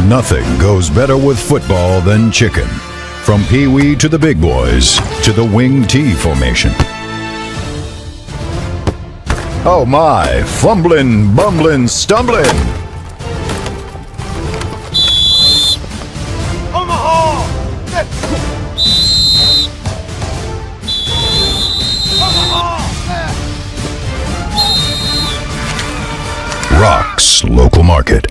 Nothing goes better with football than chicken. From Pee-wee to the big boys to the wing T formation. Oh my, fumbling, bumbling, stumbling. Rocks Local Market.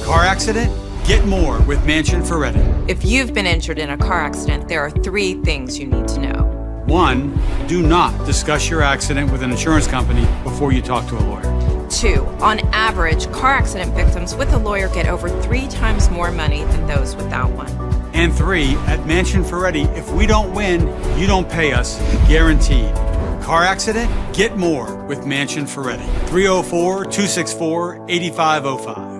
Car accident? Get more with Mansion Ferretti. If you've been injured in a car accident, there are 3 things you need to know. 1, do not discuss your accident with an insurance company before you talk to a lawyer. 2, on average, car accident victims with a lawyer get over 3 times more money than those without one. And 3, at Mansion Ferretti, if we don't win, you don't pay us, guaranteed. Car accident? Get more with Mansion Ferretti. 304-264-8505.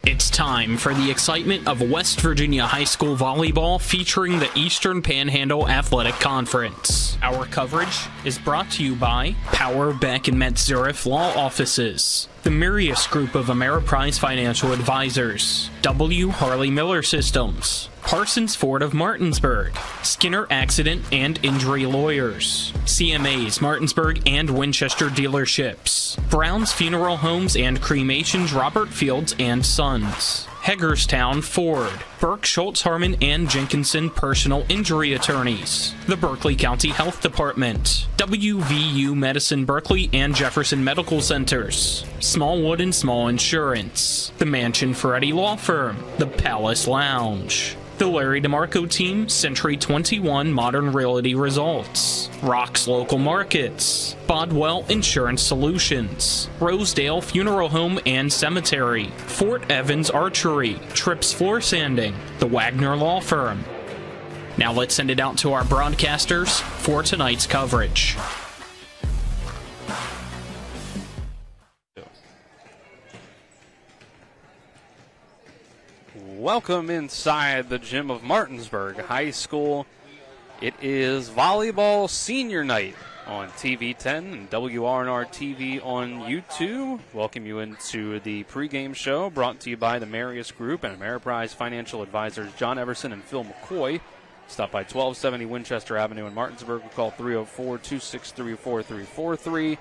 It's time for the excitement of West Virginia High School volleyball featuring the Eastern Panhandle Athletic Conference. Our coverage is brought to you by Power, Beck, and Metzgerif Law Offices, the Mirius Group of Ameriprise Financial Advisors, W. Harley Miller Systems, Parsons Ford of Martinsburg, Skinner Accident and Injury Lawyers, CMA's Martinsburg and Winchester Dealerships, Brown's Funeral Homes and Cremations Robert Fields and Sons, Hagerstown Ford, Burke Schultz Harmon and Jenkinson Personal Injury Attorneys, the Berkeley County Health Department, WVU Medicine Berkeley and Jefferson Medical Centers, Smallwood and Small Insurance, the Mansion Ferretti Law Firm, the Palace Lounge, the Larry DeMarco Team, Century 21 Modern Realty Results, Rocks Local Markets, Bodwell Insurance Solutions, Rosedale Funeral Home and Cemetery, Fort Evans Archery, Trips Floor Sanding, the Wagner Law Firm. Now let's send it out to our broadcasters for tonight's coverage. Welcome inside the gym of Martinsburg High School. It is volleyball senior night on TV 10 and WRNR TV on YouTube. Welcome you into the pregame show brought to you by the Marius Group and Ameriprise Financial Advisors John Everson and Phil McCoy. Stop by 1270 Winchester Avenue in Martinsburg. We'll call 304-263-4343.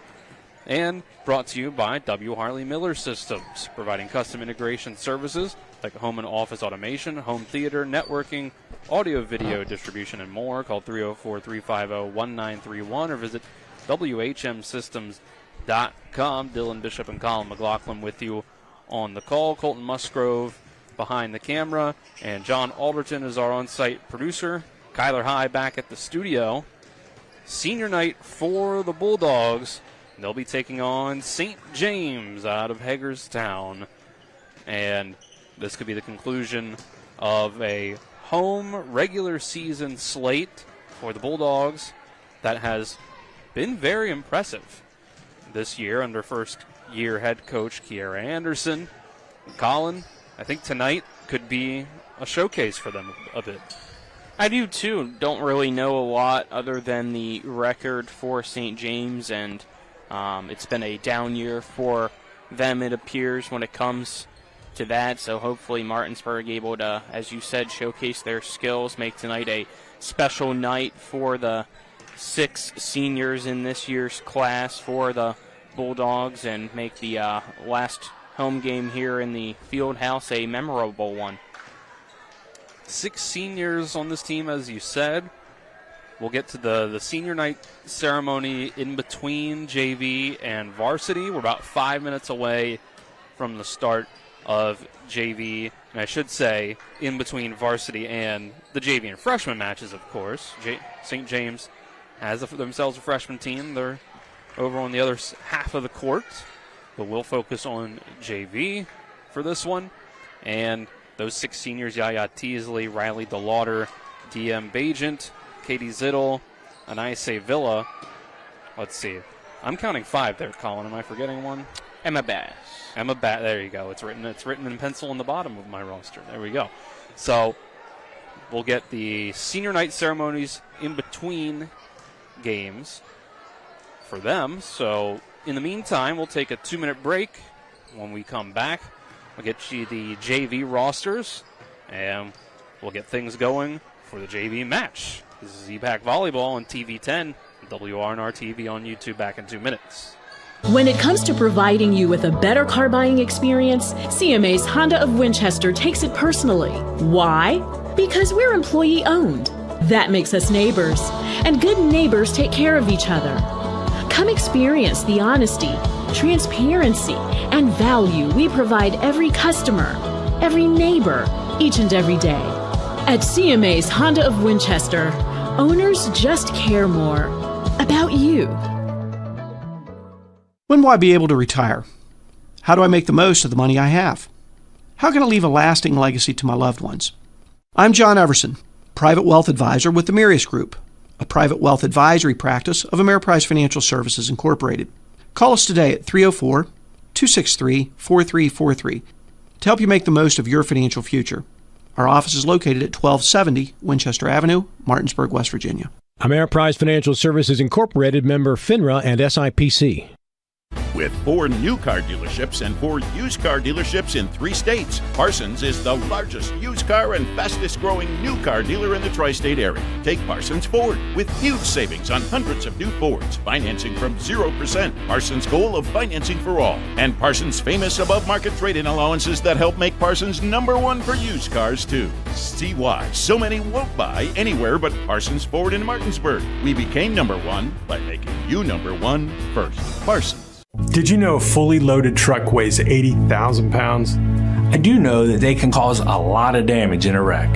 And brought to you by W. Harley Miller Systems, providing custom integration services like home and office automation, home theater, networking, audio-video distribution, and more. Call 304-350-1931 or visit WHMsystems.com. Dylan Bishop and Colin McLaughlin with you on the call. Colton Musgrove behind the camera, and John Alderton is our on-site producer. Kyler High back at the studio. Senior night for the Bulldogs. They'll be taking on St. James out of Hagerstown. And this could be the conclusion of a home regular season slate for the Bulldogs that has been very impressive this year under first-year head coach Kiera Anderson. Colin, I think tonight could be a showcase for them a bit. I do, too. Don't really know a lot other than the record for St. James, and it's been a down year for them, it appears, when it comes to that. So hopefully Martinsburg able to, as you said, showcase their skills, make tonight a special night for the 6 seniors in this year's class for the Bulldogs, and make the last home game here in the field house a memorable one. 6 seniors on this team, as you said. We'll get to the senior night ceremony in between JV and varsity. We're about 5 minutes away from the start of JV, and I should say in between varsity and the JV and freshman matches, of course. St. James has themselves a freshman team. They're over on the other half of the court, but we'll focus on JV for this one. And those 6 seniors, Yaya Teasley, Riley DeLauder, DM Bajent, Katie Zittel, Anise Villa. Let's see. I'm counting 5 there, Colin. Am I forgetting one? Emma Bass. There you go. It's written in pencil on the bottom of my roster. There we go. So we'll get the senior night ceremonies in between games for them. So in the meantime, we'll take a 2-minute break. When we come back, We'll get you the JV rosters, and we'll get things going for the JV match. This is EPAC Volleyball on TV 10, WRNR TV on YouTube, back in 2 minutes. When it comes to providing you with a better car buying experience, CMA's Honda of Winchester takes it personally. Why? Because we're employee owned. That makes us neighbors, and good neighbors take care of each other. Come experience the honesty, transparency, and value we provide every customer, every neighbor, each and every day. At CMA's Honda of Winchester, owners just care more about you. When will I be able to retire? How do I make the most of the money I have? How can I leave a lasting legacy to my loved ones? I'm John Everson, Private Wealth Advisor with the Mirius Group, a private wealth advisory practice of Ameriprise Financial Services Incorporated. Call us today at 304-263-4343 to help you make the most of your financial future. Our office is located at 1270 Winchester Avenue, Martinsburg, West Virginia. Ameriprise Financial Services Incorporated, member FINRA and SIPC. With 4 new car dealerships and 4 used car dealerships in 3 states, Parsons is the largest used car and fastest growing new car dealer in the tri-state area. Take Parsons Ford with huge savings on hundreds of new Fords, financing from 0%. Parsons' goal of financing for all, and Parsons' famous above-market trade-in allowances that help make Parsons #1 for used cars too. See why so many won't buy anywhere but Parsons Ford in Martinsburg. We became #1 by making you #1 first. Parsons. Did you know a fully loaded truck weighs 80,000 pounds? I do know that they can cause a lot of damage in a wreck.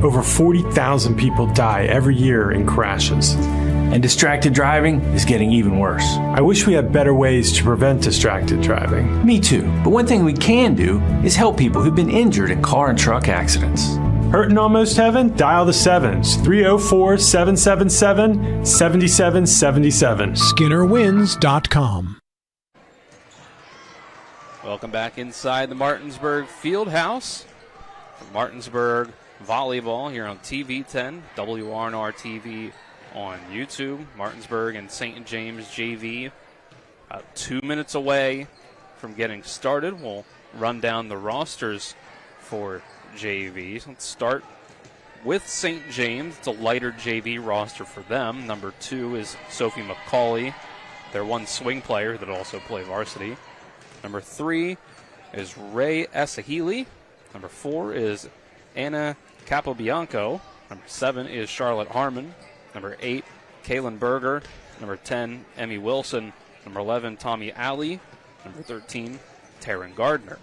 Over 40,000 people die every year in crashes. And distracted driving is getting even worse. I wish we had better ways to prevent distracted driving. Me too. But one thing we can do is help people who've been injured in car and truck accidents. Hurt in almost heaven? Dial the 7s. 304-777-7777. SkinnerWins.com. Welcome back inside the Martinsburg Fieldhouse. From Martinsburg Volleyball here on TV 10, WRNR TV on YouTube. Martinsburg and St. James JV about 2 minutes away from getting started. We'll run down the rosters for JV. Let's start with St. James. It's a lighter JV roster for them. Number 2 is Sophie McCauley, their one swing player that also play varsity. Number 3 is Ray Esahili. Number 4 is Anna Capobianco. Number 7 is Charlotte Harmon. Number 8, Kaylin Berger. Number 10, Emmy Wilson. Number 11, Tommy Alley. Number 13, Taryn Gardner.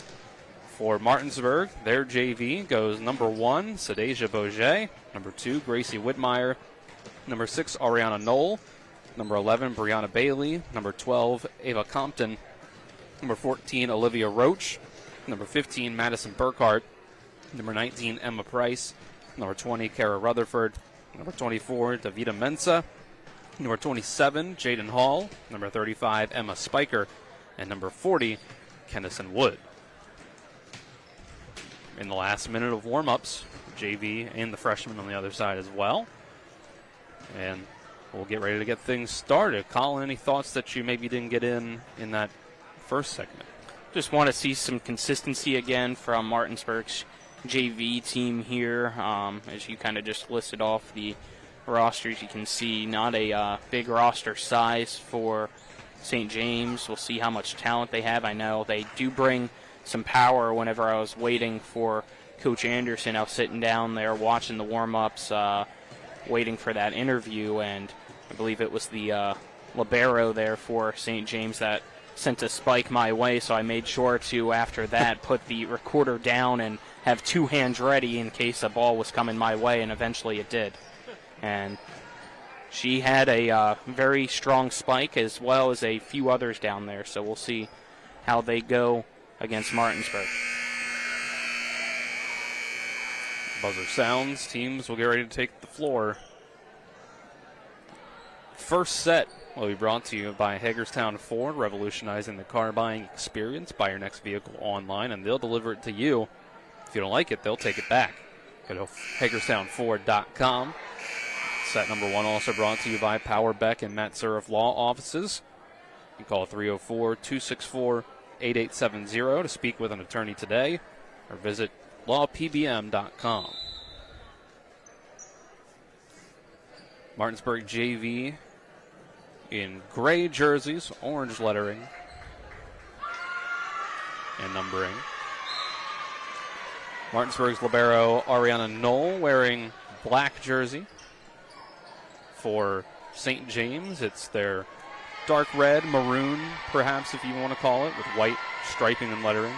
For Martinsburg, their JV goes number 1, Sadeja Boget. Number 2, Gracie Whitmire. Number 6, Ariana Knoll. Number 11, Brianna Bailey. Number 12, Ava Compton. Number 14, Olivia Roach. Number 15, Madison Burkhart. Number 19, Emma Price. Number 20, Kara Rutherford. Number 24, Davida Mensa. Number 27, Jaden Hall. Number 35, Emma Spiker. And number 40, Kennison Wood. In the last minute of warm-ups, JV and the freshmen on the other side as well. And we'll get ready to get things started. Colin, any thoughts that you maybe didn't get in that first segment? Just want to see some consistency again from Martinsburg's JV team here. As you kind of just listed off the rosters, you can see not a big roster size for St. James. We'll see how much talent they have. I know they do bring some power. Whenever I was waiting for Coach Anderson, I was sitting down there watching the warm-ups, waiting for that interview, and I believe it was the libero there for St. James that sent a spike my way, so I made sure to, after that, put the recorder down and have 2 hands ready in case a ball was coming my way, and eventually it did. And she had a very strong spike as well as a few others down there, so we'll see how they go against Martinsburg. Buzzer sounds. Teams will get ready to take the floor. First set will be brought to you by Hagerstown Ford, revolutionizing the car buying experience. Buy your next vehicle online, and they'll deliver it to you. If you don't like it, they'll take it back. Go to HagerstownFord.com. Set number 1 also brought to you by Power Beck and Matt Surf Law Offices. You can call 888-8870 to speak with an attorney today, or visit lawpbm.com. Martinsburg JV in gray jerseys, orange lettering and numbering. Martinsburg's libero Ariana Knoll wearing black jersey. For St. James, it's their dark red, maroon, perhaps if you want to call it, with white striping and lettering.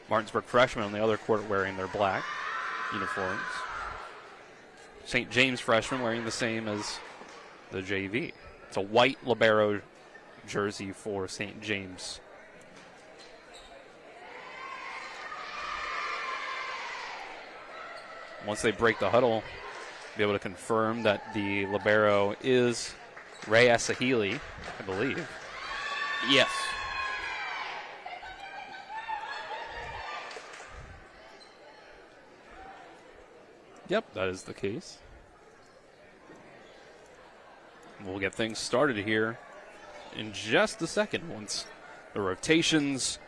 Martinsburg freshmen on the other court wearing their black uniforms. St. James freshmen wearing the same as the JV. It's a white libero jersey for St. James. Once they break the huddle, be able to confirm that the libero is Ray Asahili, I believe. Yes. Yep, that is the case. We'll get things started here in just a second once the rotations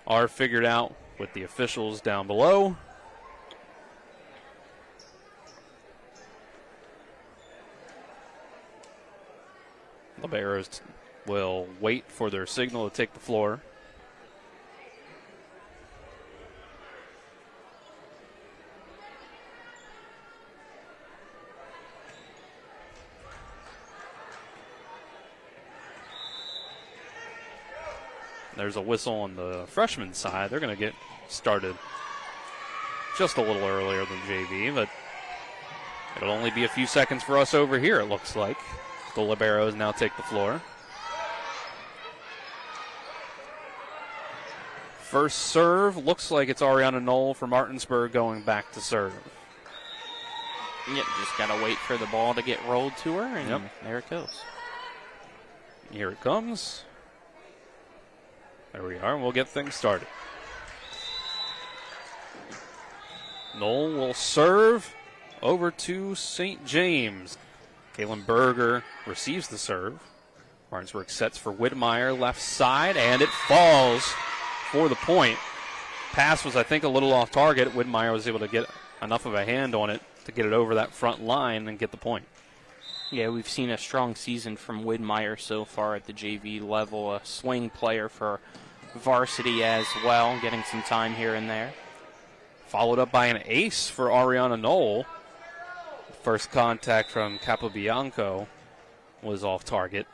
are figured out with the officials down below. Liberos will wait for their signal to take the floor. There's a whistle on the freshman side. They're going to get started just a little earlier than JV, but it'll only be a few seconds for us over here, it looks like. The liberos now take the floor. First serve, looks like it's Ariana Knoll for Martinsburg going back to serve. Yep, just got to wait for the ball to get rolled to her, and there it goes. Here it comes. There we are, and we'll get things started. Knoll will serve over to St. James. Kaylin Berger receives the serve. Martinsburg sets for Whitmire, left side, and it falls for the point. Pass was, I think, a little off target. Whitmire was able to get enough of a hand on it to get it over that front line and get the point. Yeah, we've seen a strong season from Whitmire so far at the JV level. A swing player for varsity as well, getting some time here and there. Followed up by an ace for Ariana Knoll. First contact from Capobianco was off target.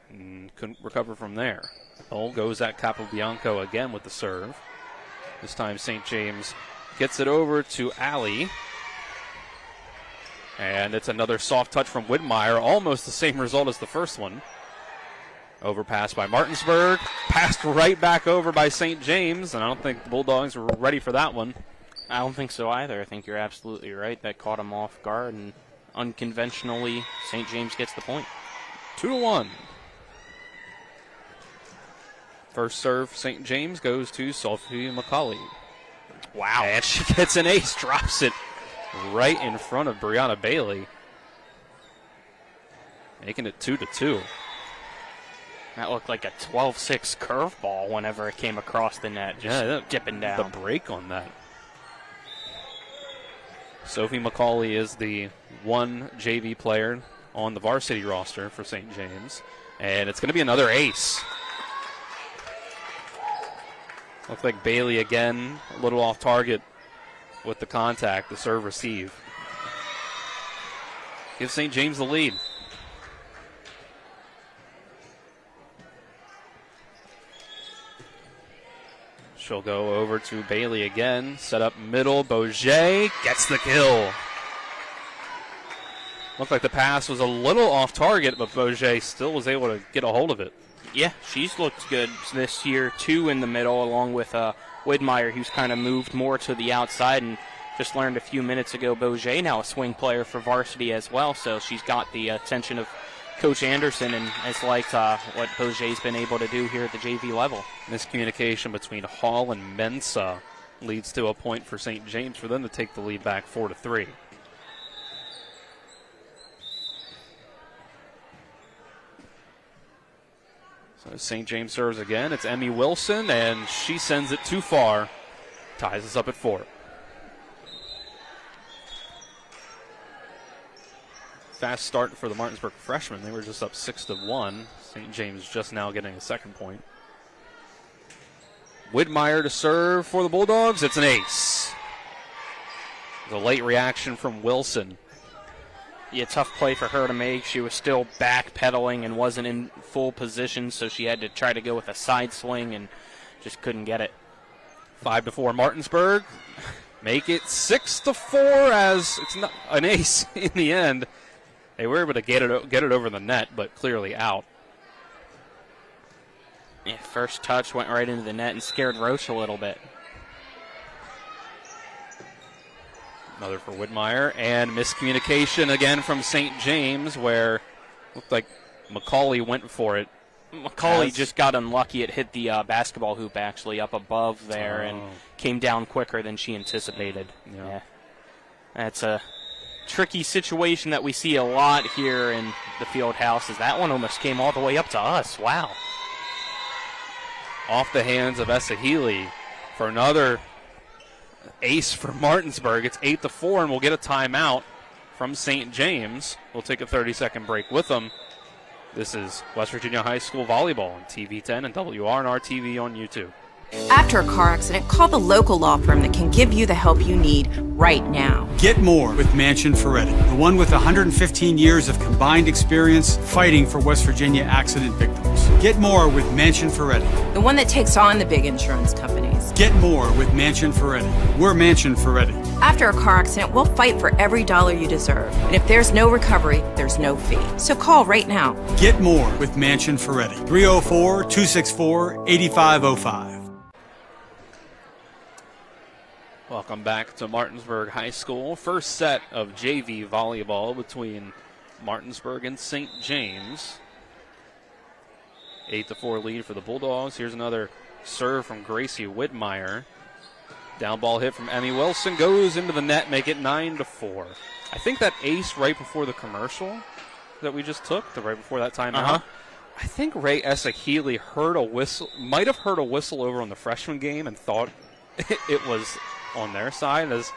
And couldn't recover from there. Knoll goes at Capobianco again with the serve. This time St. James gets it over to Alley. And it's another soft touch from Whitmire. Almost the same result as the first one. Overpass by Martinsburg. Passed right back over by St. James. And I don't think the Bulldogs were ready for that one. I don't think so either. I think you're absolutely right. That caught him off guard, and unconventionally, St. James gets the point. 2-1. First serve, St. James goes to Sophie McCauley. Wow. And she gets an ace, drops it right in front of Brianna Bailey. Making it 2-2. That looked like a 12-6 curveball whenever it came across the net, just dipping down. The break on that. Sophie McCauley is the one JV player on the varsity roster for St. James. And it's going to be another ace. Looks like Bailey again, a little off target with the contact, the serve receive. Gives St. James the lead. She'll go over to Bailey again. Set up middle. Bourget gets the kill. Looked like the pass was a little off target, but Bourget still was able to get a hold of it. Yeah, she's looked good this year, too, in the middle, along with Whitmire, who's kind of moved more to the outside, and just learned a few minutes ago, Bourget now a swing player for varsity as well, so she's got the attention of Coach Anderson, and has liked what Bourget's been able to do here at the JV level. Miscommunication between Hall and Mensah leads to a point for St. James for them to take the lead back 4-3. So St. James serves again. It's Emmy Wilson, and she sends it too far. Ties us up at 4. Fast start for the Martinsburg freshmen. They were just up 6-1. St. James just now getting a second point. Widmeyer to serve for the Bulldogs. It's an ace. The late reaction from Wilson. Yeah, tough play for her to make. She was still backpedaling and wasn't in full position, so she had to try to go with a side swing and just couldn't get it. 5-4 Martinsburg. Make it 6-4 as it's not an ace in the end. They were able to get it over the net, but clearly out. Yeah, first touch went right into the net and scared Roche a little bit. Another for Widmeyer, and miscommunication again from St. James, where looked like Macaulay went for it. Macaulay just got unlucky. It hit the basketball hoop actually up above there and came down quicker than she anticipated. Yeah. That's a tricky situation that we see a lot here in the field house. Is that one almost came all the way up to us. Wow. Off the hands of Essa Healy for another ace for Martinsburg. It's 8-4, and we'll get a timeout from St. James. We'll take a 30-second break with them. This is West Virginia High School Volleyball on TV10 and WRNR TV on YouTube. After a car accident, call the local law firm that can give you the help you need right now. Get more with Mansion Ferretti, the one with 115 years of combined experience fighting for West Virginia accident victims. Get more with Mansion Ferretti, the one that takes on the big insurance companies. Get more with Mansion Ferretti. We're Mansion Ferretti. After a car accident, we'll fight for every dollar you deserve. And if there's no recovery, there's no fee. So call right now. Get more with Mansion Ferretti. 304-264-8505. Welcome back to Martinsburg High School. First set of JV volleyball between Martinsburg and St. James. 8-4 lead for the Bulldogs. Here's another serve from Gracie Widmeyer. Down ball hit from Emmy Wilson. Goes into the net, make it 9-4. I think that ace right before the commercial that we just took, right before that timeout, I think Ray Essa Healy might have heard a whistle over on the freshman game and thought it was on their side as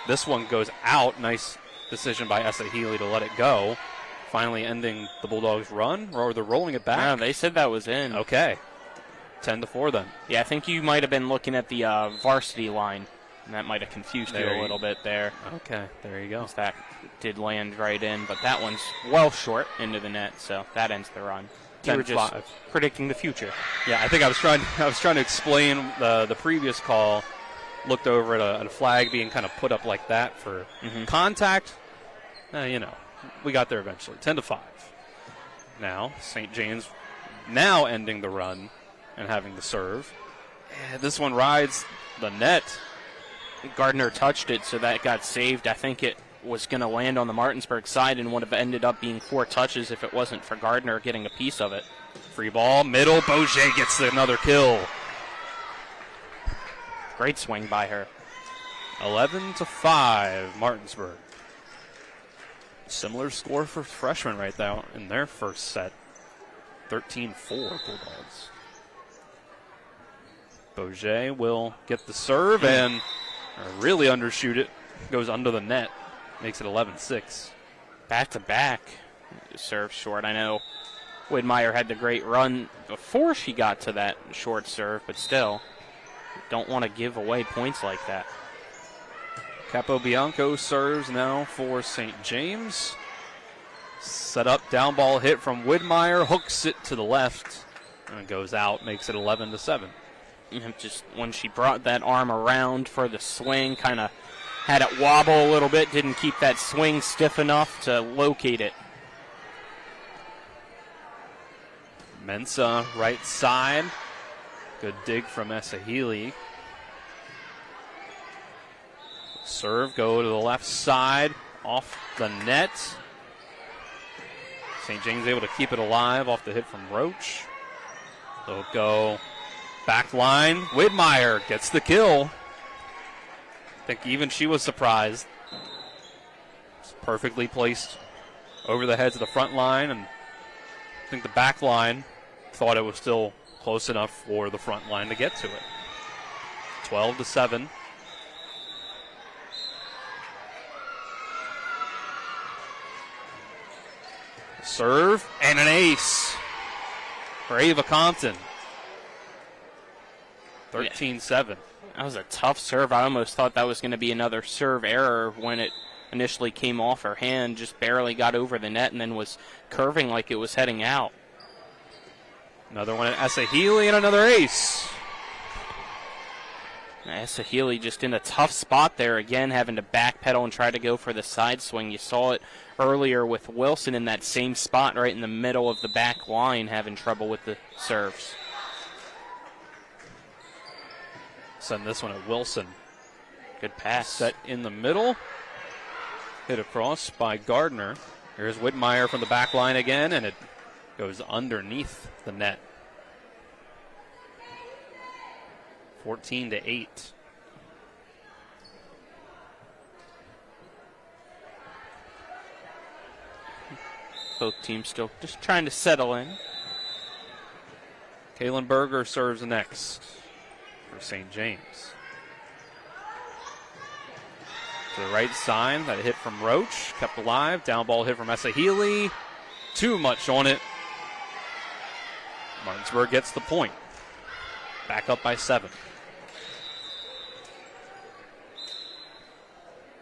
this one goes out. Nice decision by Essa Healy to let it go. Finally ending the Bulldogs' run, or they're rolling it back. Yeah, they said that was in. Okay. 10-4 then. Yeah, I think you might have been looking at the varsity line, and that might have confused you a little bit there. Okay, there you go. That did land right in, but that one's well short into the net, so that ends the run. You were just predicting the future. Yeah, I think I was trying to explain the previous call. Looked over at a flag being kind of put up like that for contact. We got there eventually. 10-5. Now, St. James now ending the run and having the serve. Yeah, this one rides the net. Gardner touched it, so that got saved. I think it was going to land on the Martinsburg side and would have ended up being 4 touches if it wasn't for Gardner getting a piece of it. Free ball, middle. Boget gets another kill. Great swing by her. 11-5, Martinsburg. Similar score for freshmen right now in their first set. 13-4 Bulldogs. Boget will get the serve and really undershoot it. Goes under the net. Makes it 11-6. Back-to-back. Serve short. I know Widmeyer had the great run before she got to that short serve, but still, don't want to give away points like that. Capobianco serves now for St. James. Set up, down ball hit from Widmeyer. Hooks it to the left and goes out. Makes it 11-7. Just when she brought that arm around for the swing, kind of had it wobble a little bit, didn't keep that swing stiff enough to locate it. Mensah, right side. Good dig from Essa Healy. Serve, go to the left side, off the net. St. James able to keep it alive off the hit from Roach. They'll go back line. Widmeyer gets the kill. I think even she was surprised. It's perfectly placed over the heads of the front line, and I think the back line thought it was still close enough for the front line to get to it. 12-7. Serve and an ace for Ava Compton. 13-7. That was a tough serve. I almost thought that was going to be another serve error when it initially came off her hand, just barely got over the net and then was curving like it was heading out. Another one at Essa Healy and another ace. Essa Healy just in a tough spot there again, having to backpedal and try to go for the side swing. You saw it earlier with Wilson in that same spot right in the middle of the back line, having trouble with the serves. Send this one at Wilson. Good pass. Set in the middle. Hit across by Gardner. Here's Whitmire from the back line again, and it goes underneath the net. 14-8. Both teams still just trying to settle in. Kaylin Berger serves next for St. James. To the right side, that hit from Roach, kept alive. Down ball hit from Essa Healy. Too much on it. Martinsburg gets the point. Back up by 7.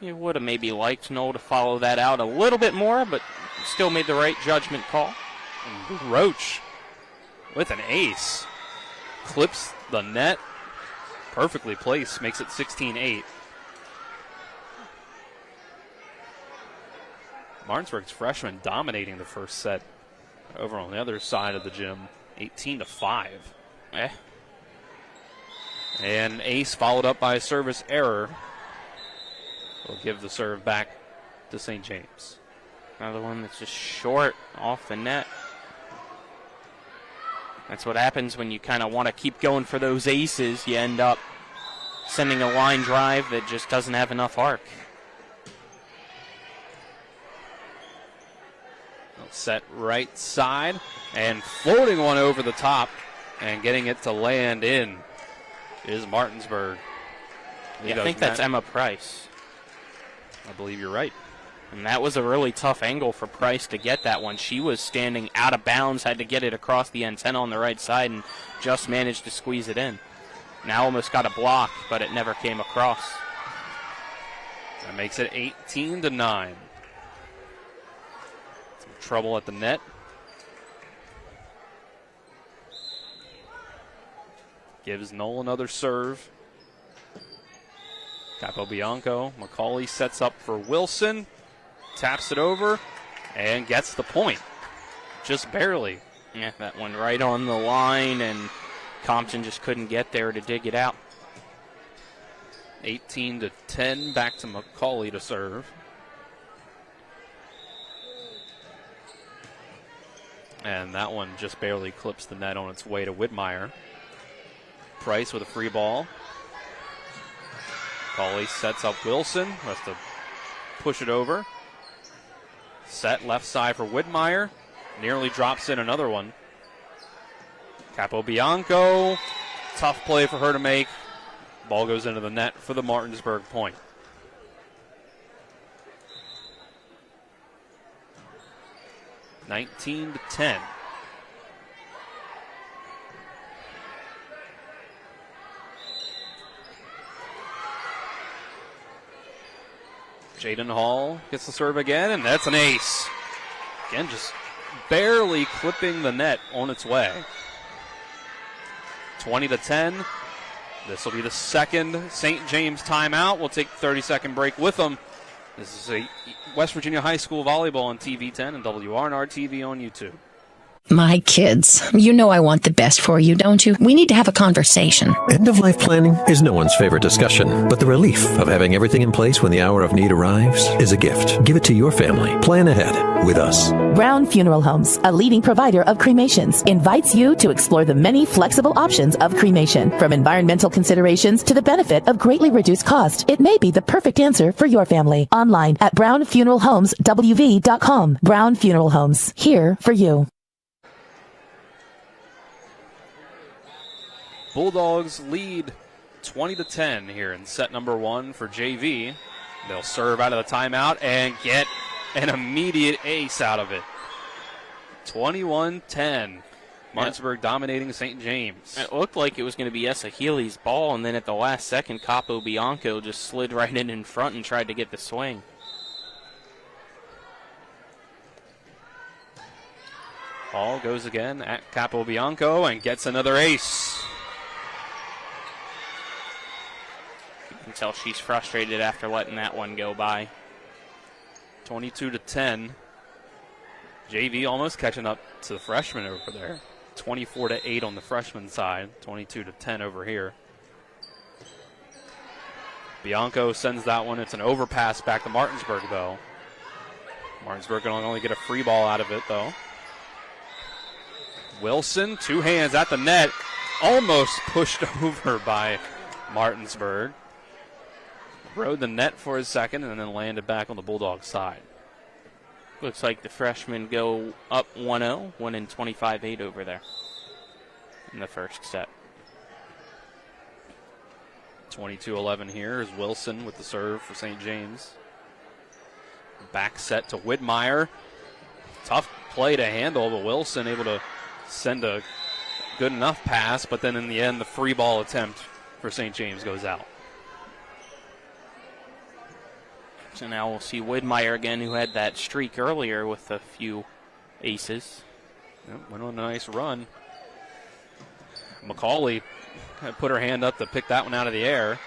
You would have maybe liked Noel to follow that out a little bit more, but still made the right judgment call. And Roach with an ace. Clips the net. Perfectly placed. Makes it 16-8. Martinsburg's freshman dominating the first set over on the other side of the gym. 18-5. And ace followed up by a service error. Will give the serve back to St. James. Another one that's just short off the net. That's what happens when you kind of want to keep going for those aces. You end up sending a line drive that just doesn't have enough arc. Set right side and floating one over the top and getting it to land in is Martinsburg. Yeah, I think that's Emma Price. I believe you're right. And that was a really tough angle for Price to get that one. She was standing out of bounds, had to get it across the antenna on the right side, and just managed to squeeze it in. Now almost got a block, but it never came across. That makes it 18-9. Some trouble at the net. Gives Knoll another serve. Capobianco. McCauley sets up for Wilson. Taps it over and gets the point. Just barely. Yeah, that one right on the line, and Compton just couldn't get there to dig it out. 18-10, back to McCauley to serve. And that one just barely clips the net on its way to Whitmire. Price with a free ball. McCauley sets up Wilson. Has to push it over. Set left side for Whitmire. Nearly drops in another one. Capobianco. Tough play for her to make. Ball goes into the net for the Martinsburg point. (19-10). Jaden Hall gets the serve again, and that's an ace. Again, just barely clipping the net on its way. 20-10. This will be the second St. James timeout. We'll take a 30-second break with them. This is a West Virginia High School volleyball on TV 10 and WRNR TV on YouTube. My kids, you know I want the best for you, don't you? We need to have a conversation. End-of-life planning is no one's favorite discussion, but the relief of having everything in place when the hour of need arrives is a gift. Give it to your family. Plan ahead with us. Brown Funeral Homes, a leading provider of cremations, invites you to explore the many flexible options of cremation. From environmental considerations to the benefit of greatly reduced cost, it may be the perfect answer for your family. Online at brownfuneralhomeswv.com. Brown Funeral Homes, here for you. Bulldogs lead 20-10 here in set number 1 for JV. They'll serve out of the timeout and get an immediate ace out of it. 21-10. Martinsburg dominating St. James. It looked like it was going to be Essa Healy's ball, and then at the last second, Capo Bianco just slid right in front and tried to get the swing. Ball goes again at Capo Bianco and gets another ace. You can tell she's frustrated after letting that one go by. 22-10. JV almost catching up to the freshman over there. 24-8 on the freshman side. 22-10 over here. Bianco sends that one. It's an overpass back to Martinsburg, though. Martinsburg can only get a free ball out of it, though. Wilson, 2 hands at the net. Almost pushed over by Martinsburg. Rode the net for a second and then landed back on the Bulldogs side. Looks like the freshmen go up 1-0, winning 25-8 over there in the first set. 22-11 here is Wilson with the serve for St. James. Back set to Whitmire. Tough play to handle, but Wilson able to send a good enough pass, but then in the end, the free ball attempt for St. James goes out. So now we'll see Whitmire again, who had that streak earlier with a few aces. Yep, went on a nice run. McCauley put her hand up to pick that one out of the air.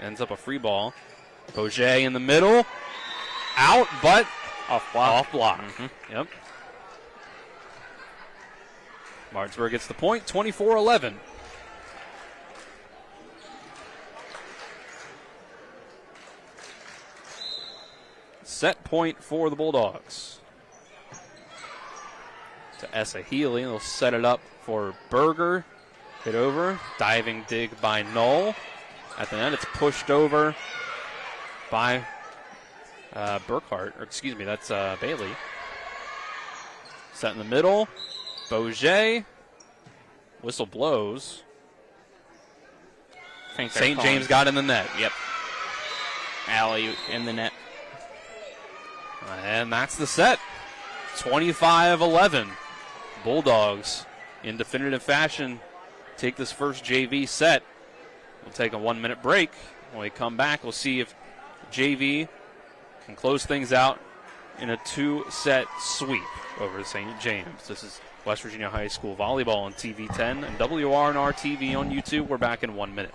Ends up a free ball. Boget in the middle. Out, but off block. Mm-hmm. Yep. Martinsburg gets the point, 24-11. Set point for the Bulldogs. To Essa Healy. They'll set it up for Berger. Hit over. Diving dig by Knoll. At the end, it's pushed over by Burkhart. Or excuse me, that's Bailey. Set in the middle. Boget. Whistle blows. St. James got in the net. Yep. Alley in the net. And that's the set. 25-11. Bulldogs, in definitive fashion, take this first JV set. We'll take a 1-minute break. When we come back, we'll see if JV can close things out in a 2-set sweep over St. James. This is West Virginia High School Volleyball on TV 10 and WRNR TV on YouTube. We're back in 1 minute.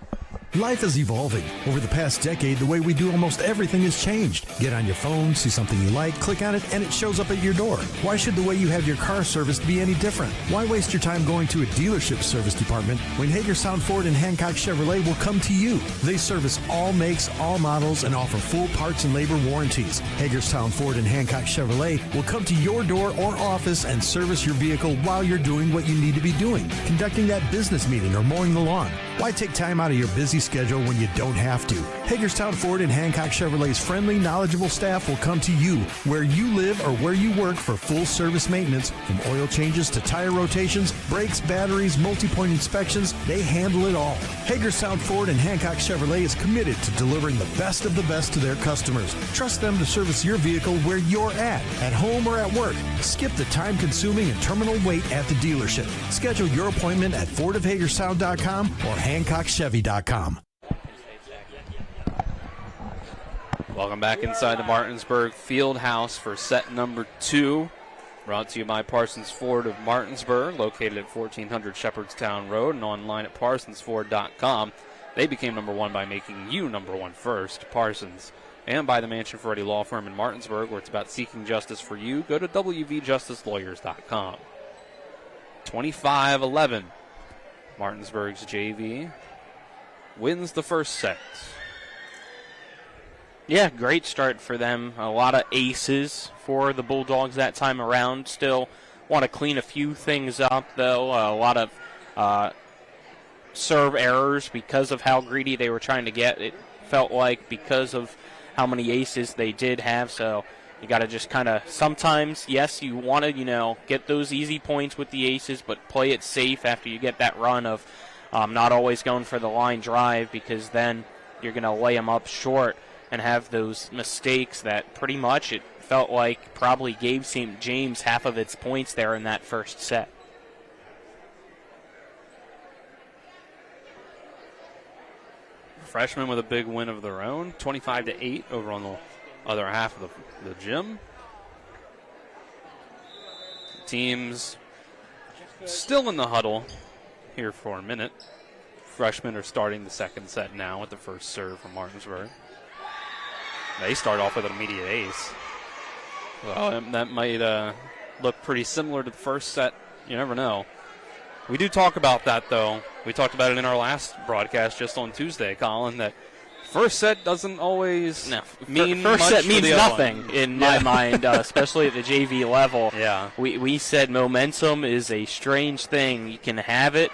Life is evolving. Over the past decade, the way we do almost everything has changed. Get on your phone, see something you like, click on it, and it shows up at your door. Why should the way you have your car serviced be any different? Why waste your time going to a dealership service department when Hagerstown Ford and Hancock Chevrolet will come to you? They service all makes, all models, and offer full parts and labor warranties. Hagerstown Ford and Hancock Chevrolet will come to your door or office and service your vehicle while you're doing what you need to be doing, conducting that business meeting or mowing the lawn. Why take time out of your busy schedule when you don't have to? Hagerstown Ford and Hancock Chevrolet's friendly, knowledgeable staff will come to you where you live or where you work for full service maintenance, from oil changes to tire rotations, brakes, batteries, multi-point inspections. They handle it all. Hagerstown Ford and Hancock Chevrolet is committed to delivering the best of the best to their customers. Trust them to service your vehicle where you're at home or at work. Skip the time-consuming and terminal wait at the dealership. Schedule your appointment at fordofhagerstown.com or hancockchevy.com. Welcome back inside the Martinsburg Fieldhouse for set number 2. Brought to you by Parsons Ford of Martinsburg, located at 1400 Shepherdstown Road and online at parsonsford.com. They became number 1 by making you number 1 first, Parsons. And by the Mansion Ferretti Law Firm in Martinsburg, where it's about seeking justice for you. Go to wvjusticelawyers.com. 25-11. Martinsburg's JV wins the first set. Yeah, great start for them. A lot of aces for the Bulldogs that time around. Still want to clean a few things up, though. A lot of serve errors because of how greedy they were trying to get. It felt like because of how many aces they did have. So you got to just kind of sometimes, yes, you want to, get those easy points with the aces, but play it safe after you get that run of not always going for the line drive, because then you're going to lay them up short and have those mistakes that pretty much it felt like probably gave St. James half of its points there in that first set. Freshmen with a big win of their own, 25-8 over on the other half of the gym. Teams still in the huddle here for a minute. Freshmen are starting the second set now with the first serve from Martinsburg. They start off with an immediate ace. Well, that might look pretty similar to the first set. You never know. We do talk about that, though. We talked about it in our last broadcast just on Tuesday, Colin, that first set doesn't always mean first much set for means the other nothing one. in my mind, especially at the JV level. Yeah. We said momentum is a strange thing. You can have it,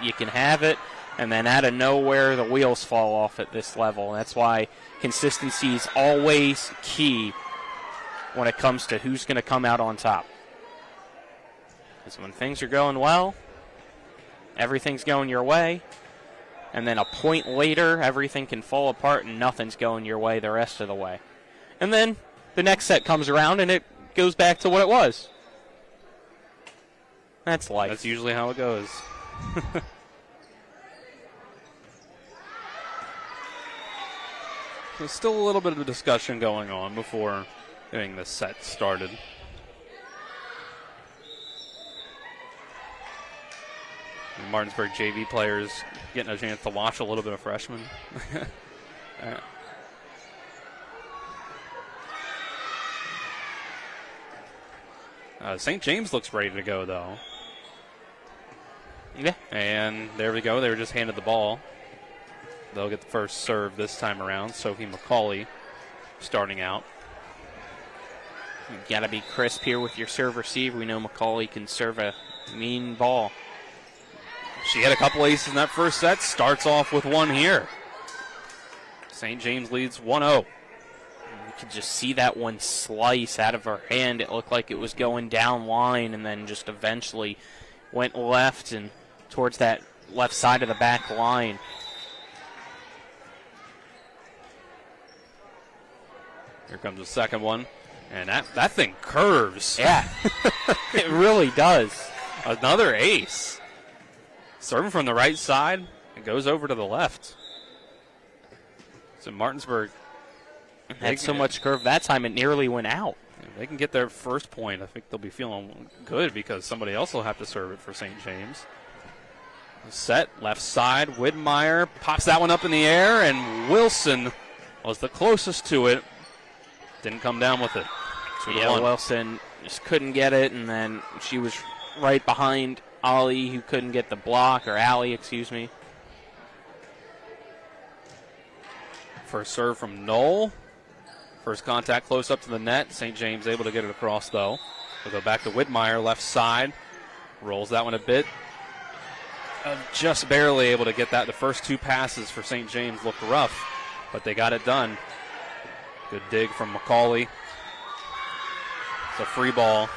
and then out of nowhere the wheels fall off at this level. And that's why consistency is always key when it comes to who's going to come out on top. Because when things are going well, everything's going your way, and then a point later, everything can fall apart and nothing's going your way the rest of the way. And then the next set comes around and it goes back to what it was. That's life. That's usually how it goes. There's still a little bit of a discussion going on before getting this set started. Martinsburg JV players getting a chance to watch a little bit of freshmen. St. James looks ready to go, though. Yeah. And there we go. They were just handed the ball. They'll get the first serve this time around. Sophie McCauley starting out. You got to be crisp here with your serve receive. We know McCauley can serve a mean ball. She had a couple aces in that first set. Starts off with one here. St. James leads 1-0. You could just see that one slice out of her hand. It looked like it was going down line and then just eventually went left and towards that left side of the back line. Here comes the second one. And that thing curves. Yeah, it really does. Another ace. Serving from the right side, it goes over to the left. So Martinsburg had so much curve that time it nearly went out. If they can get their first point, I think they'll be feeling good because somebody else will have to serve it for St. James. Set, left side, Widmeyer pops that one up in the air, and Wilson was the closest to it. Didn't come down with it. Yeah, Wilson just couldn't get it, and then she was right behind Ollie, who couldn't get the block, or Allie, excuse me. First serve from Knoll. First contact close up to the net. St. James able to get it across, though. We'll go back to Widmeyer, left side. Rolls that one a bit. Just barely able to get that. The first two passes for St. James looked rough, but they got it done. Good dig from McCauley. It's a free ball.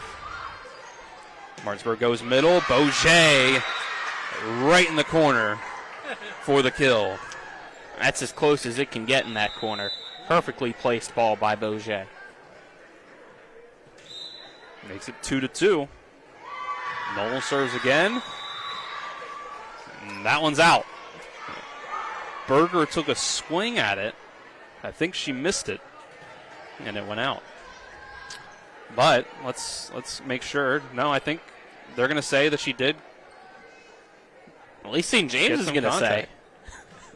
Martinsburg goes middle. Boget right in the corner for the kill. That's as close as it can get in that corner. Perfectly placed ball by Boget. Makes it 2-2. Nolan serves again. And that one's out. Berger took a swing at it. I think she missed it, and it went out. But let's make sure. No, I think they're going to say that she did. At least St. James is going to say.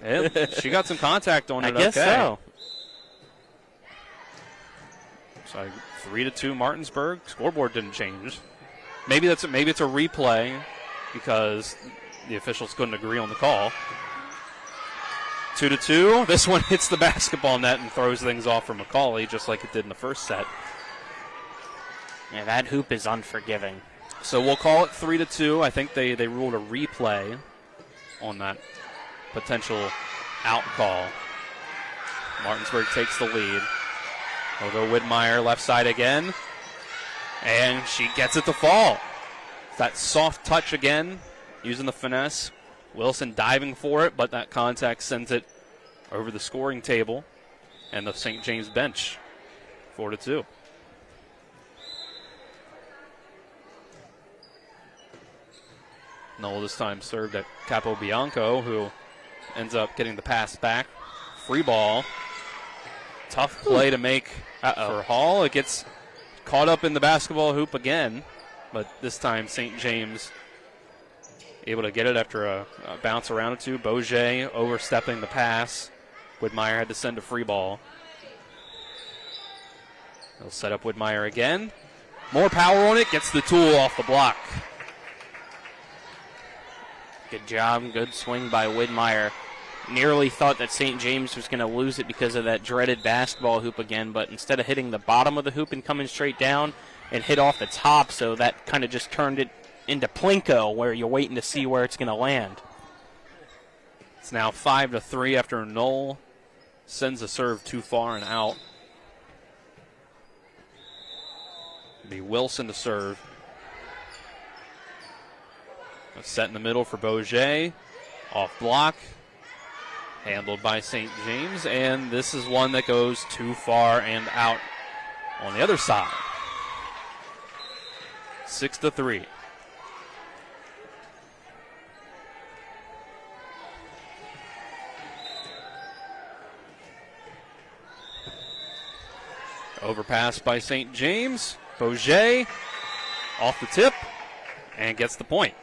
Yeah, she got some contact on it. I guess so. So 3-2 Martinsburg. Scoreboard didn't change. Maybe it's a replay. because the officials couldn't agree on the call. 2-2. This one hits the basketball net and throws things off for Macaulay, just like it did in the first set. Yeah, that hoop is unforgiving. So we'll call it 3-2. I think they ruled a replay on that potential out call. Martinsburg takes the lead. We'll go Widmeyer left side again. And she gets it to fall. That soft touch again, using the finesse. Wilson diving for it, but that contact sends it over the scoring table and the St. James bench. 4-2. Noel this time served at Capobianco, who ends up getting the pass back. Free ball. Tough play to make for Hall. It gets caught up in the basketball hoop again, but this time St. James able to get it after a bounce around or two. Boget overstepping the pass. Widmeyer had to send a free ball. They'll set up Widmeyer again. More power on it. Gets the tool off the block. Good job. Good swing by Widmeyer. Nearly thought that St. James was going to lose it because of that dreaded basketball hoop again, but instead of hitting the bottom of the hoop and coming straight down, it hit off the top, so that kind of just turned it into Plinko, where you're waiting to see where it's going to land. It's now 5-3 after Knoll sends a serve too far and out. It'll be Wilson to serve. A set in the middle for Boget. Off block. Handled by St. James, and this is one that goes too far and out on the other side. 6-3. Overpass by St. James. Boget off the tip and gets the point.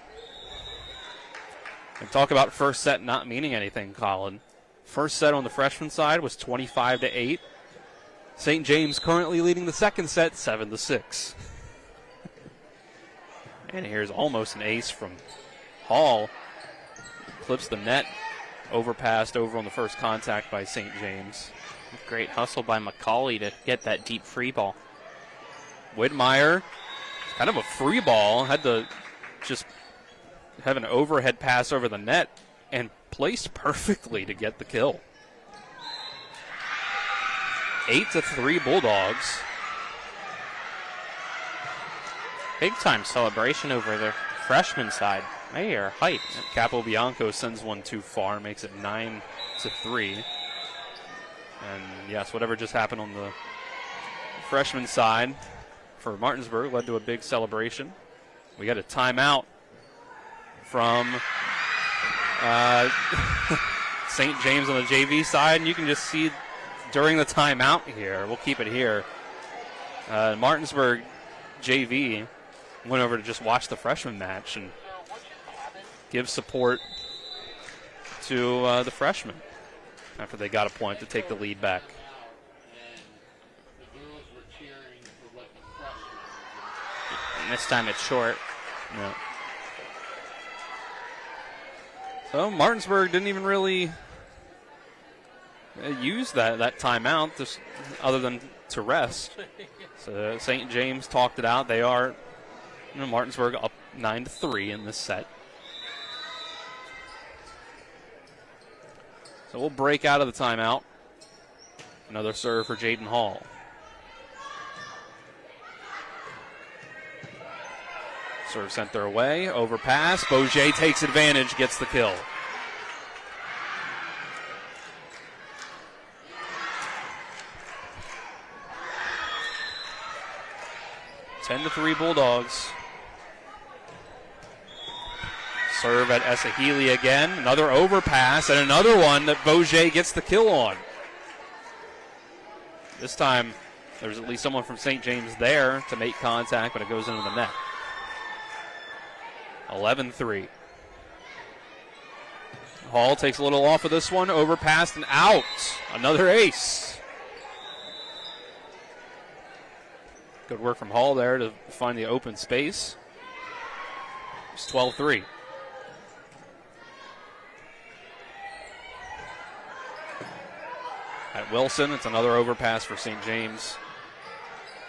And talk about first set not meaning anything, Colin. First set on the freshman side was 25-8. St. James currently leading the second set 7-6. And here's almost an ace from Hall. Clips the net. Overpassed over on the first contact by St. James. Great hustle by Macaulay to get that deep free ball. Widmeyer, kind of a free ball, had to just have an overhead pass over the net and placed perfectly to get the kill. 8-3 Bulldogs. Big time celebration over the freshman side. They are hyped. Capobianco sends one too far, makes it 9-3. And yes, whatever just happened on the freshman side for Martinsburg led to a big celebration. We got a timeout from St. James on the JV side, and you can just see during the timeout here, we'll keep it here, Martinsburg JV went over to just watch the freshman match and give support to the freshmen after they got a point to take the lead back. And this time it's short. Yeah. So Martinsburg didn't even really use that timeout, just other than to rest. So St. James talked it out. They are, Martinsburg up 9-3 in this set. So we'll break out of the timeout. Another serve for Jaden Hall. Serve sent their way. Overpass. Boget takes advantage, gets the kill. Ten to 3 Bulldogs. Serve at Esahili again. Another overpass and another one that Boget gets the kill on. This time there's at least someone from St. James there to make contact, but it goes into the net. 11-3. Hall takes a little off of this one. Overpassed and out. Another ace. Good work from Hall there to find the open space. It's 12-3. At Wilson, it's another overpass for St. James.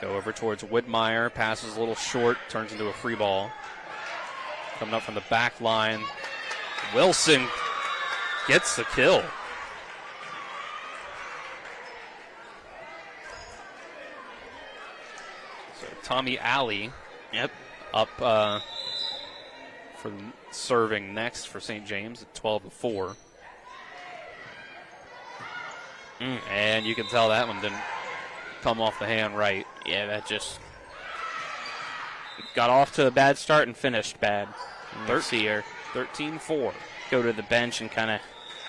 Go over towards Whitmire. Passes a little short, turns into a free ball. Coming up from the back line. Wilson gets the kill. So Tommy Alley up for serving next for St. James at 12-4. And you can tell that one didn't come off the hand right. Yeah, that just got off to a bad start and finished bad. Let's see her 13-4. Go to the bench and kind of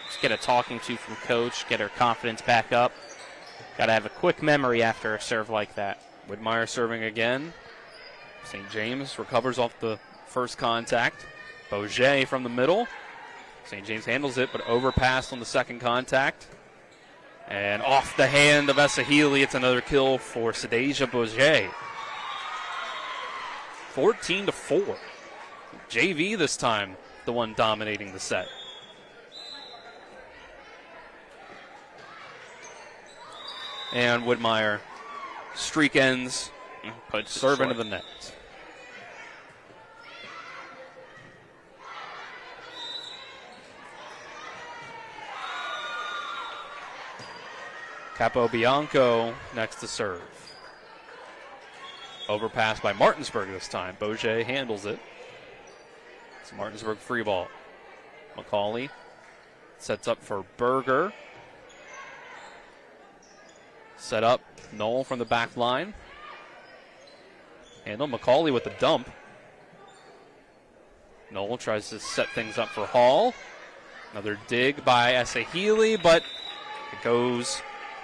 just get a talking to from coach, get her confidence back up. Got to have a quick memory after a serve like that. Whitmire serving again. St. James recovers off the first contact. Boget from the middle. St. James handles it, but overpassed on the second contact. And off the hand of Essa Healy, it's another kill for Sadeja Boget. 14-4. JV this time, the one dominating the set. And Whitmire, streak ends, puts serve into the net. Capobianco next to serve. Overpass by Martinsburg this time. Boget handles it. It's a Martinsburg free ball. McCauley sets up for Berger. Set up. Knoll from the back line. Handle. McCauley with the dump. Knoll tries to set things up for Hall. Another dig by Essa Healy, but it goes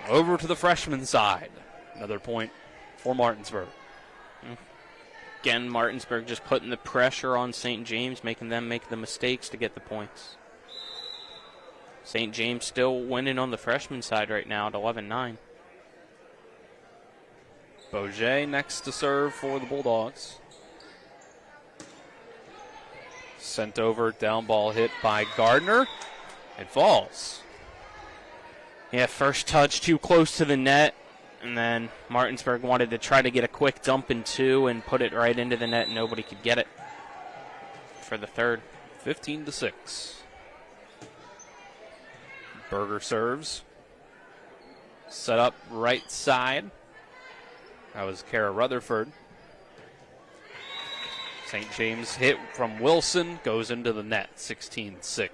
over to the freshman side. Another point for Martinsburg. Again, Martinsburg just putting the pressure on St. James, making them make the mistakes to get the points. St. James still winning on the freshman side right now at 11-9. Boget next to serve for the Bulldogs. Sent over, down ball hit by Gardner. It falls. Yeah, first touch too close to the net, and then Martinsburg wanted to try to get a quick dump in two and put it right into the net, and nobody could get it for the third. 15-6. Berger serves. Set up right side. That was Kara Rutherford. St. James hit from Wilson, goes into the net, 16-6.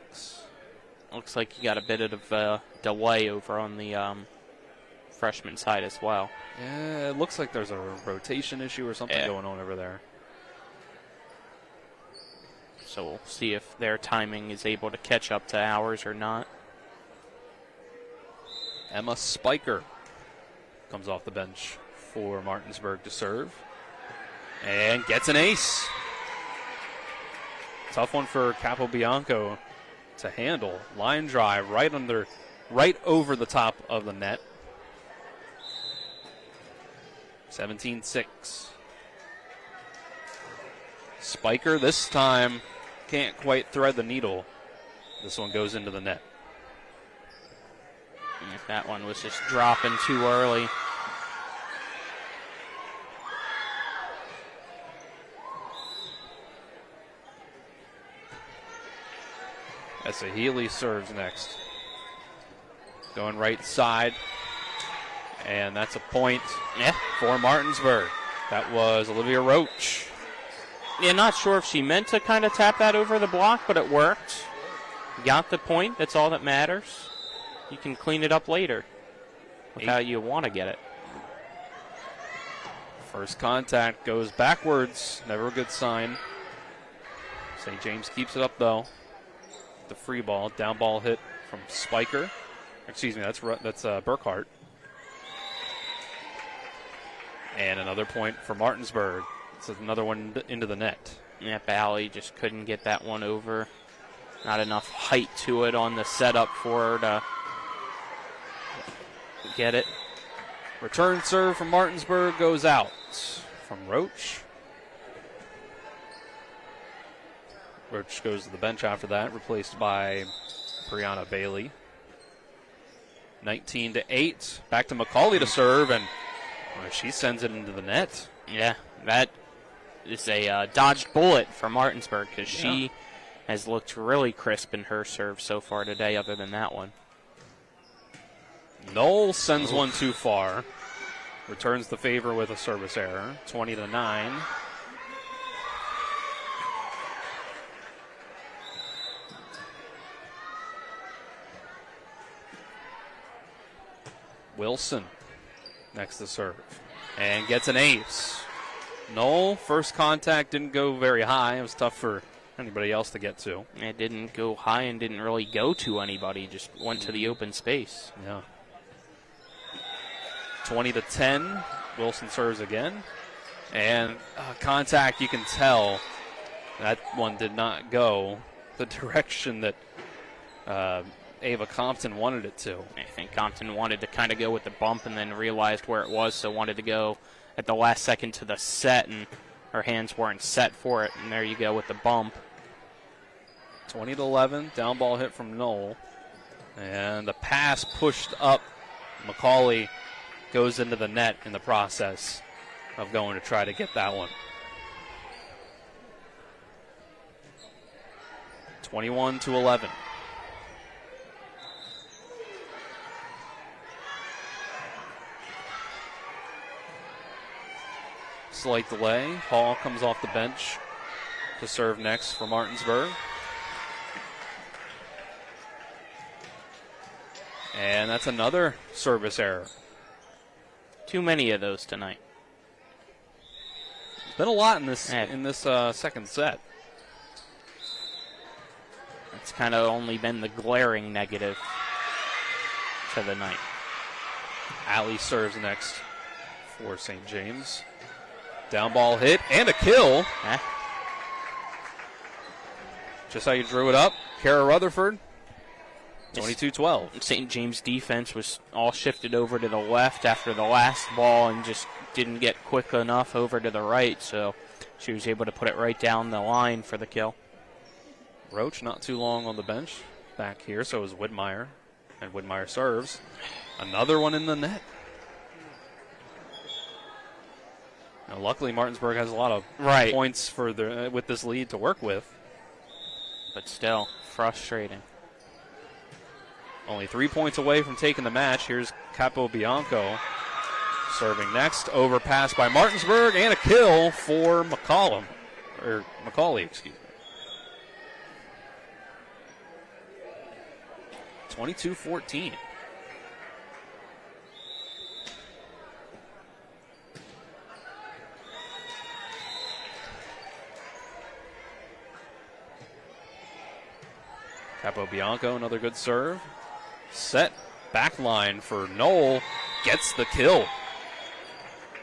Looks like you got a bit of delay over on the freshman side as well. Yeah, it looks like there's a rotation issue or something going on over there. So we'll see if their timing is able to catch up to ours or not. Emma Spiker comes off the bench for Martinsburg to serve. And gets an ace. Tough one for Capobianco to handle. Line drive right over the top of the net. 17-6. Spiker this time can't quite thread the needle. This one goes into the net. And that one was just dropping too early. Essa Healy serves next. Going right side. And that's a point for Martinsburg. That was Olivia Roach. Yeah, not sure if she meant to kind of tap that over the block, but it worked. Got the point. That's all that matters. You can clean it up later with how you want to get it. First contact goes backwards. Never a good sign. St. James keeps it up, though. The free ball. Down ball hit from Spiker. Excuse me, that's Burkhart. And another point for Martinsburg. This is another one into the net. Yeah, Bally just couldn't get that one over. Not enough height to it on the setup for her to get it. Return serve from Martinsburg goes out from Roach. Roach goes to the bench after that, replaced by Brianna Bailey. 19-8. Back to McCauley to serve, and she sends it into the net. Yeah, that is a dodged bullet for Martinsburg because she has looked really crisp in her serve so far today other than that one. Knoll sends one too far. Returns the favor with a service error. 20-9. Wilson next to serve and gets an ace. Knoll, first contact didn't go very high. It was tough for anybody else to get to. It didn't go high and didn't really go to anybody, just went to the open space. Yeah. 20-10. Wilson serves again. And contact, you can tell that one did not go the direction that Ava Compton wanted it to. I think Compton wanted to kind of go with the bump and then realized where it was, so wanted to go at the last second to the set, and her hands weren't set for it, and there you go with the bump. 20-11, down ball hit from Knoll. And the pass pushed up. McCauley goes into the net in the process of going to try to get that one. 21-11. Slight delay. Hall comes off the bench to serve next for Martinsburg. And that's another service error. Too many of those tonight. There's been a lot in this second set. It's kind of only been the glaring negative to the night. Alley serves next for St. James. Down ball hit and a kill. Just how you drew it up. Kara Rutherford. 22-12. St. James defense was all shifted over to the left after the last ball and just didn't get quick enough over to the right, so she was able to put it right down the line for the kill. Roach not too long on the bench back here, so is Whitmire. And Whitmire serves. Another one in the net. Now, luckily, Martinsburg has a lot of points for with this lead to work with. But still, frustrating. Only 3 points away from taking the match. Here's Capobianco serving next. Overpass by Martinsburg and a kill for McCauley, excuse me. 22-14. Capobianco, another good serve. Set back line for Knoll. Gets the kill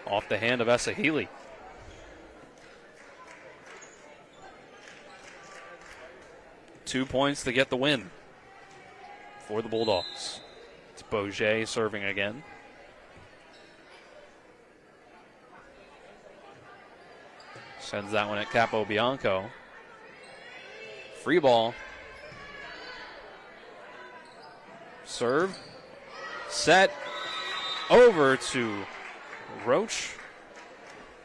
off the hand of Esahili. Two points to get the win for the Bulldogs. It's Boget serving again. Sends that one at Capobianco. Free ball. Serve. Set. Over to Roach.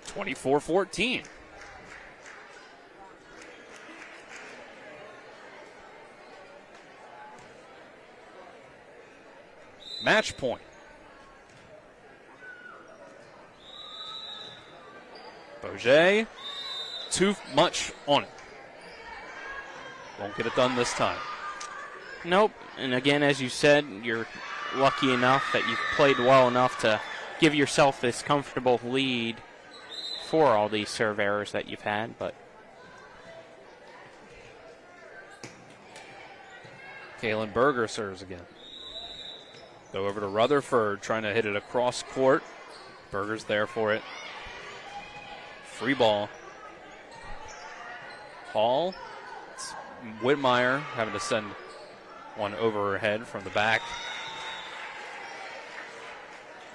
24-14. Match point. Boget. Too much on it. Won't get it done this time. Nope. And again, as you said, you're lucky enough that you've played well enough to give yourself this comfortable lead for all these serve errors that you've had. But Kaylin Berger serves again. Go over to Rutherford, trying to hit it across court. Berger's there for it. Free ball. Hall. It's Whitmire having to send one over her head from the back.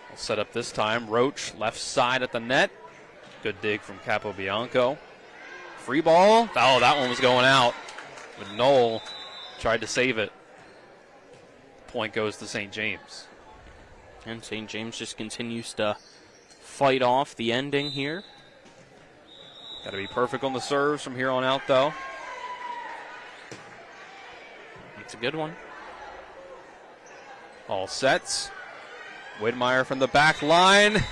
We'll set up this time. Roach, left side at the net. Good dig from Capobianco. Free ball. Oh, that one was going out. But Knoll tried to save it. Point goes to St. James. And St. James just continues to fight off the ending here. Got to be perfect on the serves from here on out, though. It's a good one. All sets. Widmeyer from the back line.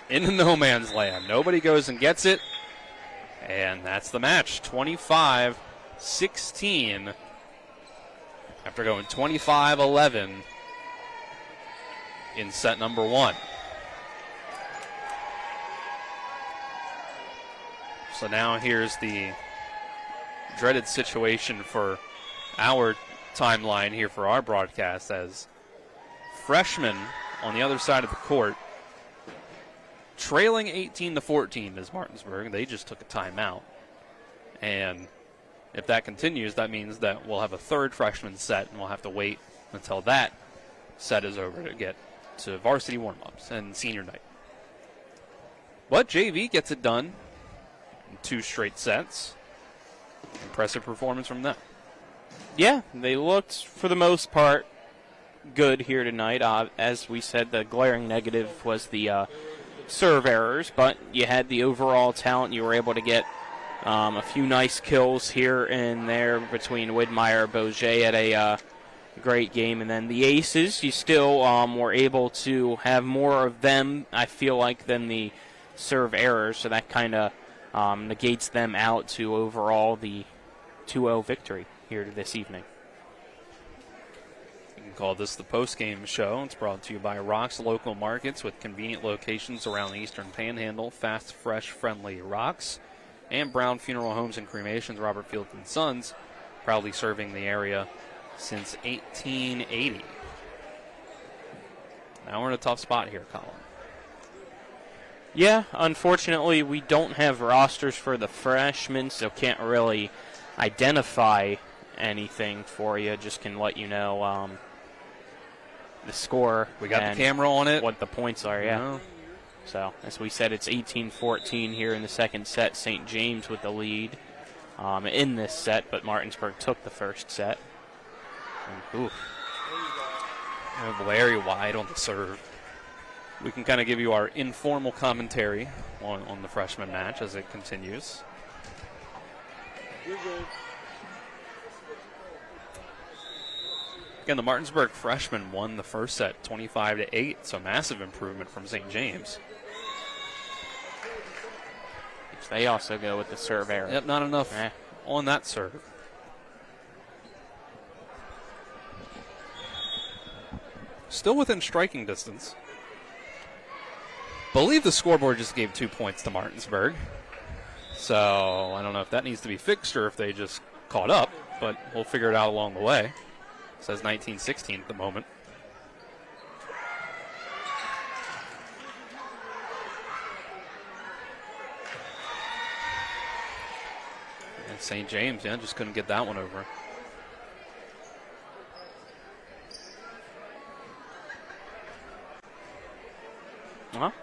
Into no man's land. Nobody goes and gets it. And that's the match. 25-16. After going 25-11 in set number 1. So now here's the dreaded situation for our timeline here for our broadcast, as freshmen on the other side of the court trailing 18-14 is Martinsburg. They just took a timeout. And if that continues, that means that we'll have a third freshman set, and we'll have to wait until that set is over to get to varsity warm-ups and senior night. But JV gets it done in 2 straight sets. Impressive performance from them. Yeah, they looked, for the most part, good here tonight. As we said, the glaring negative was the serve errors, but you had the overall talent. You were able to get a few nice kills here and there between Widmeyer and Bourget at a great game. And then the aces, you still were able to have more of them, I feel like, than the serve errors. So that kind of negates them out to overall the 2-0 victory here this evening. You can call this the post-game show. It's brought to you by Rock's Local Markets, with convenient locations around the Eastern Panhandle. Fast, fresh, friendly Rock's. And Brown Funeral Homes and Cremations, Robert Field & Sons, proudly serving the area since 1880. Now we're in a tough spot here, Colin. Yeah, unfortunately, we don't have rosters for the freshmen, so can't really identify anything for you. Just can let you know the score. We got the camera on it. What the points are, yeah. So, as we said, it's 18-14 here in the second set. St. James with the lead in this set, but Martinsburg took the first set. And, Larry wide on the serve. We can kind of give you our informal commentary on the freshman match as it continues. Again, the Martinsburg freshmen won the first set 25-8, so massive improvement from St. James. They also go with the serve error. Yep, not enough on that serve. Still within striking distance. Believe the scoreboard just gave 2 points to Martinsburg. So I don't know if that needs to be fixed or if they just caught up, but we'll figure it out along the way. It says 19-16 at the moment. And St. James, just couldn't get that one over. Well,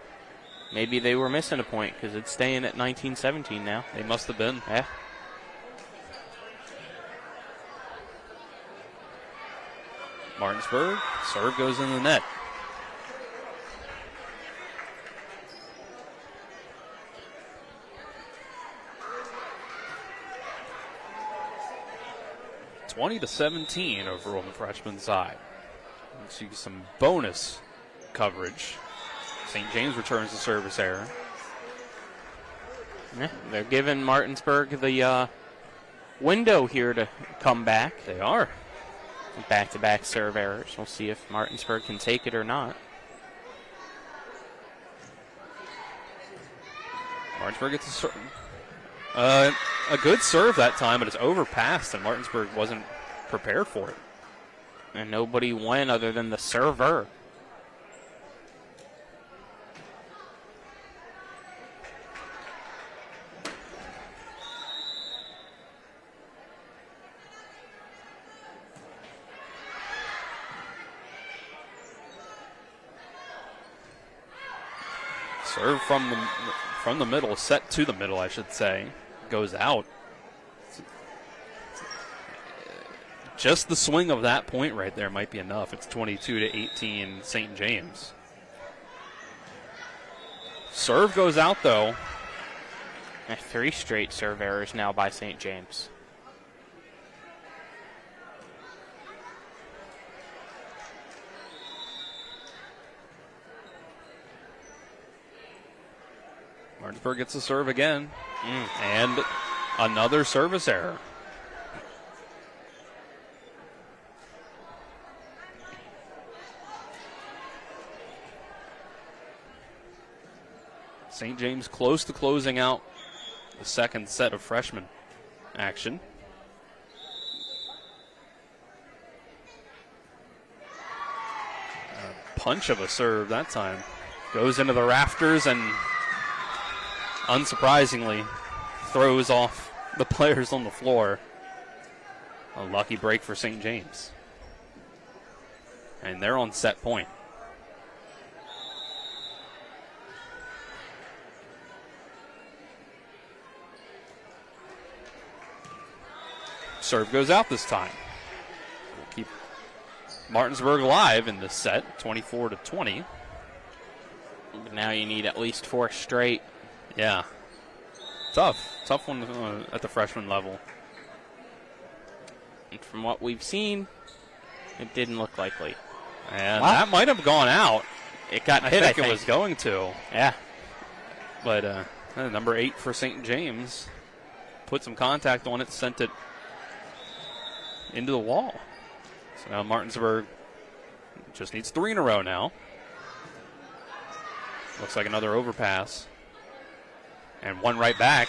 maybe they were missing a point because it's staying at 19-17 now. They must have been. Yeah. Martinsburg, serve goes in the net. (20-17) over on the freshman side. Let's see some bonus coverage. St. James returns the service error. Yeah, they're giving Martinsburg the window here to come back. They are. Back-to-back serve errors. We'll see if Martinsburg can take it or not. Martinsburg gets a good serve that time, but it's overpassed, and Martinsburg wasn't prepared for it. And nobody went other than the server. Serve from the middle, set to the middle, I should say, goes out. Just the swing of that point right there might be enough. It's 22-18 St. James. Serve goes out, though. 3 straight serve errors now by St. James. Martinsburg gets a serve again. And another service error. St. James close to closing out the second set of freshman action. A punch of a serve that time. Goes into the rafters and unsurprisingly throws off the players on the floor. A lucky break for St. James. And they're on set point. Serve goes out this time. We'll keep Martinsburg alive in this set, 24-20. But now you need at least 4 straight. Yeah. Tough one at the freshman level. And from what we've seen, it didn't look likely. And that might have gone out. It got hit, I think. It was going to. Yeah. But number 8 for St. James put some contact on it, sent it into the wall. So now Martinsburg just needs 3 in a row now. Looks like another overpass. And one right back.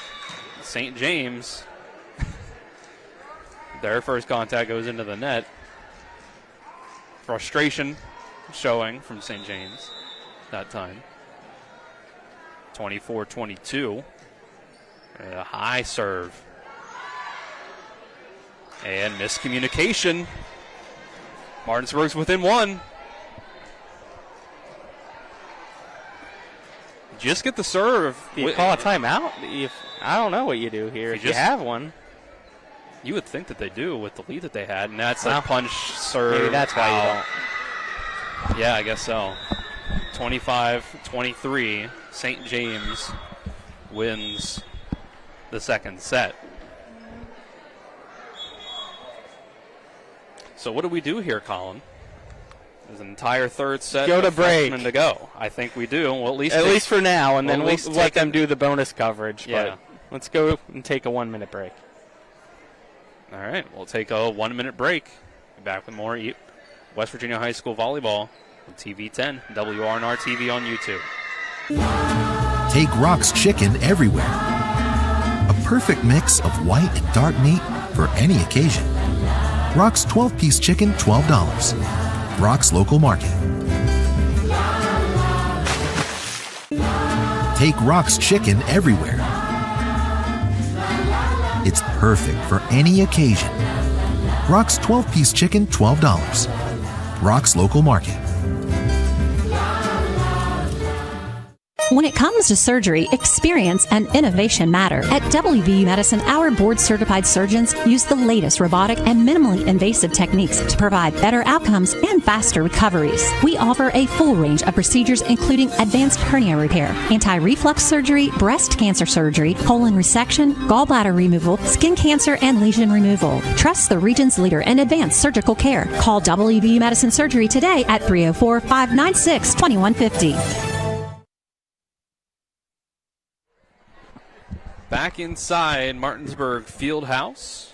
St. James, their first contact goes into the net. Frustration showing from St. James that time. 24-22. A high serve. And miscommunication. Martinsburg's within 1. Just get the serve. Do you call a timeout? I don't know what you do here. If you have one. You would think that they do with the lead that they had, and that's a punch serve. Maybe that's why you don't. Yeah, I guess so. 25-23. St. James wins the second set. So what do we do here, Colin? There's an entire third set go to break to go. I think we do. Well, at least for now, and then we'll let them do the bonus coverage. Yeah. But let's go and take a 1-minute break. All right, we'll take a 1-minute break. Be back with more West Virginia High School volleyball on TV 10, WRNR TV on YouTube. Take Rock's Chicken everywhere. A perfect mix of white and dark meat for any occasion. Rock's 12-piece chicken, $12. Rock's local market. Take Rock's Chicken everywhere. It's perfect for any occasion. Rock's 12-piece chicken, $12. Rock's local market. When it comes to surgery, experience and innovation matter. At WVU Medicine, our board-certified surgeons use the latest robotic and minimally invasive techniques to provide better outcomes and faster recoveries. We offer a full range of procedures including advanced hernia repair, anti-reflux surgery, breast cancer surgery, colon resection, gallbladder removal, skin cancer, and lesion removal. Trust the region's leader in advanced surgical care. Call WVU Medicine Surgery today at 304-596-2150. Back inside Martinsburg Fieldhouse,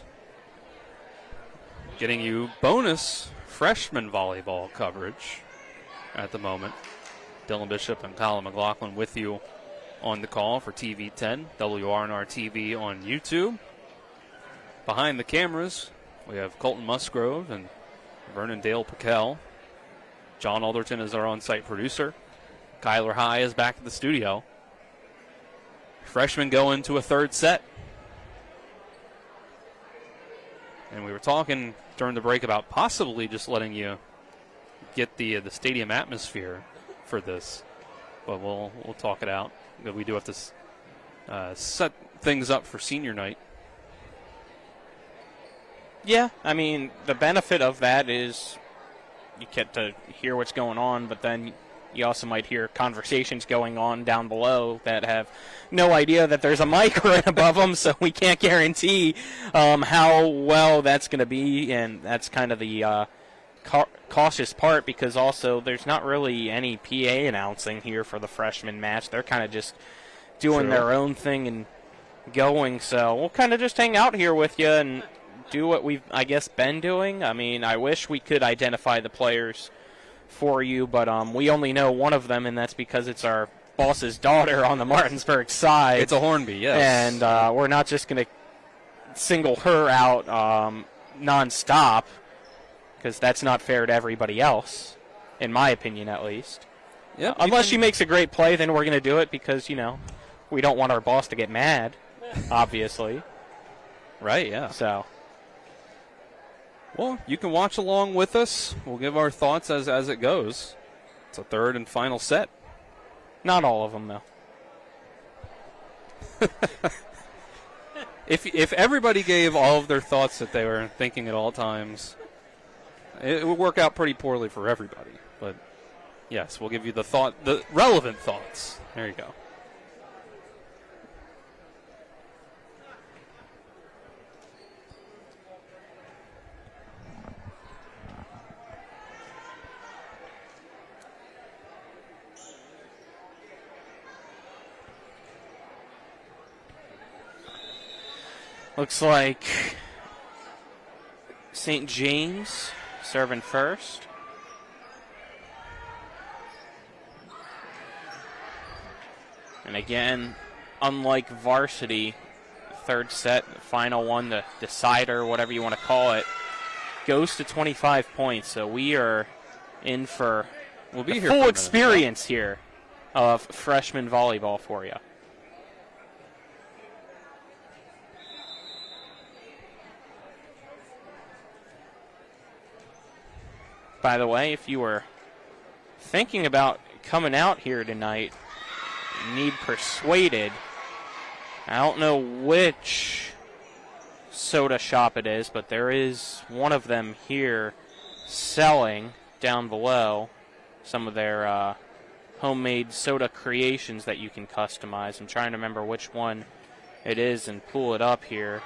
getting you bonus freshman volleyball coverage at the moment. Dylan Bishop and Colin McLaughlin with you on the call for TV 10, WRNR TV on YouTube. Behind the cameras, we have Colton Musgrove and Vernon Dale Piquel. John Alderton is our on-site producer. Kyler High is back at the studio. Freshmen go into a third set. And we were talking during the break about possibly just letting you get the stadium atmosphere for this. But we'll talk it out. We do have to set things up for senior night. Yeah, I mean, the benefit of that is you get to hear what's going on, but then you also might hear conversations going on down below that have no idea that there's a mic right above them, so we can't guarantee how well that's going to be, and that's kind of the cautious part, because also there's not really any PA announcing here for the freshman match. They're kind of just doing their own thing and going, so we'll kind of just hang out here with you and do what we've, I guess, been doing. I mean, I wish we could identify the players for you, but we only know one of them, and that's because it's our boss's daughter on the Martinsburg side. It's a Hornby, yes. And we're not just going to single her out nonstop, because that's not fair to everybody else, in my opinion at least. Yep, unless she makes a great play, then we're going to do it because, we don't want our boss to get mad, obviously. Right, yeah. So, well, you can watch along with us. We'll give our thoughts as it goes. It's a third and final set. Not all of them, though. If everybody gave all of their thoughts that they were thinking at all times, it would work out pretty poorly for everybody. But yes, we'll give you the relevant thoughts. There you go. Looks like St. James serving first. And again, unlike varsity, third set, the final one, the decider, whatever you want to call it, goes to 25 points. So we are in for the full experience here of freshman volleyball for you. By the way, if you were thinking about coming out here tonight, need persuaded. I don't know which soda shop it is, but there is one of them here selling down below some of their homemade soda creations that you can customize. I'm trying to remember which one it is and pull it up here.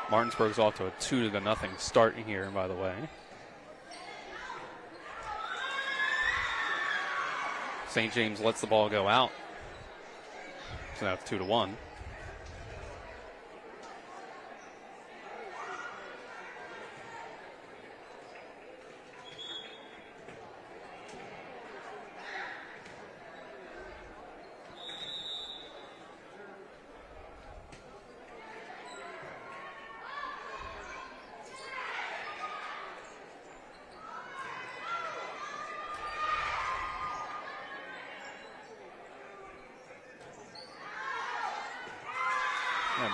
Martinsburg's off to a 2-0 start here, by the way. St. James lets the ball go out. So now it's 2-1.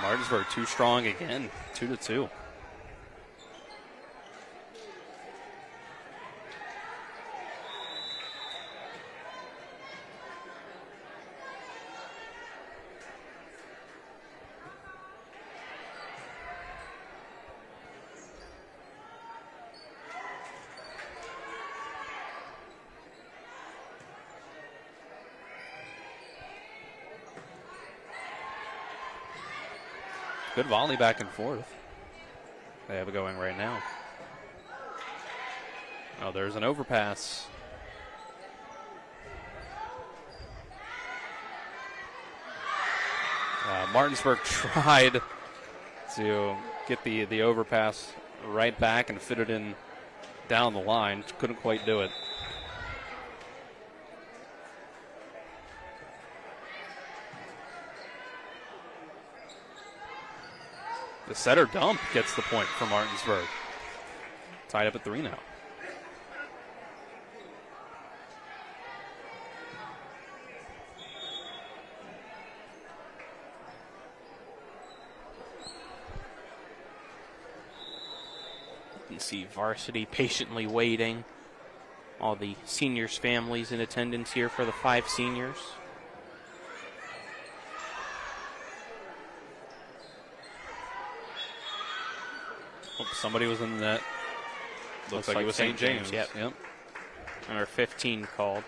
Martinsburg too strong again, 2-2. Good volley back and forth. They have it going right now. Oh, there's an overpass. Martinsburg tried to get the overpass right back and fit it in down the line. Couldn't quite do it. The setter dump gets the point for Martinsburg. Tied up at 3 now. You can see varsity patiently waiting. All the seniors' families in attendance here for the 5 seniors. Oh, somebody was in the net. Looks like it was St. James. Yep. Number 15 called.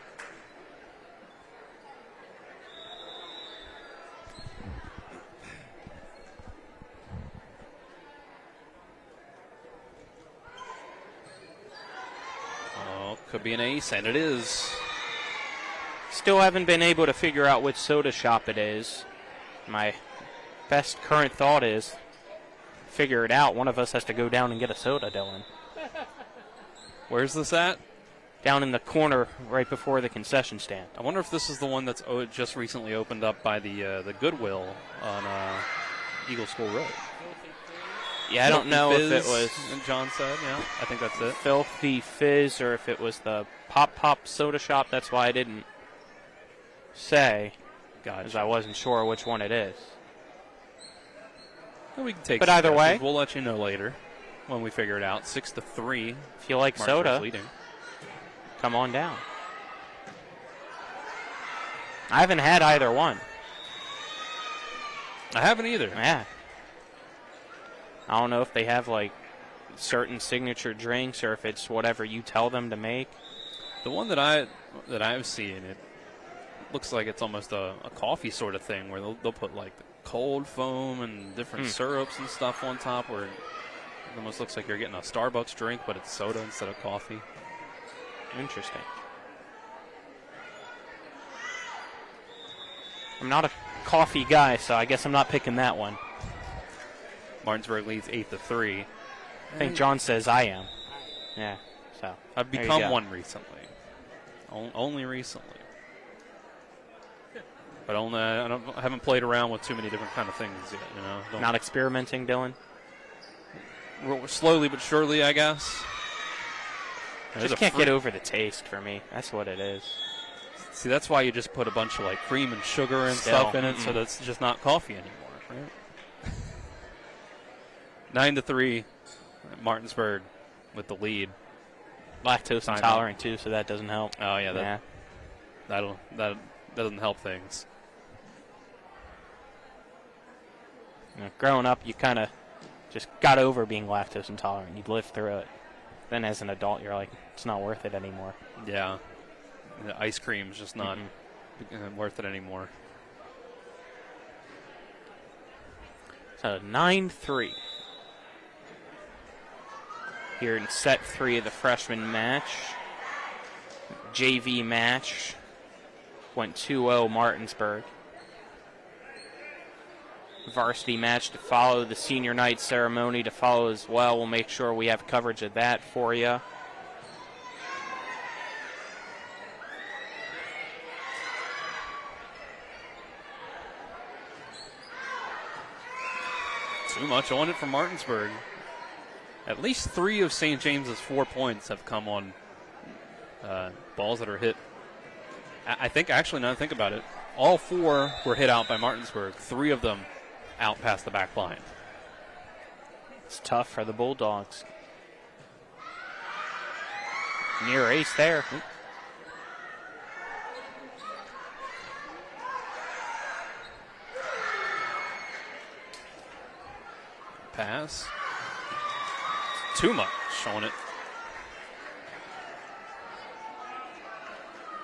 Oh, could be an ace, and it is. Still haven't been able to figure out which soda shop it is. My best current thought is figure it out. One of us has to go down and get a soda, Dylan. Where's this at? Down in the corner right before the concession stand. I wonder if this is the one that's just recently opened up by the Goodwill on Eagle School Road. Yeah, I don't know if it was. And John said, yeah, I think that's it. Filthy Fizz, or if it was the Pop soda shop. That's why I didn't say, because I wasn't sure which one it is. Well, we can take. But either way, we'll let you know later when we figure it out. 6-3. If you like soda, come on down. I haven't had either one. I haven't either. Yeah. I don't know if they have like certain signature drinks or if it's whatever you tell them to make. The one that I've seen, it looks like it's almost a coffee sort of thing where they'll put like cold foam and different syrups and stuff on top, where it almost looks like you're getting a Starbucks drink, but it's soda instead of coffee. Interesting. I'm not a coffee guy, so I guess I'm not picking that one. Martinsburg leads 8-3. I think John says I am. Yeah, so I've become one recently. Only recently. But I haven't played around with too many different kind of things yet. You know, not experimenting, Dylan. Slowly but surely, I guess. I just can't get over the taste for me. That's what it is. See, that's why you just put a bunch of like cream and sugar and stuff in it, so that it's just not coffee anymore, right? 9-3, Martinsburg with the lead. Lactose intolerant too, so that doesn't help. Oh yeah, that doesn't help things. You know, growing up, you kind of just got over being lactose intolerant. You'd live through it. Then as an adult, you're like, it's not worth it anymore. Yeah, the ice cream's just not worth it anymore. So 9-3. Here in set 3 of the freshman match. JV match went 2-0 Martinsburg. Varsity match to follow, the senior night ceremony to follow as well. We'll make sure we have coverage of that for you. Too much on it from Martinsburg. At least 3 of St. James's 4 points have come on balls that are hit. I think, actually, now that I think about it, all 4 were hit out by Martinsburg. 3 of them out past the back line. It's tough for the Bulldogs. Near ace there. Pass. Too much on it.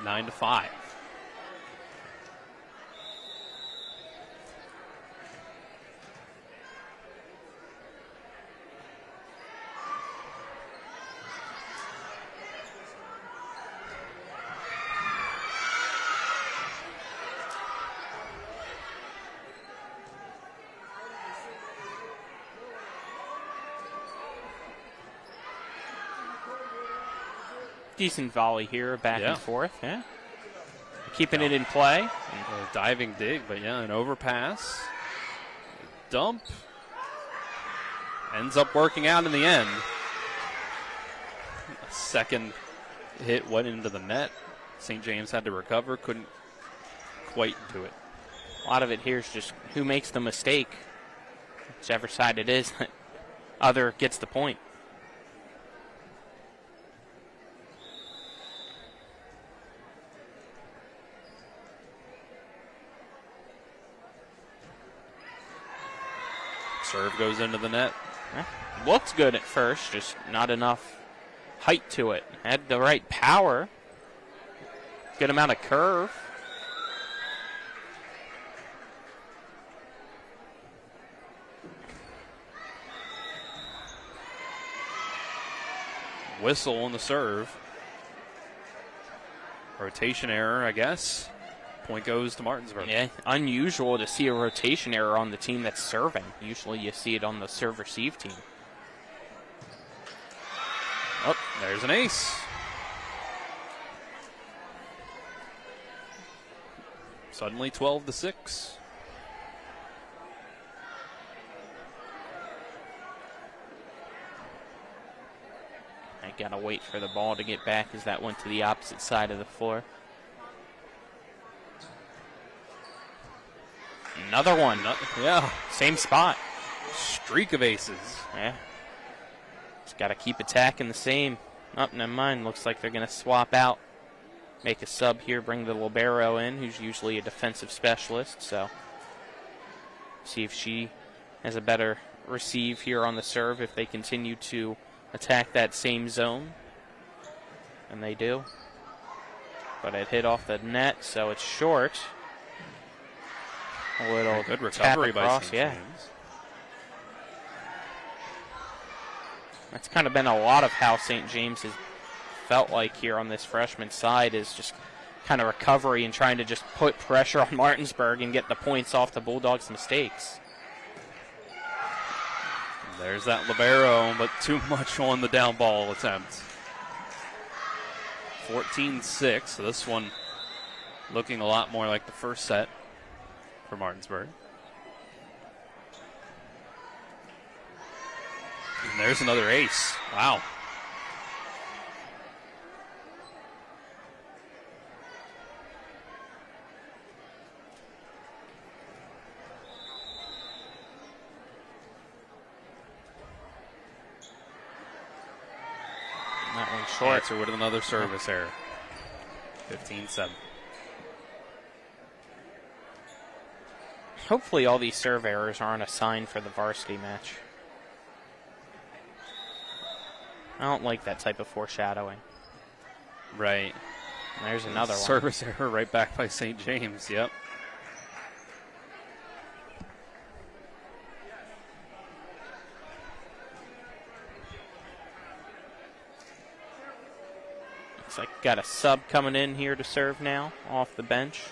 9-5. Decent volley here, back and forth. Yeah, keeping it in play. A diving dig, but yeah, an overpass. Dump. Ends up working out in the end. A second hit went into the net. St. James had to recover, couldn't quite do it. A lot of it here is just who makes the mistake. Whichever side it is, other gets the point. Serve goes into the net. Looked good at first, just not enough height to it. Had the right power. Good amount of curve. Whistle on the serve. Rotation error, I guess. Point goes to Martinsburg. Yeah, unusual to see a rotation error on the team that's serving. Usually you see it on the serve-receive team. Oh, there's an ace. Suddenly 12-6. I gotta wait for the ball to get back as that went to the opposite side of the floor. Another one. Yeah. Same spot. Streak of aces. Yeah. Just got to keep attacking the same. Oh, never mind. Looks like they're going to swap out. Make a sub here. Bring the libero in, who's usually a defensive specialist. So, see if she has a better receive here on the serve if they continue to attack that same zone. And they do. But it hit off the net, so it's short. A little good recovery by St. yeah. James. That's kind of been a lot of how St. James has felt like here on this freshman side, is just kind of recovery and trying to just put pressure on Martinsburg and get the points off the Bulldogs' mistakes. There's that libero, but too much on the down ball attempt. 14-6, so this one looking a lot more like the first set for Martinsburg. And there's another ace. Wow. That one's short. Answer with another service error. 15-7. Hopefully all these serve errors aren't a sign for the varsity match. I don't like that type of foreshadowing. Right. There's another one. Service error right back by St. James, yep. Looks like got a sub coming in here to serve now off the bench.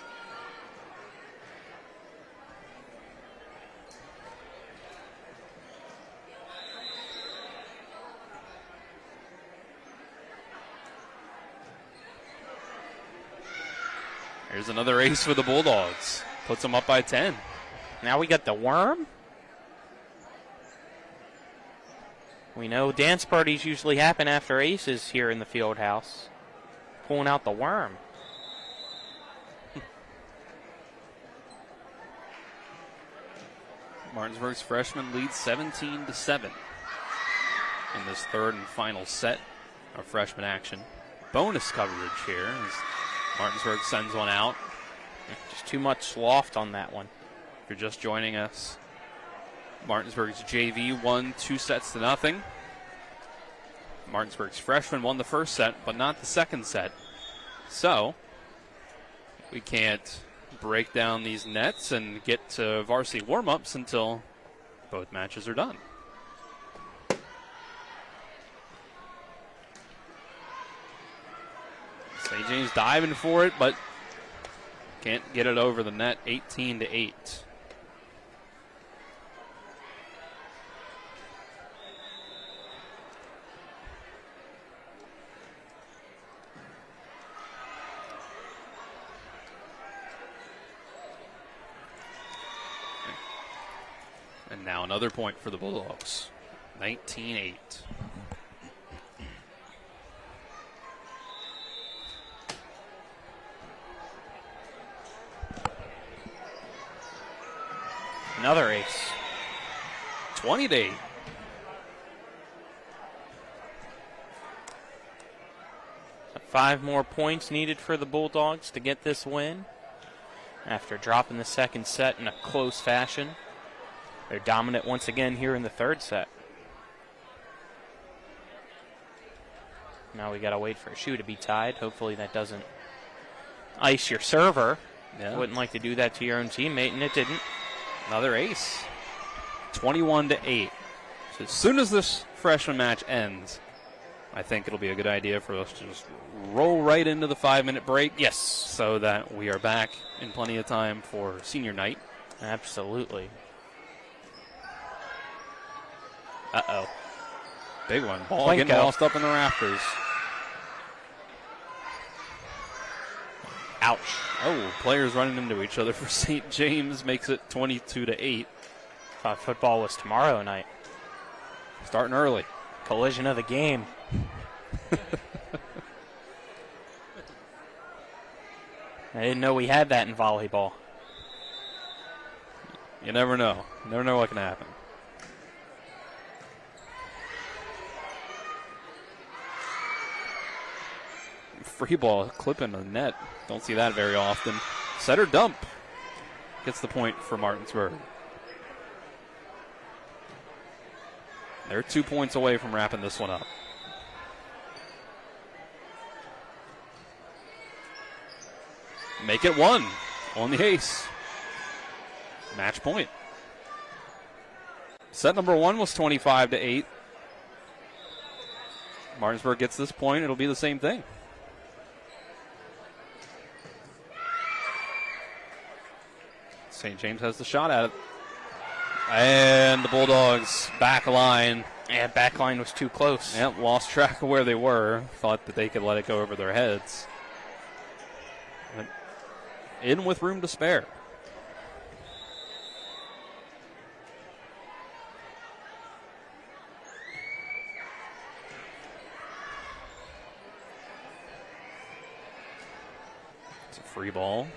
Here's another ace for the Bulldogs. Puts them up by 10. Now we got the worm. We know dance parties usually happen after aces here in the field house. Pulling out the worm. Martinsburg's freshman leads 17-7 in this third and final set of freshman action. Bonus coverage here as Martinsburg sends one out. Just too much loft on that one. If you're just joining us, Martinsburg's JV won 2-0. Martinsburg's freshman won the first set, but not the second set. So, we can't break down these nets and get to varsity warm-ups until both matches are done. St. James diving for it, but can't get it over the net. 18-8. And now another point for the Bulldogs. 19-8. Another ace. 20-8. So 5 more points needed for the Bulldogs to get this win. After dropping the second set in a close fashion, they're dominant once again here in the third set. Now we got to wait for a shoe to be tied. Hopefully that doesn't ice your server. Yeah. Wouldn't like to do that to your own teammate, and it didn't. Another ace. 21-8. So as soon as this freshman match ends, I think it'll be a good idea for us to just roll right into the 5-minute break. Yes. So that we are back in plenty of time for senior night. Absolutely. Uh-oh. Big one. Ball getting lost up in the rafters. Ouch. Oh, players running into each other for St. James makes it 22-8. Thought football was tomorrow night. Starting early. Collision of the game. I didn't know we had that in volleyball. You never know. You never know what can happen. Free ball clipping the net. Don't see that very often. Set or dump. Gets the point for Martinsburg. They're 2 points away from wrapping this one up. Make it 1 on the ace. Match point. Set number 1 was 25-8. Martinsburg gets this point. It'll be the same thing. St. James has the shot at it. And the Bulldogs back line. Yeah, back line was too close. Yep, lost track of where they were. Thought that they could let it go over their heads. But in with room to spare. It's a free ball.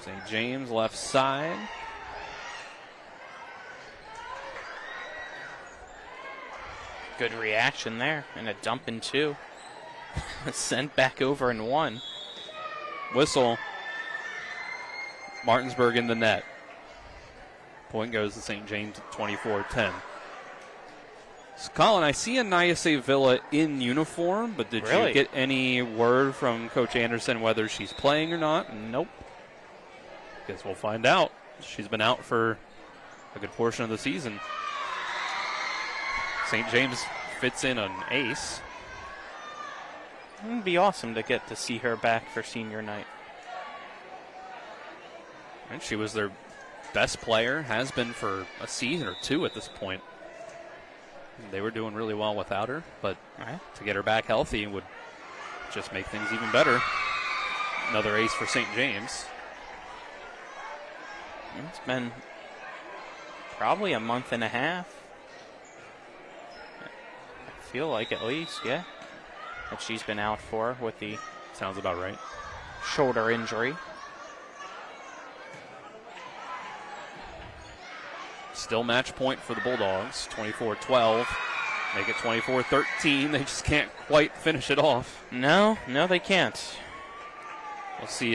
St. James left side. Good reaction there, and a dump in 2. Sent back over in 1. Whistle. Martinsburg in the net. Point goes to St. James at 24-10. So Colin, I see a Nyase Villa in uniform, but did you get any word from Coach Anderson whether she's playing or not? Nope. Guess we'll find out. She's been out for a good portion of the season. St. James fits in an ace. It would be awesome to get to see her back for senior night. And she was their best player, has been for a season or 2 at this point. They were doing really well without her, but to get her back healthy would just make things even better. Another ace for St. James. It's been probably a month and a half. I feel like at least, yeah, that she's been out for with the sounds about right shoulder injury. Still match point for the Bulldogs, 24-12. Make it 24-13. They just can't quite finish it off. No, they can't. We'll see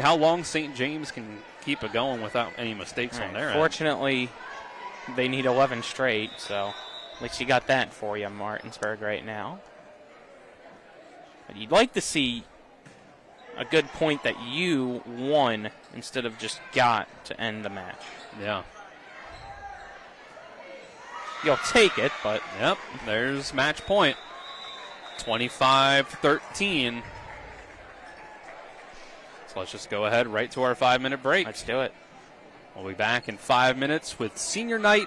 how long St. James can keep it going without any mistakes on their end. Fortunately, they need 11 straight, so at least you got that for you, Martinsburg, right now. But you'd like to see a good point that you won instead of just got to end the match. Yeah. You'll take it, but... Yep, there's match point. 25-13. So let's just go ahead right to our 5-minute break. Let's do it. We'll be back in 5 minutes with senior night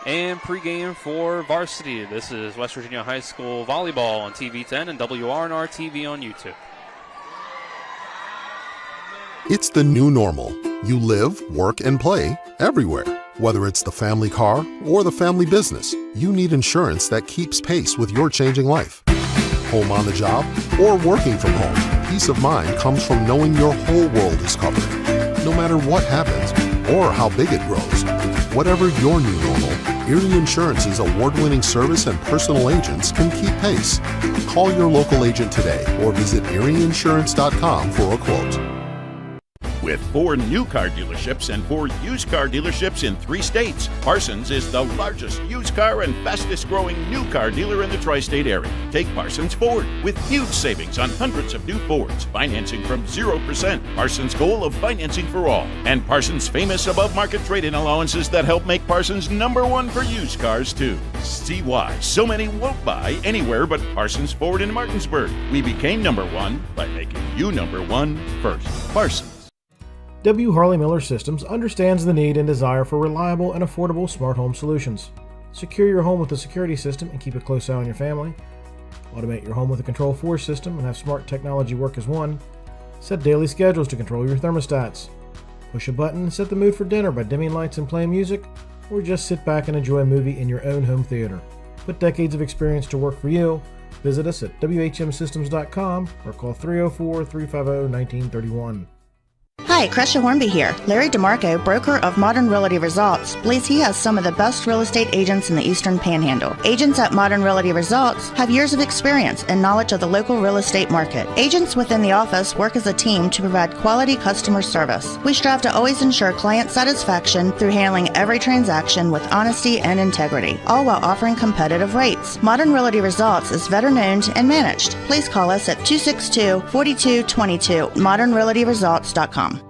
and pregame for varsity. This is West Virginia High School Volleyball on TV10 and WRNR TV on YouTube. It's the new normal. You live, work, and play everywhere. Whether it's the family car or the family business, you need insurance that keeps pace with your changing life. Home on the job or working from home, peace of mind comes from knowing your whole world is covered. No matter what happens or how big it grows, whatever your new normal, Erie Insurance's award-winning service and personal agents can keep pace. Call your local agent today or visit erieinsurance.com for a quote. With 4 new car dealerships and 4 used car dealerships in 3 states, Parsons is the largest used car and fastest growing new car dealer in the tri-state area. Take Parsons Ford with huge savings on hundreds of new Fords, financing from 0%, Parsons' goal of financing for all, and Parsons' famous above-market trade-in allowances that help make Parsons #1 for used cars too. See why so many won't buy anywhere but Parsons Ford in Martinsburg. We became #1 by making you #1 first. Parsons. W. Harley Miller Systems understands the need and desire for reliable and affordable smart home solutions. Secure your home with a security system and keep a close eye on your family. Automate your home with a Control4 system and have smart technology work as one. Set daily schedules to control your thermostats. Push a button and set the mood for dinner by dimming lights and playing music, or just sit back and enjoy a movie in your own home theater. Put decades of experience to work for you. Visit us at whmsystems.com or call 304-350-1931. Hi, Crescia Hornby here. Larry DeMarco, broker of Modern Realty Results, believes he has some of the best real estate agents in the Eastern Panhandle. Agents at Modern Realty Results have years of experience and knowledge of the local real estate market. Agents within the office work as a team to provide quality customer service. We strive to always ensure client satisfaction through handling every transaction with honesty and integrity, all while offering competitive rates. Modern Realty Results is veteran-owned and managed. Please call us at 262-4222, modernrealtyresults.com.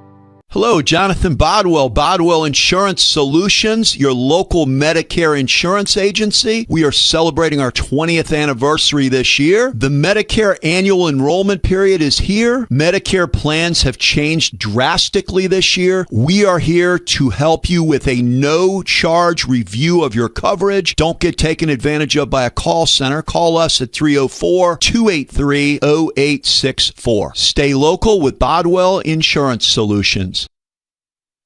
Hello, Jonathan Bodwell, Bodwell Insurance Solutions, your local Medicare insurance agency. We are celebrating our 20th anniversary this year. The Medicare annual enrollment period is here. Medicare plans have changed drastically this year. We are here to help you with a no-charge review of your coverage. Don't get taken advantage of by a call center. Call us at 304-283-0864. Stay local with Bodwell Insurance Solutions.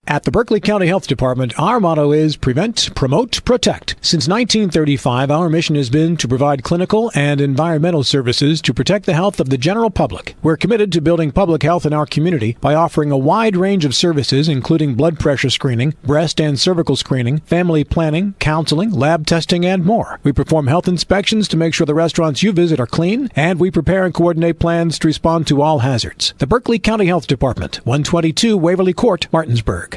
At the Berkeley County Health Department, our motto is prevent, promote, protect. Since 1935, our mission has been to provide clinical and environmental services to protect the health of the general public. We're committed to building public health in our community by offering a wide range of services, including blood pressure screening, breast and cervical screening, family planning, counseling, lab testing, and more. We perform health inspections to make sure the restaurants you visit are clean, and we prepare and coordinate plans to respond to all hazards. The Berkeley County Health Department, 122 Waverly Court, Martinsburg.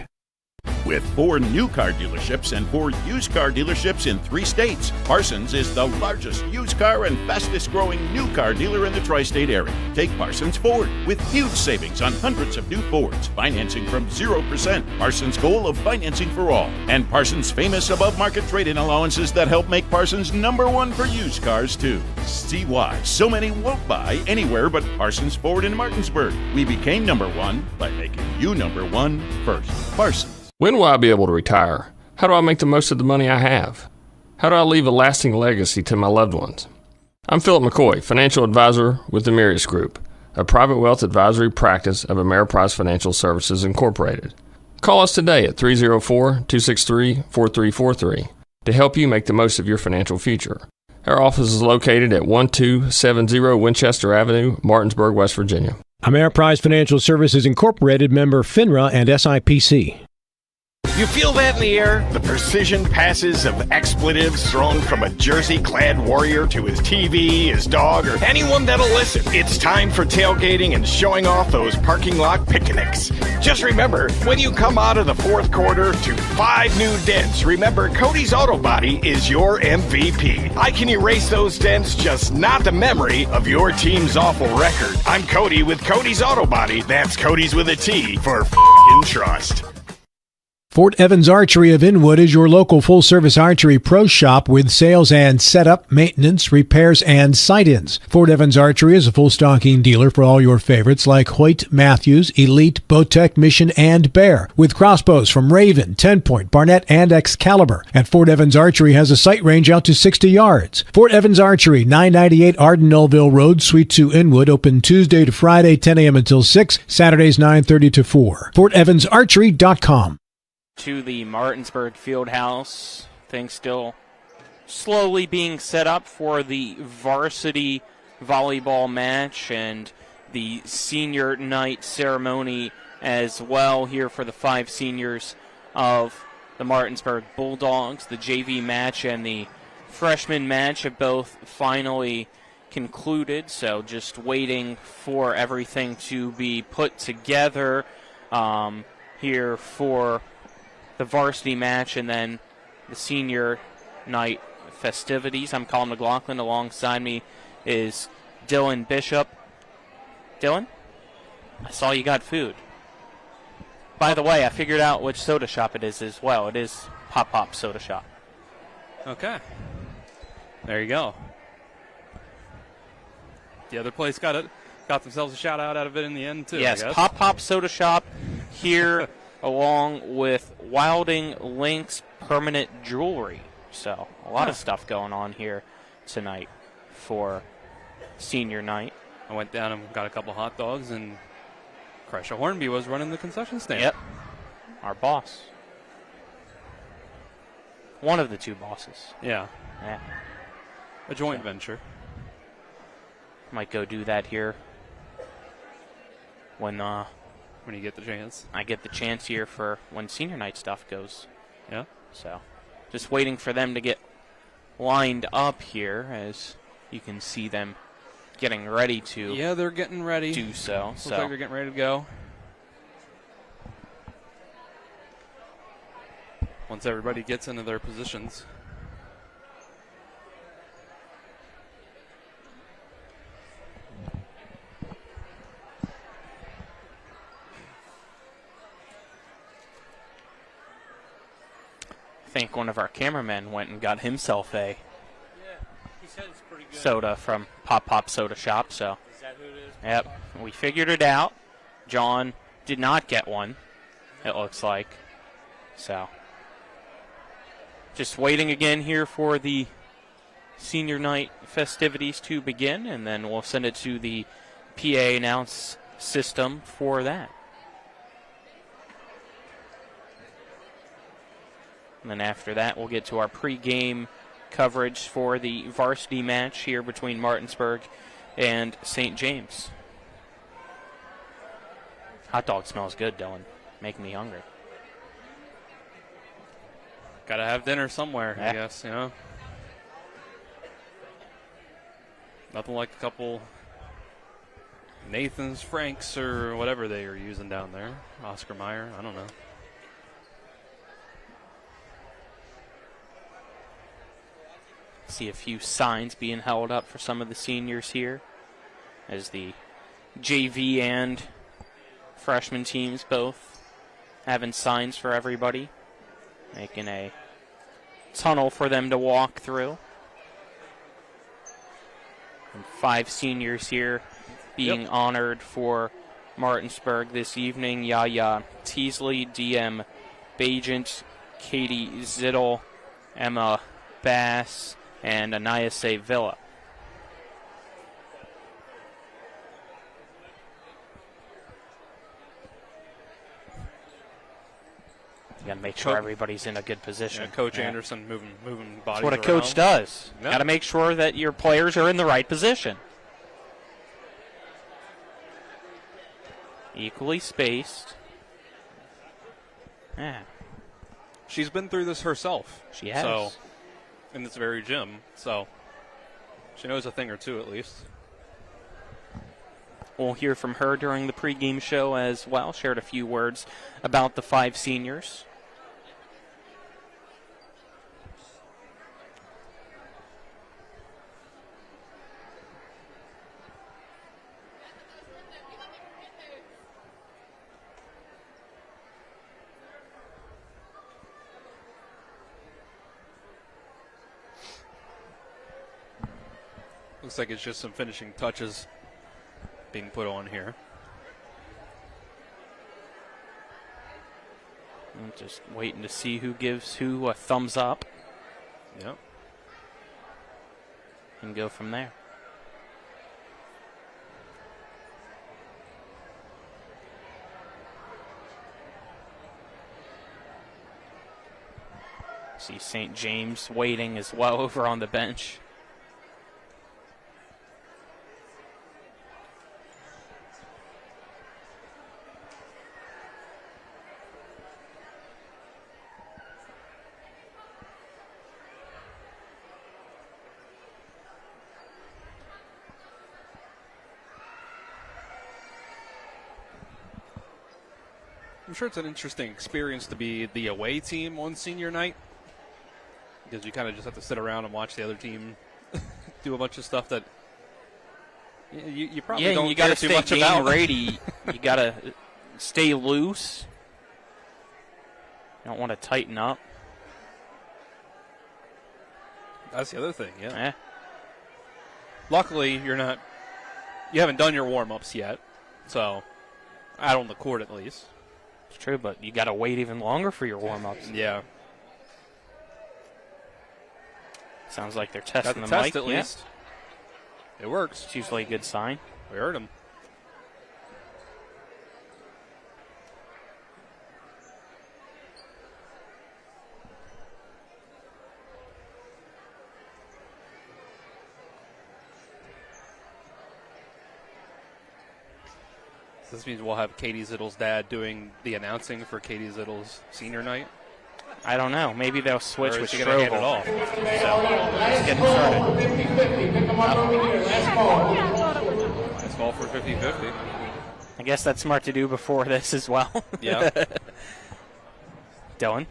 With 4 new car dealerships and 4 used car dealerships in 3 states, Parsons is the largest used car and fastest growing new car dealer in the tri-state area. Take Parsons Ford with huge savings on hundreds of new Fords, financing from 0%, Parsons' goal of financing for all, and Parsons' famous above-market trade-in allowances that help make Parsons #1 for used cars too. See why so many won't buy anywhere but Parsons Ford in Martinsburg. We became #1 by making you #1 first. Parsons. When will I be able to retire? How do I make the most of the money I have? How do I leave a lasting legacy to my loved ones? I'm Philip McCoy, financial advisor with the Mirius Group, a private wealth advisory practice of Ameriprise Financial Services Incorporated. Call us today at 304-263-4343 to help you make the most of your financial future. Our office is located at 1270 Winchester Avenue, Martinsburg, West Virginia. Ameriprise Financial Services Incorporated, member FINRA and SIPC. You feel that in the air? The precision passes of expletives thrown from a jersey-clad warrior to his TV, his dog, or anyone that'll listen. It's time for tailgating and showing off those parking lot picnics. Just remember, when you come out of the fourth quarter to 5 new dents, remember Cody's Auto Body is your MVP. I can erase those dents, just not the memory of your team's awful record. I'm Cody with Cody's Auto Body. That's Cody's with a T for f***ing trust. Fort Evans Archery of Inwood is your local full-service archery pro shop with sales and setup, maintenance, repairs, and sight-ins. Fort Evans Archery is a full-stocking dealer for all your favorites like Hoyt, Matthews, Elite, Bowtech, Mission, and Bear, with crossbows from Raven, 10-point, Barnett, and Excalibur. And Fort Evans Archery has a sight range out to 60 yards. Fort Evans Archery, 998 Arden-Nullville Road, Suite 2, Inwood, open Tuesday to Friday, 10 a.m. until 6, Saturdays 9:30 to 4. FortEvansArchery.com. To the Martinsburg Fieldhouse. Things still slowly being set up for the varsity volleyball match and the senior night ceremony as well here for the 5 seniors of the Martinsburg Bulldogs. The JV match and the freshman match have both finally concluded, so just waiting for everything to be put together. here for the varsity match and then the senior night festivities. I'm Colin McLaughlin. Alongside me is Dylan Bishop. Dylan, I saw you got food. By the way, I figured out which soda shop it is as well. It is Pop Pop Soda Shop. Okay. There you go. The other place got themselves a shout out of it in the end too. Yes, I guess. Pop Pop Soda Shop here along with Wilding Links Permanent Jewelry. So a lot of stuff going on here tonight for senior night. I went down and got a couple hot dogs, and Cresha Hornby was running the concession stand. Yep. Our boss. One of the two bosses. Yeah. Yeah. A joint venture. Might go do that here when you get the chance. I get the chance here for when senior night stuff goes. Yeah. So just waiting for them to get lined up here as you can see them getting ready to. Yeah, they're getting ready. Do so. Looks like they're getting ready to go. Once everybody gets into their positions. I think one of our cameramen went and got himself a soda from Pop Pop Soda Shop. So, Is that who it is? yep, we figured it out. John did not get one, it looks like. So, just waiting again here for the senior night festivities to begin, and then we'll send it to the PA announce system for that. And then after that, we'll get to our pregame coverage for the varsity match here between Martinsburg and St. James. Hot dog smells good, Dylan. Making me hungry. Gotta have dinner somewhere, I guess, you know. Nothing like a couple Nathan's, Franks, or whatever they are using down there. Oscar Mayer, I don't know. See a few signs being held up for some of the seniors here as the JV and freshman teams both having signs for everybody, making a tunnel for them to walk through. And 5 seniors here being honored for Martinsburg this evening. Yaya Teasley, DM Bajent, Katie Zittel, Emma Bass, and Anayase Villa. You got to make sure everybody's in a good position. Yeah, Coach Anderson moving bodies. That's what a coach does. Yeah. Got to make sure that your players are in the right position. Equally spaced. Yeah. She's been through this herself. She has. So, in this very gym. So, she knows a thing or two at least. We'll hear from her during the pregame show as well. Shared a few words about the 5 seniors. Looks like it's just some finishing touches being put on here. I'm just waiting to see who gives who a thumbs up. Yep. And go from there. See St. James waiting as well over on the bench. I'm sure it's an interesting experience to be the away team on senior night, because you kind of just have to sit around and watch the other team do a bunch of stuff that you probably don't you care gotta too stay much game about. ready. You gotta stay loose. You don't want to tighten up. That's the other thing, yeah. Luckily, you haven't done your warm-ups yet, so out on the court at least. It's true, but you got to wait even longer for your warm-ups. Yeah. Sounds like they're testing the test mic. at least. It works. It's usually a good sign. We heard him. So this means we'll have Katie Zittle's dad doing the announcing for Katie Zittle's senior night. I don't know. Maybe they'll switch Or with is she gonna hand it Strobel. off? So, let's get started. 50-50. Pick them up over here. Last call. Last call for 50-50. I guess that's smart to do before this as well. Yeah. Dylan?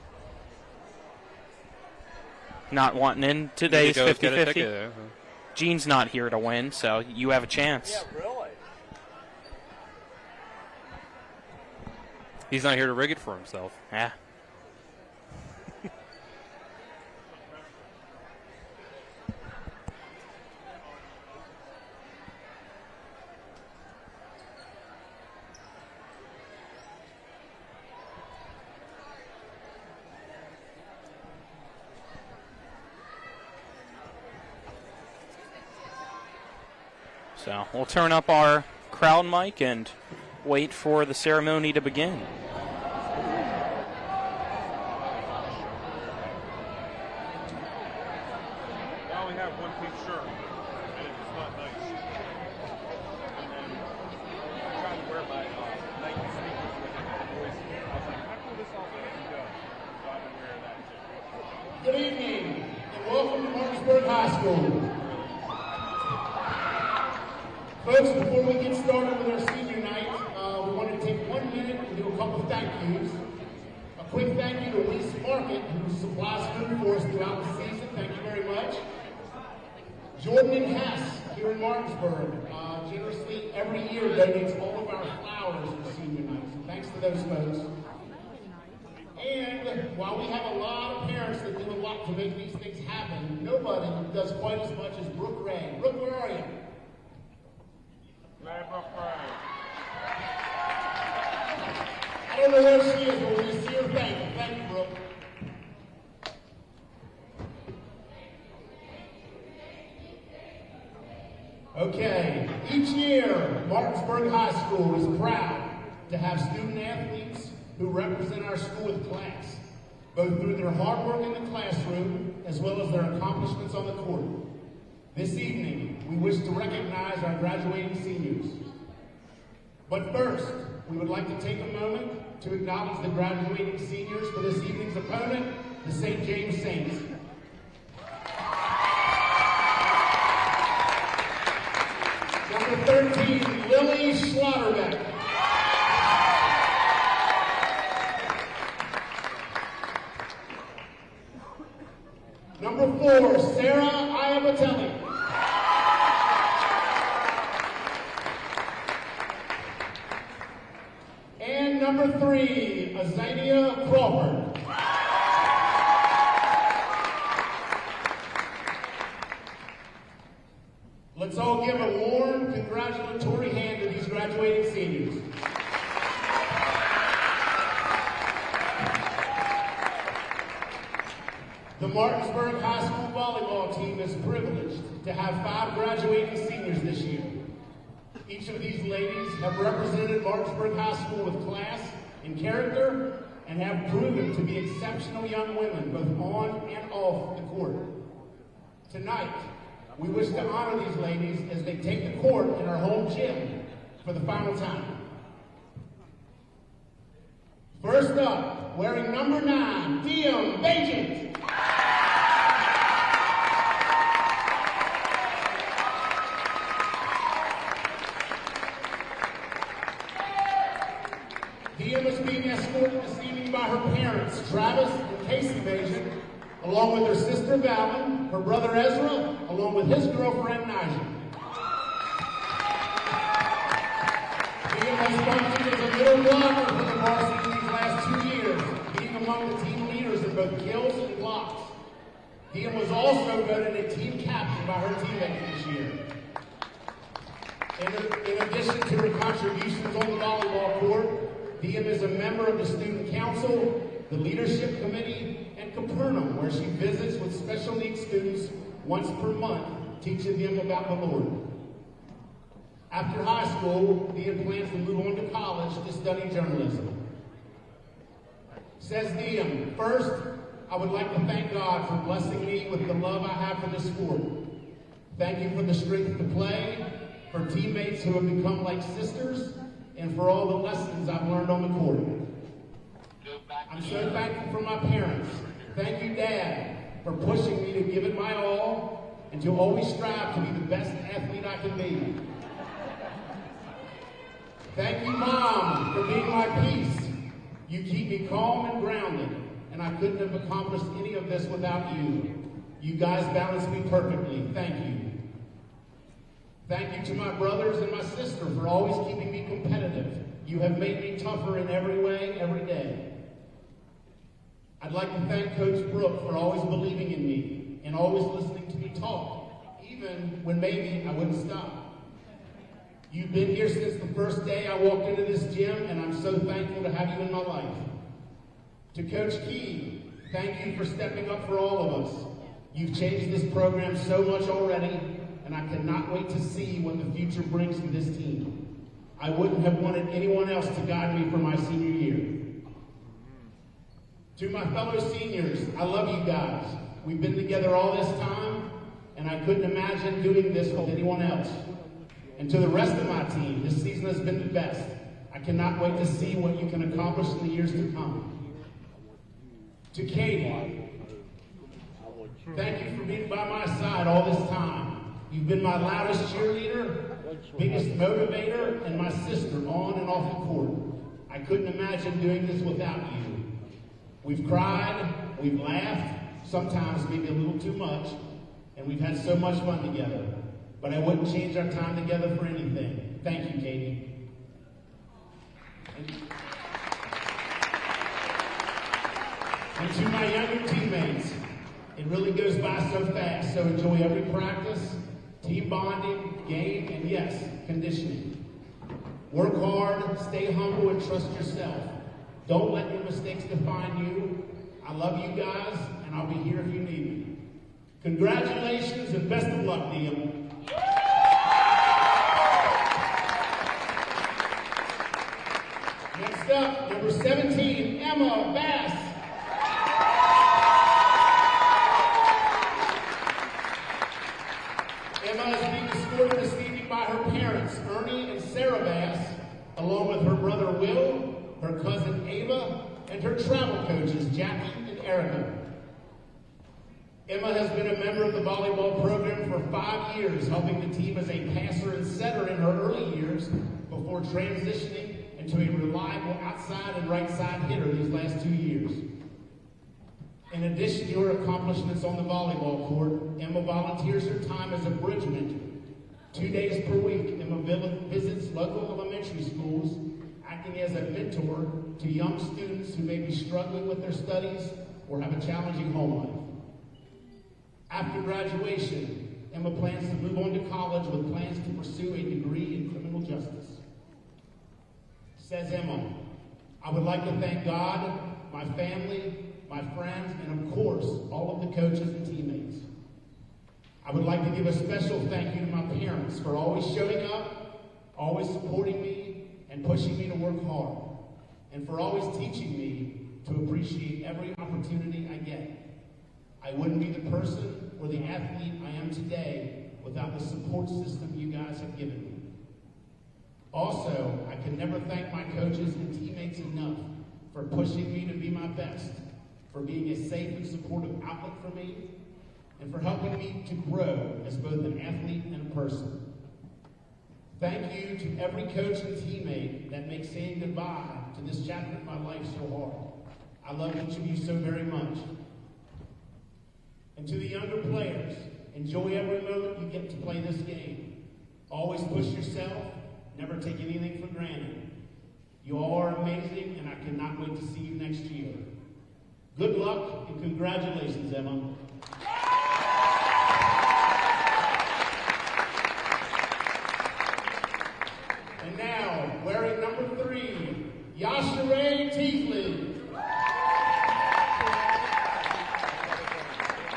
Not wanting in today's You need to go get a 50-50? ticket, Gene's not here to win, so you have a chance. really? He's not here to rig it for himself. Yeah. So we'll turn up our crowd mic and wait for the ceremony to begin. I only have one pink shirt, and it's not nice. And then I tried to wear my Nike sneakers with it, and the boys, I was like, I pull this off and let you go. So I've been wearing that too. Good evening, and welcome to Martinsburg High School. Folks, before we get started with our senior night, we want to take 1 minute and do a couple of thank yous. A quick thank you to Elise Market, who supplies food for us throughout the season. Thank you very much. Jordan and Hess here in Martinsburg generously every year donates all of our flowers for senior night. So thanks to those folks. And while we have a lot of parents that do a lot to make these things happen, nobody does quite as much as Brooke Ray. Brooke, where are you? I don't know where she is, but we'll see her. Thank you. Thank you, Brooke. Okay, each year, Martinsburg High School is proud to have student athletes who represent our school with class, both through their hard work in the classroom as well as their accomplishments on the court. This evening, we wish to recognize our graduating seniors. But first, we would like to take a moment to acknowledge the graduating seniors for this evening's opponent, the St. James Saints. Number 13, Lily Schlotterbeck. Number 4, Sarah Iabatelli. And number 3, Azania Crawford. Let's all give a warm, congratulatory hand to these graduating seniors. The Martinsburg High School volleyball team is privileged to have 5 graduating seniors this year. Each of these ladies have represented Martinsburg High School with class and character and have proven to be exceptional young women both on and off the court. Tonight, we wish to honor these ladies as they take the court in our home gym for the final time. First up, wearing number 9, Diem Bajent. Diem is being escorted along with her sister Valen, her brother Ezra, along with his girlfriend Nigel. Liam has functioned as a middle blocker for the varsity these last 2 years, being among the team leaders in both kills and blocks. Liam was also voted a team captain by her teammates this year. In addition to her contributions on the volleyball court, Liam is a member of the student council, the leadership committee, and Capernaum, where she visits with special needs students once per month, teaching them about the Lord. After high school, Liam plans to move on to college to study journalism. Says Liam, first, I would like to thank God for blessing me with the love I have for this sport. Thank you for the strength to play, for teammates who have become like sisters, and for all the lessons I've learned on the court. I'm so thankful for my parents. Thank you, Dad, for pushing me to give it my all and to always strive to be the best athlete I can be. Thank you, Mom, for being my peace. You keep me calm and grounded, and I couldn't have accomplished any of this without you. You guys balance me perfectly. Thank you. Thank you to my brothers and my sister for always keeping me competitive. You have made me tougher in every way, every day. I'd like to thank Coach Brooke for always believing in me and always listening to me talk, even when maybe I wouldn't stop. You've been here since the first day I walked into this gym, and I'm so thankful to have you in my life. To Coach Key, thank you for stepping up for all of us. You've changed this program so much already, and I cannot wait to see what the future brings to this team. I wouldn't have wanted anyone else to guide me for my senior year. To my fellow seniors, I love you guys. We've been together all this time, and I couldn't imagine doing this with anyone else. And to the rest of my team, this season has been the best. I cannot wait to see what you can accomplish in the years to come. To Katie, thank you for being by my side all this time. You've been my loudest cheerleader, biggest motivator, and my sister on and off the court. I couldn't imagine doing this without you. We've cried, we've laughed, sometimes maybe a little too much, and we've had so much fun together. But I wouldn't change our time together for anything. Thank you, Katie. And to my younger teammates, it really goes by so fast, so enjoy every practice, team bonding, game, and yes, conditioning. Work hard, stay humble, and trust yourself. Don't let your mistakes define you. I love you guys, and I'll be here if you need me. Congratulations and best of luck, Liam. Next up, number 17, Emma Bass. Emma is being escorted this evening by her parents, Ernie and Sarah Bass, along with her brother Will, her cousin Ava, and her travel coaches, Jackie and Erica. Emma has been a member of the volleyball program for 5 years, helping the team as a passer and setter in her early years before transitioning into a reliable outside and right side hitter these last 2 years. In addition to her accomplishments on the volleyball court, Emma volunteers her time as a bridge mentor. 2 days per week, Emma visits local elementary schools, acting as a mentor to young students who may be struggling with their studies or have a challenging home life. After graduation, Emma plans to move on to college with plans to pursue a degree in criminal justice. Says Emma, I would like to thank God, my family, my friends, and of course, all of the coaches and teammates. I would like to give a special thank you to my parents for always showing up, always supporting me, and pushing me to work hard, and for always teaching me to appreciate every opportunity I get. I wouldn't be the person or the athlete I am today without the support system you guys have given me. Also, I can never thank my coaches and teammates enough for pushing me to be my best, for being a safe and supportive outlet for me, and for helping me to grow as both an athlete and a person. Thank you to every coach and teammate that makes saying goodbye to this chapter of my life so hard. I love each of you so very much. And to the younger players, enjoy every moment you get to play this game. Always push yourself, never take anything for granted. You all are amazing, and I cannot wait to see you next year. Good luck and congratulations, Emma. And now, wearing number 3, Yasharay Teasley.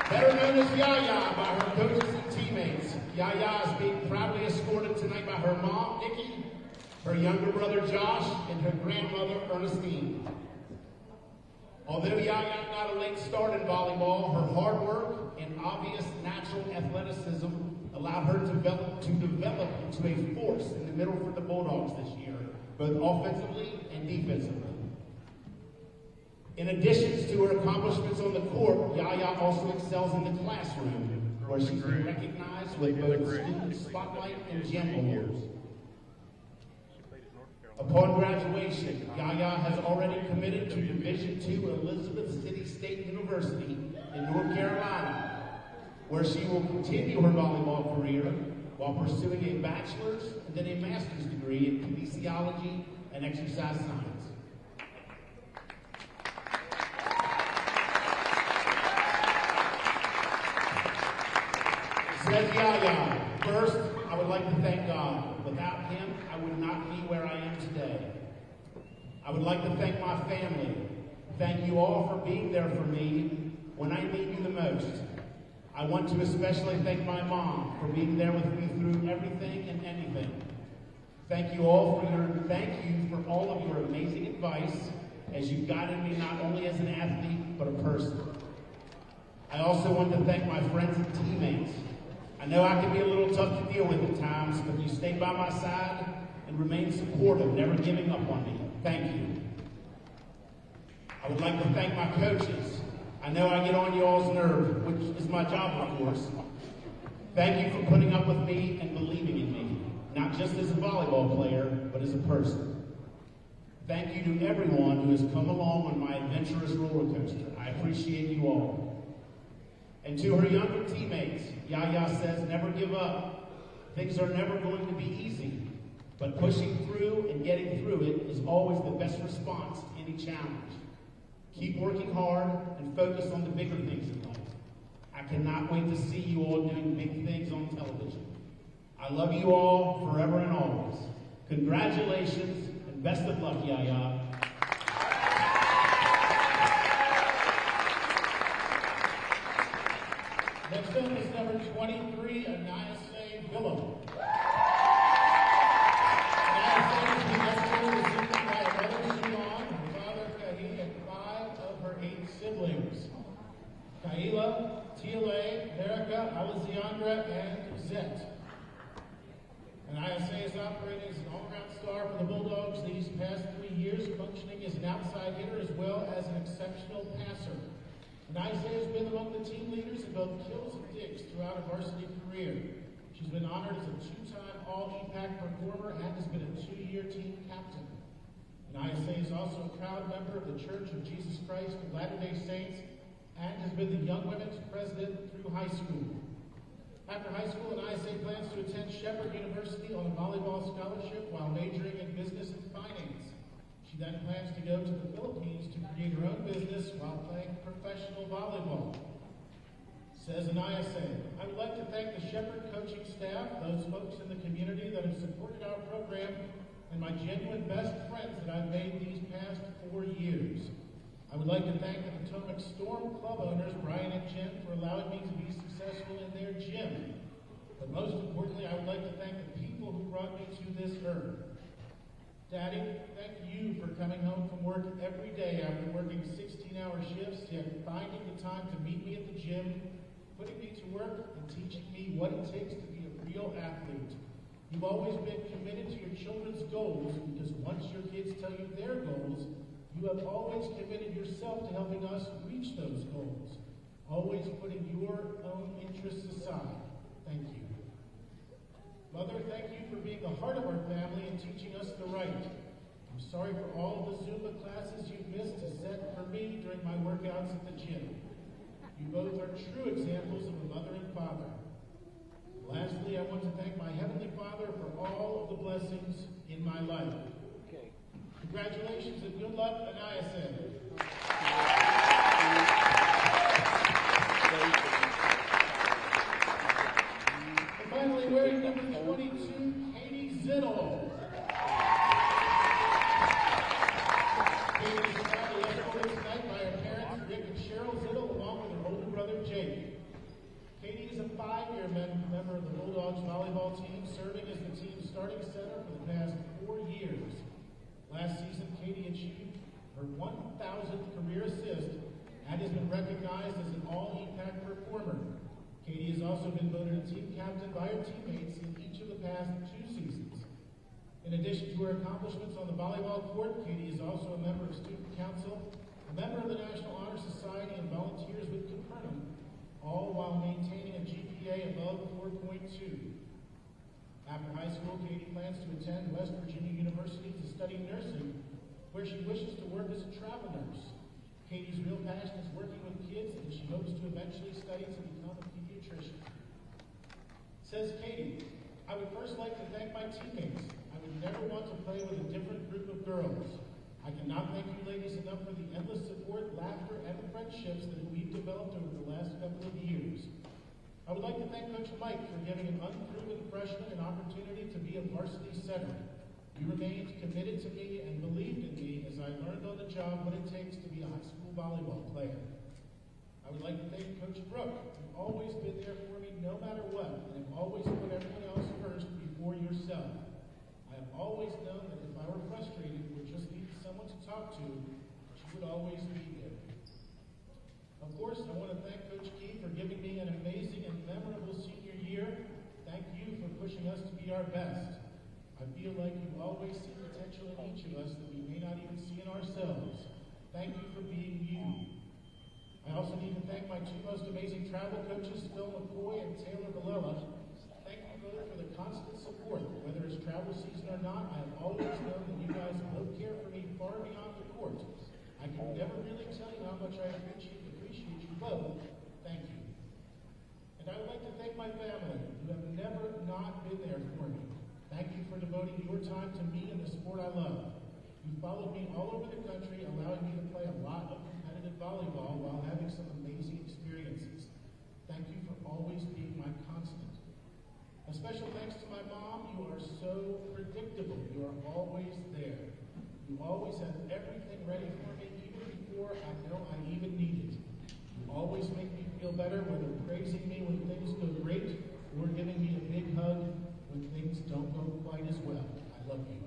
Better known as Yaya by her coaches and teammates. Yaya is being proudly escorted tonight by her mom, Nikki, her younger brother, Josh, and her grandmother, Ernestine. Although Yaya got a late start in volleyball, her hard work and obvious natural athleticism allowed her to develop into a force in the middle for the Bulldogs this year, both offensively and defensively. In addition to her accomplishments on the court, Yaya also excels in the classroom, where she's been recognized with both student spotlight and gem awards. Upon graduation, Yaya has already committed to Division II Elizabeth City State University in North Carolina, where she will continue her volleyball career while pursuing a bachelor's and then a master's degree in kinesiology and exercise science. Says Yaya, first, I would like to thank God. Without him, I would not be where I am today. I would like to thank my family. Thank you all for being there for me when I need you the most. I want to especially thank my mom for being there with me through everything and anything. Thank you all for all of your amazing advice as you guided me not only as an athlete, but a person. I also want to thank my friends and teammates. I know I can be a little tough to deal with at times, but you stay by my side and remain supportive, never giving up on me. Thank you. I would like to thank my coaches. I know I get on y'all's nerve, which is my job, of course. Thank you for putting up with me and believing in me, not just as a volleyball player, but as a person. Thank you to everyone who has come along on my adventurous roller coaster. I appreciate you all. And to her younger teammates, Yaya says, never give up. Things are never going to be easy, but pushing through and getting through it is always the best response to any challenge. Keep working hard and focus on the bigger things in life. I cannot wait to see you all doing big things on television. I love you all forever and always. Congratulations and best of luck, Yaya. Next up is number 23, Anayase Billum. Anayase is the escort received by her mother Shimon, her father Kahi, and 5 of her 8 siblings. Kaila, Tila, Erica, Alexandra, and Zet. Anayase is operating as an all-around star for the Bulldogs these past 3 years, functioning as an outside hitter as well as an exceptional passer. Anayase has been among the team leaders in both kills and digs throughout her varsity career. She's been honored as a 2-time All-EPAC performer and has been a 2-year team captain. Anayase is also a proud member of the Church of Jesus Christ of Latter-day Saints and has been the Young Women's president through high school. After high school, Anayase plans to attend Shepherd University on a volleyball scholarship while majoring in business and finance. She then plans to go to the Philippines to create her own business while playing professional volleyball. Says Anayase, I would like to thank the Shepherd coaching staff, those folks in the community that have supported our program, and my genuine best friends that I've made these past 4 years. I would like to thank the Potomac Storm club owners, Brian and Jen, for allowing me to be successful in their gym. But most importantly, I would like to thank the people who brought me to this earth. Daddy, thank you for coming home from work every day after working 16-hour shifts, yet finding the time to meet me at the gym, putting me to work, and teaching me what it takes to be a real athlete. You've always been committed to your children's goals because once your kids tell you their goals, you have always committed yourself to helping us reach those goals, always putting your own interests aside. Thank you. Mother, thank you for being the heart of our family and teaching us the right. I'm sorry for all of the Zumba classes you've missed to set for me during my workouts at the gym. You both are true examples of a mother and father. Lastly, I want to thank my Heavenly Father for all of the blessings in my life. Congratulations and good luck at ISN. And finally, wearing number 22, Katie Zittel. Katie is proudly escorted tonight by her parents, Rick and Cheryl Zittel, along with her older brother, Jake. Katie is a 5-year member of the Bulldogs volleyball team, serving as the team's starting center for the past 4 years. Last season, Katie achieved her 1,000th career assist and has been recognized as an all-impact performer. Katie has also been voted a team captain by her teammates in each of the past 2 seasons. In addition to her accomplishments on the volleyball court, Katie is also a member of Student Council, a member of the National Honor Society, and volunteers with Capernaum, all while maintaining a GPA above 4.2. After high school, Katie plans to attend West Virginia University to study nursing, where she wishes to work as a travel nurse. Katie's real passion is working with kids, and she hopes to eventually study to become a pediatrician. Says Katie, I would first like to thank my teammates. I would never want to play with a different group of girls. I cannot thank you ladies enough for the endless support, laughter, and the friendships that we've developed over the last couple of years. I would like to thank Coach Mike for giving an unproven freshman an opportunity to be a varsity center. You remained committed to me and believed in me as I learned on the job what it takes to be a high school volleyball player. I would like to thank Coach Brooke, who's always been there for me no matter what, and have always put everyone else first before yourself. I have always known that if I were frustrated or just needed someone to talk to, she would always be there. Of course, I want to thank Coach Key for giving me an amazing and memorable senior year. Thank you for pushing us to be our best. I feel like you always see potential in each of us that we may not even see in ourselves. Thank you for being you. I also need to thank my 2 most amazing travel coaches, Phil McCoy and Taylor Villela. Thank you both for the constant support. Whether it's travel season or not, I have always known that you guys both care for me far beyond the court. I can never really tell you how much I appreciate you both. Thank you. And I would like to thank my family, who have never not been there for me. Thank you for devoting your time to me and the sport I love. You followed me all over the country, allowing me to play a lot of competitive volleyball while having some amazing experiences. Thank you for always being my constant. A special thanks to my mom. You are so predictable. You are always there. You always have everything ready for me, even before I know I even need it. You always make me feel better, whether praising me when things go great or giving me a big hug when things don't go quite as well. I love you.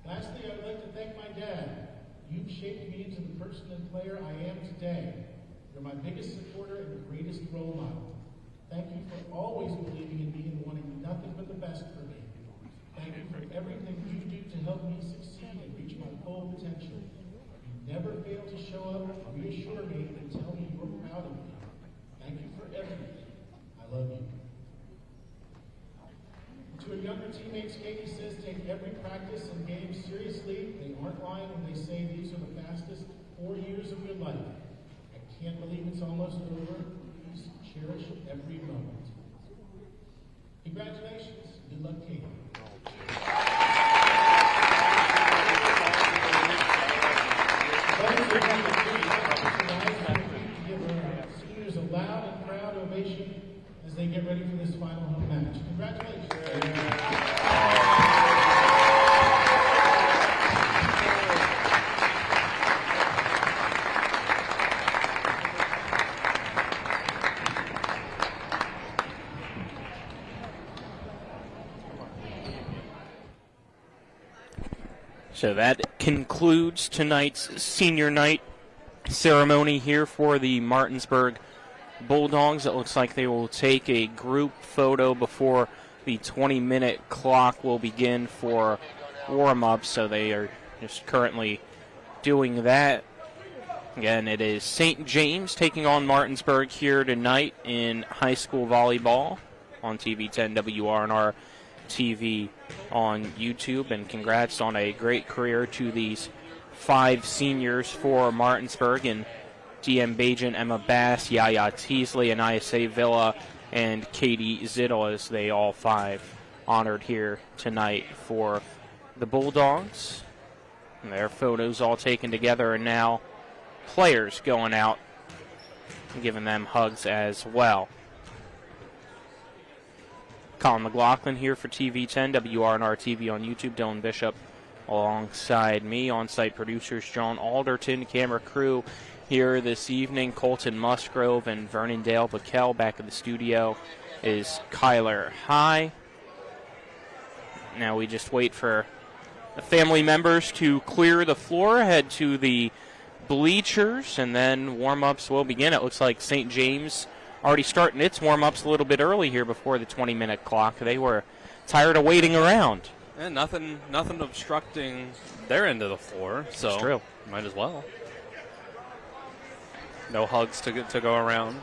Lastly, I would like to thank my dad. You've shaped me into the person and player I am today. You're my biggest supporter and greatest role model. Thank you for always believing in me and wanting nothing but the best for me. Thank you for everything you do to help me succeed and reach my full potential. You never fail to show up, reassure me, and tell me you're proud of me. Thank you for everything. I love you. To her younger teammates, Katie says, take every practice and game seriously. They aren't lying when they say these are the fastest 4 years of your life. I can't believe it's almost over. Please cherish every moment. Congratulations. Good luck, Katie. Give our seniors a loud and proud ovation as they get ready for this final home match. Congratulations. So that concludes tonight's senior night ceremony here for the Martinsburg Bulldogs. It looks like they will take a group photo before the 20-minute clock will begin for warm-up, so they are just currently doing that. Again, it is St. James taking on Martinsburg here tonight in high school volleyball on TV 10 WRNR TV on YouTube, and congrats on a great career to these 5 seniors for Martinsburg. And DM Bajan, Emma Bass, Yaya Teasley, Anaya Villa, and Katie Zittel, as they all 5 honored here tonight for the Bulldogs. And their photos all taken together, and now players going out and giving them hugs as well. Colin McLaughlin here for TV10, WRNR TV on YouTube. Dylan Bishop alongside me. On-site producers John Alderton. Camera crew here this evening, Colton Musgrove and Vernon Dale Backel. Back in the studio is Kyler High. Now we just wait for the family members to clear the floor, head to the bleachers, and then warm-ups will begin. It looks like St. James already starting its warm-ups a little bit early here before the 20-minute clock. They were tired of waiting around. And nothing obstructing their end of the floor, so That's true. Might as well. No hugs to go around.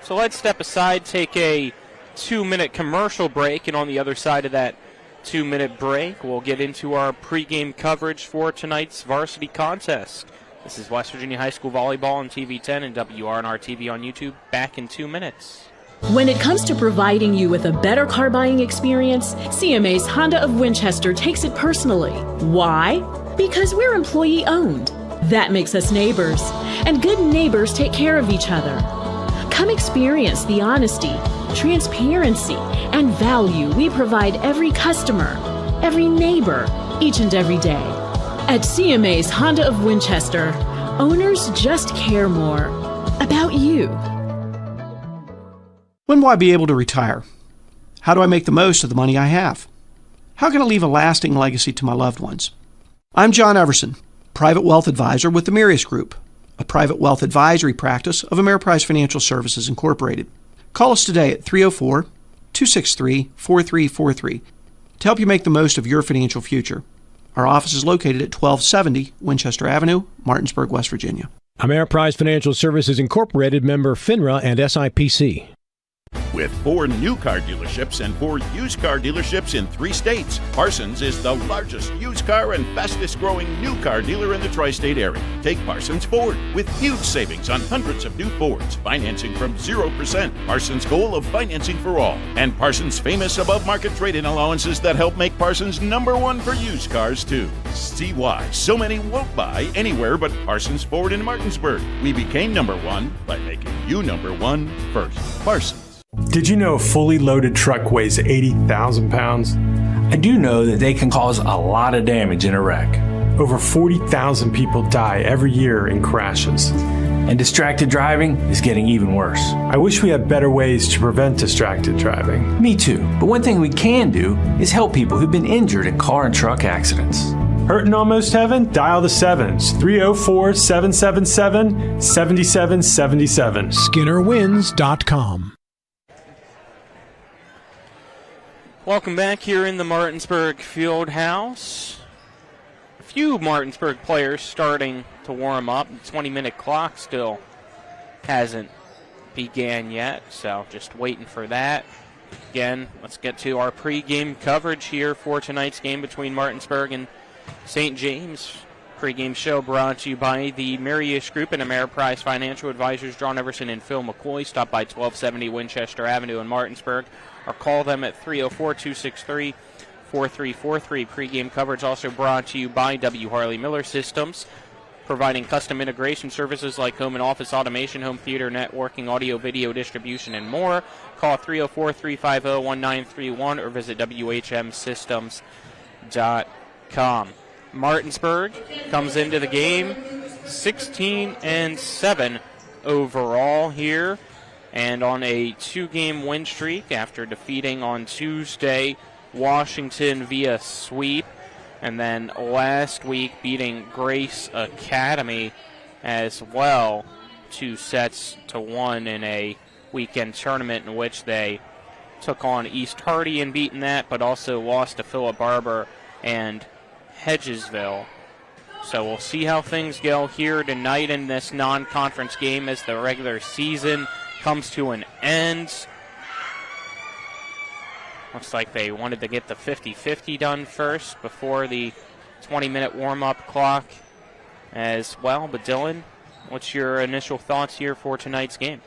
So let's step aside, take a 2-minute commercial break, and on the other side of that 2-minute break, we'll get into our pregame coverage for tonight's varsity contest. This is West Virginia High School Volleyball on TV10 and WRNR TV on YouTube. Back in 2 minutes. When it comes to providing you with a better car buying experience, CMA's Honda of Winchester takes it personally. Why? Because we're employee owned. That makes us neighbors, and good neighbors take care of each other. Come experience the honesty, transparency, and value we provide every customer, every neighbor, each and every day. At CMA's Honda of Winchester, owners just care more about you. When will I be able to retire? How do I make the most of the money I have? How can I leave a lasting legacy to my loved ones? I'm John Everson, Private Wealth Advisor with the Mirius Group, a private wealth advisory practice of Ameriprise Financial Services Incorporated. Call us today at 304-263-4343 to help you make the most of your financial future. Our office is located at 1270 Winchester Avenue, Martinsburg, West Virginia. Ameriprise Financial Services Incorporated, member FINRA and SIPC. With 4 new car dealerships and 4 used car dealerships in 3 states, Parsons is the largest used car and fastest growing new car dealer in the tri-state area. Take Parsons Ford with huge savings on hundreds of new Fords, financing from 0%. Parsons' goal of financing for all, and Parsons' famous above-market trade-in allowances that help make Parsons #1 for used cars too. See why so many won't buy anywhere but Parsons Ford in Martinsburg. We became #1 by making you #1 first. Parsons. Did you know a fully loaded truck weighs 80,000 pounds? I do know that they can cause a lot of damage in a wreck. Over 40,000 people die every year in crashes. And distracted driving is getting even worse. I wish we had better ways to prevent distracted driving. Me too. But one thing we can do is help people who've been injured in car and truck accidents. Hurting almost heaven? Dial the 7s. 304-777-7777. SkinnerWins.com. Welcome back here in the Martinsburg Field House. A few Martinsburg players starting to warm up. The 20-minute clock still hasn't began yet, so just waiting for that. Again, let's get to our pregame coverage here for tonight's game between Martinsburg and St. James. Pregame show brought to you by the Mirius Group and Ameriprise Financial Advisors John Everson and Phil McCoy. Stop by 1270 Winchester Avenue in Martinsburg or call them at 304-263-4343. Pregame coverage also brought to you by W. Harley Miller Systems, providing custom integration services like home and office automation, home theater networking, audio, video distribution, and more. Call 304-350-1931 or visit WHMsystems.com. Martinsburg comes into the game 16-7 overall here, and on a 2-game win streak after defeating on Tuesday Washington via sweep, and then last week beating Grace Academy as well, 2-1 in a weekend tournament in which they took on East Hardy and beaten that, but also lost to Philip Barber and Hedgesville. So we'll see how things go here tonight in this non-conference game as the regular season comes to an end. Looks like they wanted to get the 50-50 done first before the 20-minute warm-up clock as well. But Dylan, What's your initial thoughts here for tonight's game?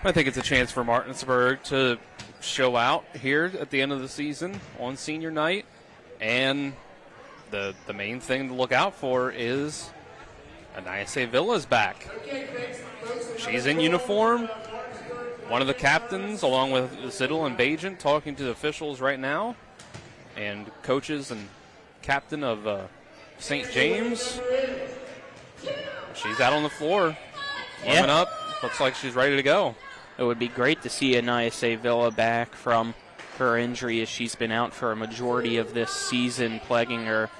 I think it's a chance for Martinsburg to show out here at the end of the season on senior night. And the main thing to look out for is Anayase Villa's back. She's in uniform. One of the captains, along with Ziddle and Bajent, talking to the officials right now. And coaches and captain of St. James. She's out on the floor, warming up. Looks like she's ready to go. It would be great to see Anayase Villa back from her injury, as she's been out for a majority of this season, plaguing her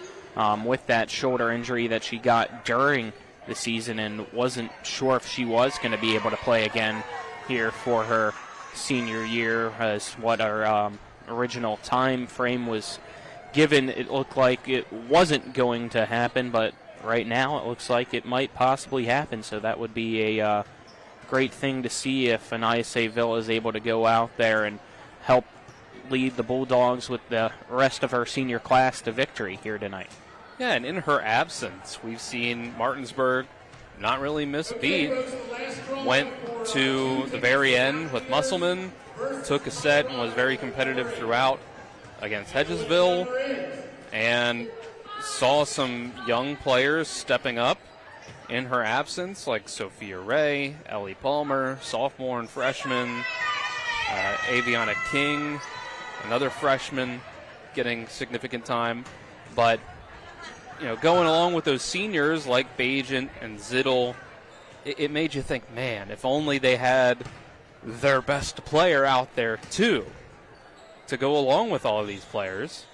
with that shoulder injury that she got during the season, and wasn't sure if she was going to be able to play again here for her senior year, as what our original time frame was given. It looked like it wasn't going to happen, but right now it looks like it might possibly happen, so that would be a great thing to see if Anayase Villa is able to go out there and help lead the Bulldogs with the rest of her senior class to victory here tonight. Yeah, and in her absence, we've seen Martinsburg not really miss a beat. Went to the very end with Musselman, took a set and was very competitive throughout against Hedgesville, and saw some young players stepping up in her absence, like Sophia Ray, Ellie Palmer, sophomore and freshman, Aviana King, another freshman, getting significant time. But, going along with those seniors like Bajent and Ziddle, it made you think, man, if only they had their best player out there, too, to go along with all of these players.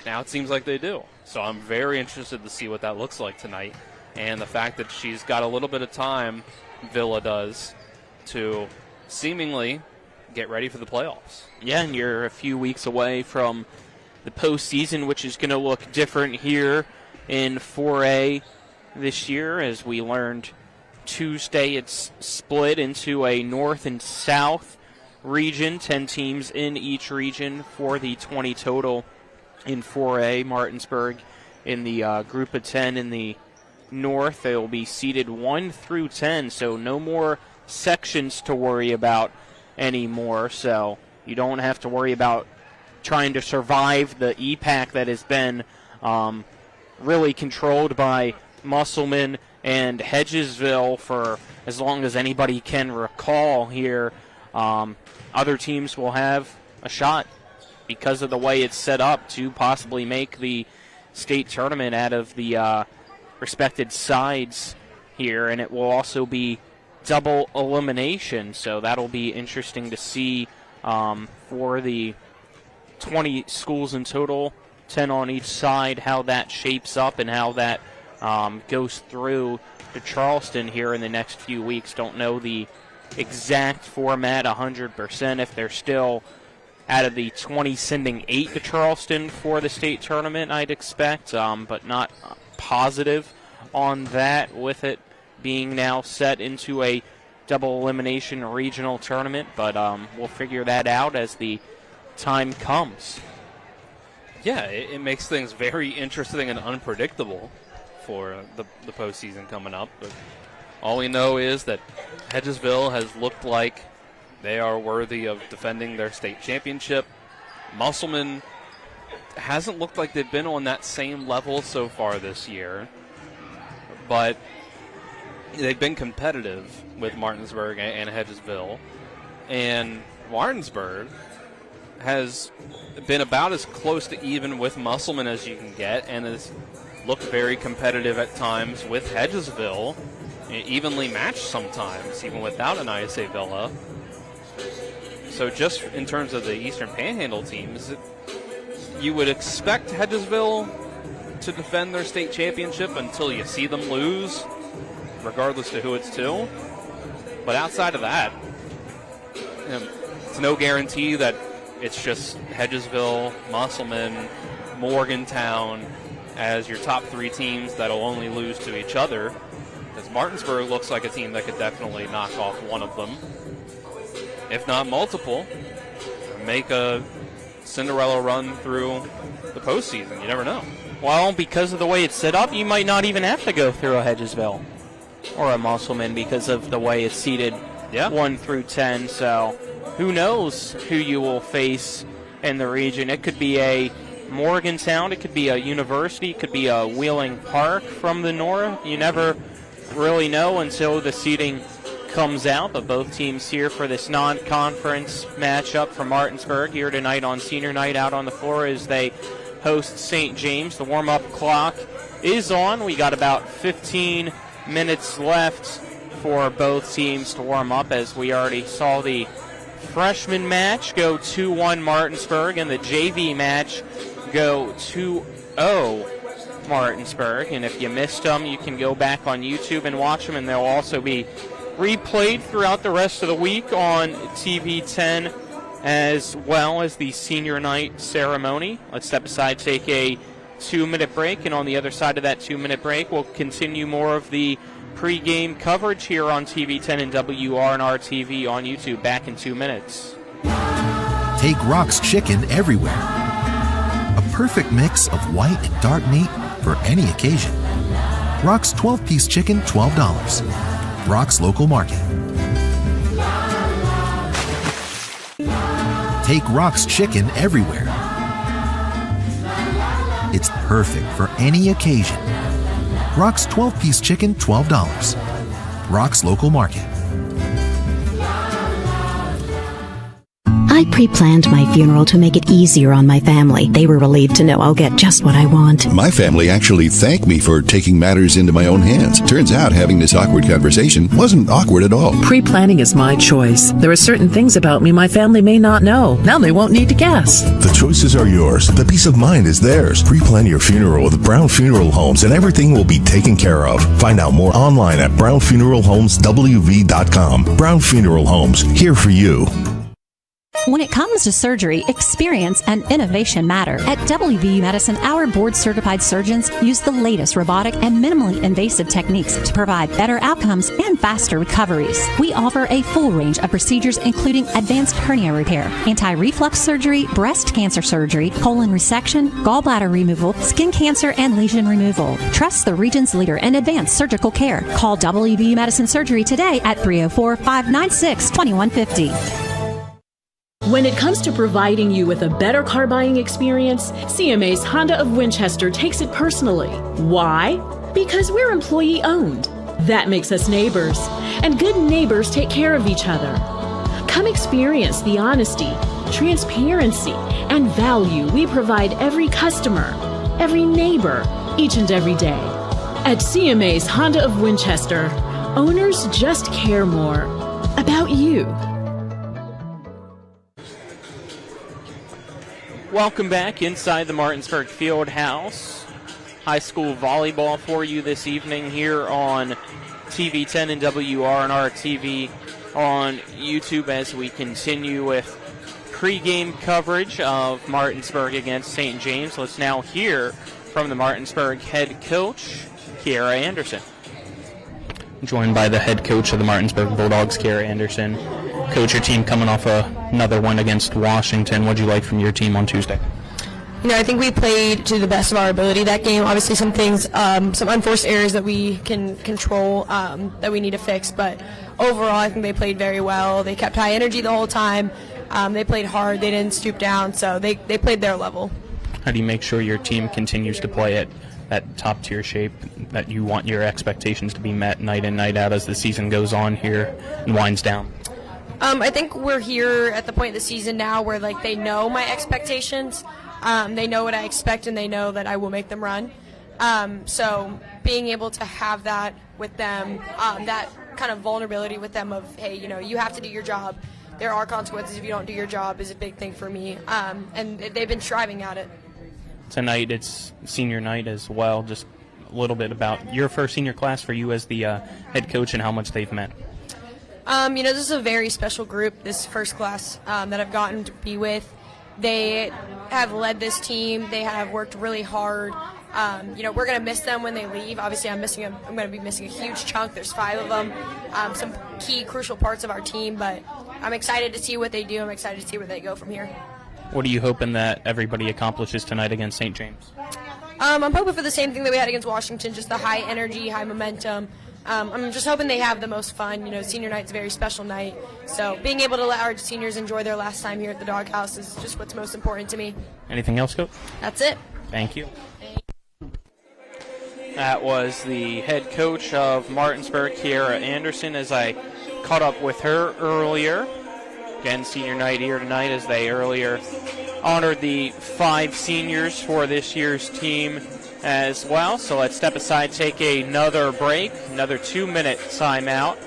Now it seems like they do. So I'm very interested to see what that looks like tonight. And the fact that she's got a little bit of time, Villa does, to seemingly get ready for the playoffs. Yeah, and you're a few weeks away from the postseason, which is going to look different here in 4A this year. As we learned Tuesday, it's split into a north and south region, 10 teams in each region for the 20 total in 4A. Martinsburg in the group of 10 in the north. They will be seeded 1 through 10, so no more sections to worry about anymore. So you don't have to worry about trying to survive the EPAC that has been really controlled by Musselman and Hedgesville for as long as anybody can recall here. Other teams will have a shot because of the way it's set up to possibly make the state tournament out of the respected sides here, and it will also be double elimination, so that'll be interesting to see for the 20 schools in total, 10 on each side, how that shapes up and how that goes through to Charleston here in the next few weeks. Don't know the exact format 100%, if they're still out of the 20 sending 8 to Charleston for the state tournament, I'd expect, but not positive on that, with it being now set into a double elimination regional tournament, but we'll figure that out as the time comes. Yeah, it makes things very interesting and unpredictable for the postseason coming up. But all we know is that Hedgesville has looked like they are worthy of defending their state championship. Musselman hasn't looked like they've been on that same level so far this year, but they've been competitive with Martinsburg and Hedgesville. And Martinsburg has been about as close to even with Musselman as you can get, and has looked very competitive at times with Hedgesville, evenly matched sometimes, even without an ISA Villa. So just in terms of the Eastern Panhandle teams, you would expect Hedgesville to defend their state championship until you see them lose, regardless to who it's to. But outside of that, it's no guarantee that it's just Hedgesville, Musselman, Morgantown as your top 3 teams that'll only lose to each other. Because Martinsburg looks like a team that could definitely knock off one of them, if not multiple, make a Cinderella run through the postseason. You never know. Well, because of the way it's set up, you might not even have to go through a Hedgesville. or a Musselman because of the way it's seeded 1 through 10. So who knows who you will face in the region. It could be a Morgantown, it could be a University, it could be a Wheeling Park from the north. You never really know until the seeding comes out, but both teams here for this non-conference matchup from Martinsburg here tonight on senior night out on the floor as they host St. James. The warm-up clock is on. We got about 15 minutes left for both teams to warm up, as we already saw the freshman match go 2-1 Martinsburg and the JV match go 2-0 Martinsburg. And if you missed them, you can go back on YouTube and watch them, and they'll also be replayed throughout the rest of the week on TV 10, as well as the senior night ceremony. Let's step aside, take a 2-minute break, and on the other side of that 2-minute break, we'll continue more of the pregame coverage here on TV 10 and WRNR TV on YouTube. Back in 2 minutes. Take Rock's Chicken everywhere. A perfect mix of white and dark meat for any occasion. Rock's 12-piece chicken, $12. Rock's Local Market. Take Rock's Chicken everywhere. It's perfect for any occasion. Rock's 12-piece chicken, $12. Rock's Local Market. I pre-planned my funeral to make it easier on my family. They were relieved to know I'll get just what I want. My family actually thanked me for taking matters into my own hands. Turns out having this awkward conversation wasn't awkward at all. Pre-planning is my choice. There are certain things about me my family may not know. Now they won't need to guess. The choices are yours. The peace of mind is theirs. Pre-plan your funeral with Brown Funeral Homes and everything will be taken care of. Find out more online at brownfuneralhomeswv.com. Brown Funeral Homes, here for you. When it comes to surgery, experience and innovation matter. At WVU Medicine, our board-certified surgeons use the latest robotic and minimally invasive techniques to provide better outcomes and faster recoveries. We offer a full range of procedures, including advanced hernia repair, anti-reflux surgery, breast cancer surgery, colon resection, gallbladder removal, skin cancer, and lesion removal. Trust the region's leader in advanced surgical care. Call WVU Medicine Surgery today at 304-596-2150. When it comes to providing you with a better car buying experience, CMA's Honda of Winchester takes it personally. Why? Because we're employee owned. That makes us neighbors, and good neighbors take care of each other. Come experience the honesty, transparency, and value we provide every customer, every neighbor, each and every day. At CMA's Honda of Winchester, owners just care more about you. Welcome back inside the Martinsburg Fieldhouse. High school volleyball for you this evening here on TV 10 and WRNR TV on YouTube as we continue with pregame coverage of Martinsburg against St. James. Let's now hear from the Martinsburg head coach, Kiara Anderson. Joined by the head coach of the Martinsburg Bulldogs, Kiara Anderson. Coach, your team coming off another win against Washington. What did you like from your team on Tuesday? I think we played to the best of our ability that game. Obviously some things, some unforced errors that we can control that we need to fix. But overall, I think they played very well. They kept high energy the whole time. They played hard. They didn't stoop down. So they played their level. How do you make sure your team continues to play at that top-tier shape, that you want your expectations to be met night in, night out as the season goes on here and winds down? I think we're here at the point of the season now where they know my expectations. They know what I expect, and they know that I will make them run. So being able to have that with them, that kind of vulnerability with them of, hey, you have to do your job. There are consequences if you don't do your job is a big thing for me. And they've been striving at it. Tonight it's senior night as well. Just a little bit about your first senior class for you as the head coach and how much they've met. This is a very special group, this first class that I've gotten to be with. They have led this team. They have worked really hard. We're going to miss them when they leave. Obviously, I'm going to be missing a huge chunk. There's 5 of them, some key, crucial parts of our team. But I'm excited to see what they do. I'm excited to see where they go from here. What are you hoping that everybody accomplishes tonight against St. James? I'm hoping for the same thing that we had against Washington, just the high energy, high momentum. I'm just hoping they have the most fun. Senior night's a very special night. So being able to let our seniors enjoy their last time here at the Doghouse is just what's most important to me. Anything else, Coach? That's it. Thank you. That was the head coach of Martinsburg, Kiera Anderson, as I caught up with her earlier. Again, senior night here tonight, as they earlier honored the 5 seniors for this year's team as well. So let's step aside, take another break, another 2-minute timeout,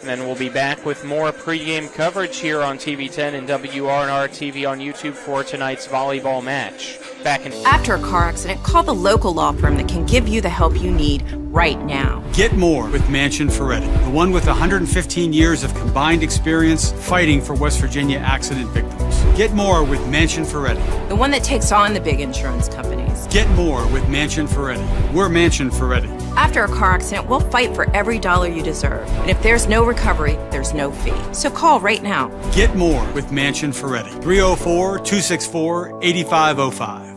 and then we'll be back with more pregame coverage here on TV10 and WRNR TV on YouTube for tonight's volleyball match. After a car accident, call the local law firm that can give you the help you need right now. Get more with Manchin Ferretti, the one with 115 years of combined experience fighting for West Virginia accident victims. Get more with Manchin Ferretti, the one that takes on the big insurance companies. Get more with Manchin Ferretti. We're Manchin Ferretti. After a car accident, we'll fight for every dollar you deserve. And if there's no recovery, there's no fee. So call right now. Get more with Manchin Ferretti. 304-264-8505.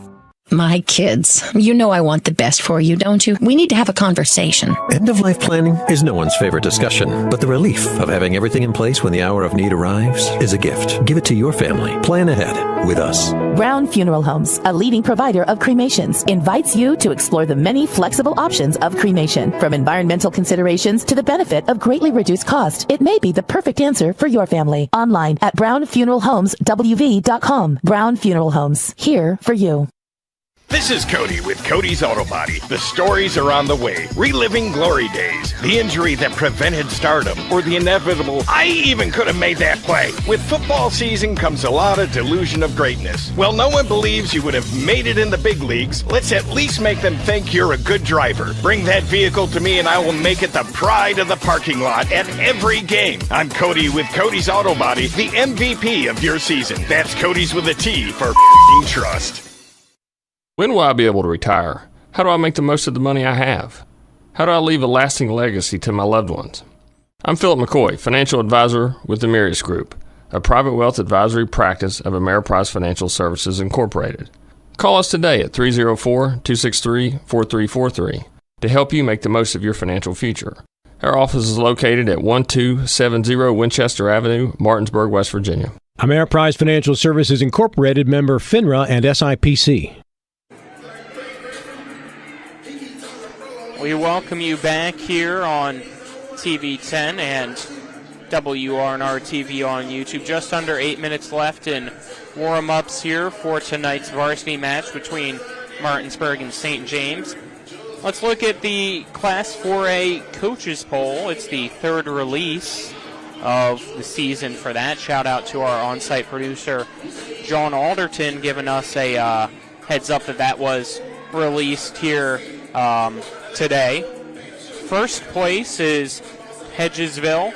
My kids, you know I want the best for you, don't you? We need to have a conversation. End-of-life planning is no one's favorite discussion, but the relief of having everything in place when the hour of need arrives is a gift. Give it to your family. Plan ahead with us. Brown Funeral Homes, a leading provider of cremations, invites you to explore the many flexible options of cremation. From environmental considerations to the benefit of greatly reduced cost, it may be the perfect answer for your family. Online at brownfuneralhomeswv.com. Brown Funeral Homes, here for you. This is Cody with Cody's Auto Body. The stories are on the way. Reliving glory days, the injury that prevented stardom, or the inevitable, I even could have made that play. With football season comes a lot of delusion of greatness. Well, no one believes you would have made it in the big leagues. Let's at least make them think you're a good driver. Bring that vehicle to me and I will make it the pride of the parking lot at every game. I'm Cody with Cody's Auto Body, the MVP of your season. That's Cody's with a T for trust. When will I be able to retire? How do I make the most of the money I have? How do I leave a lasting legacy to my loved ones? I'm Philip McCoy, financial advisor with the Mirius Group, a private wealth advisory practice of Ameriprise Financial Services Incorporated. Call us today at 304-263-4343 to help you make the most of your financial future. Our office is located at 1270 Winchester Avenue, Martinsburg, West Virginia. Ameriprise Financial Services Incorporated, member FINRA and SIPC. We welcome you back here on TV 10 and WRNR TV on YouTube. Just under 8 minutes left in warm-ups here for tonight's varsity match between Martinsburg and St. James. Let's look at the Class 4A coaches poll. It's the third release of the season for that. Shout out to our on-site producer, John Alderton, giving us a heads up that was released here today. First place is Hedgesville,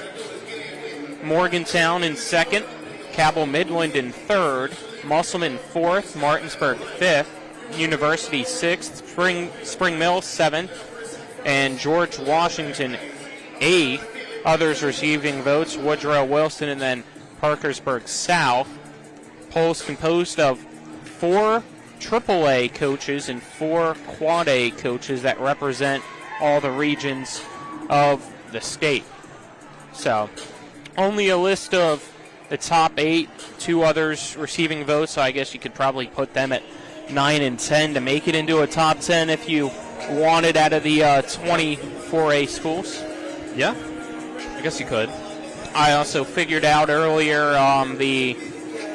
Morgantown in second, Cabell Midland in third, Musselman fourth, Martinsburg fifth, University sixth, Spring Mill seventh, and George Washington eighth. Others receiving votes, Woodrow Wilson and then Parkersburg South. Polls composed of 4 AAA coaches and 4 Quad A coaches that represent all the regions of the state. So, only a list of the top 8, 2 others receiving votes, so I guess you could probably put them at 9 and 10 to make it into a top 10 if you wanted out of the 24A schools. Yeah, I guess you could. I also figured out earlier the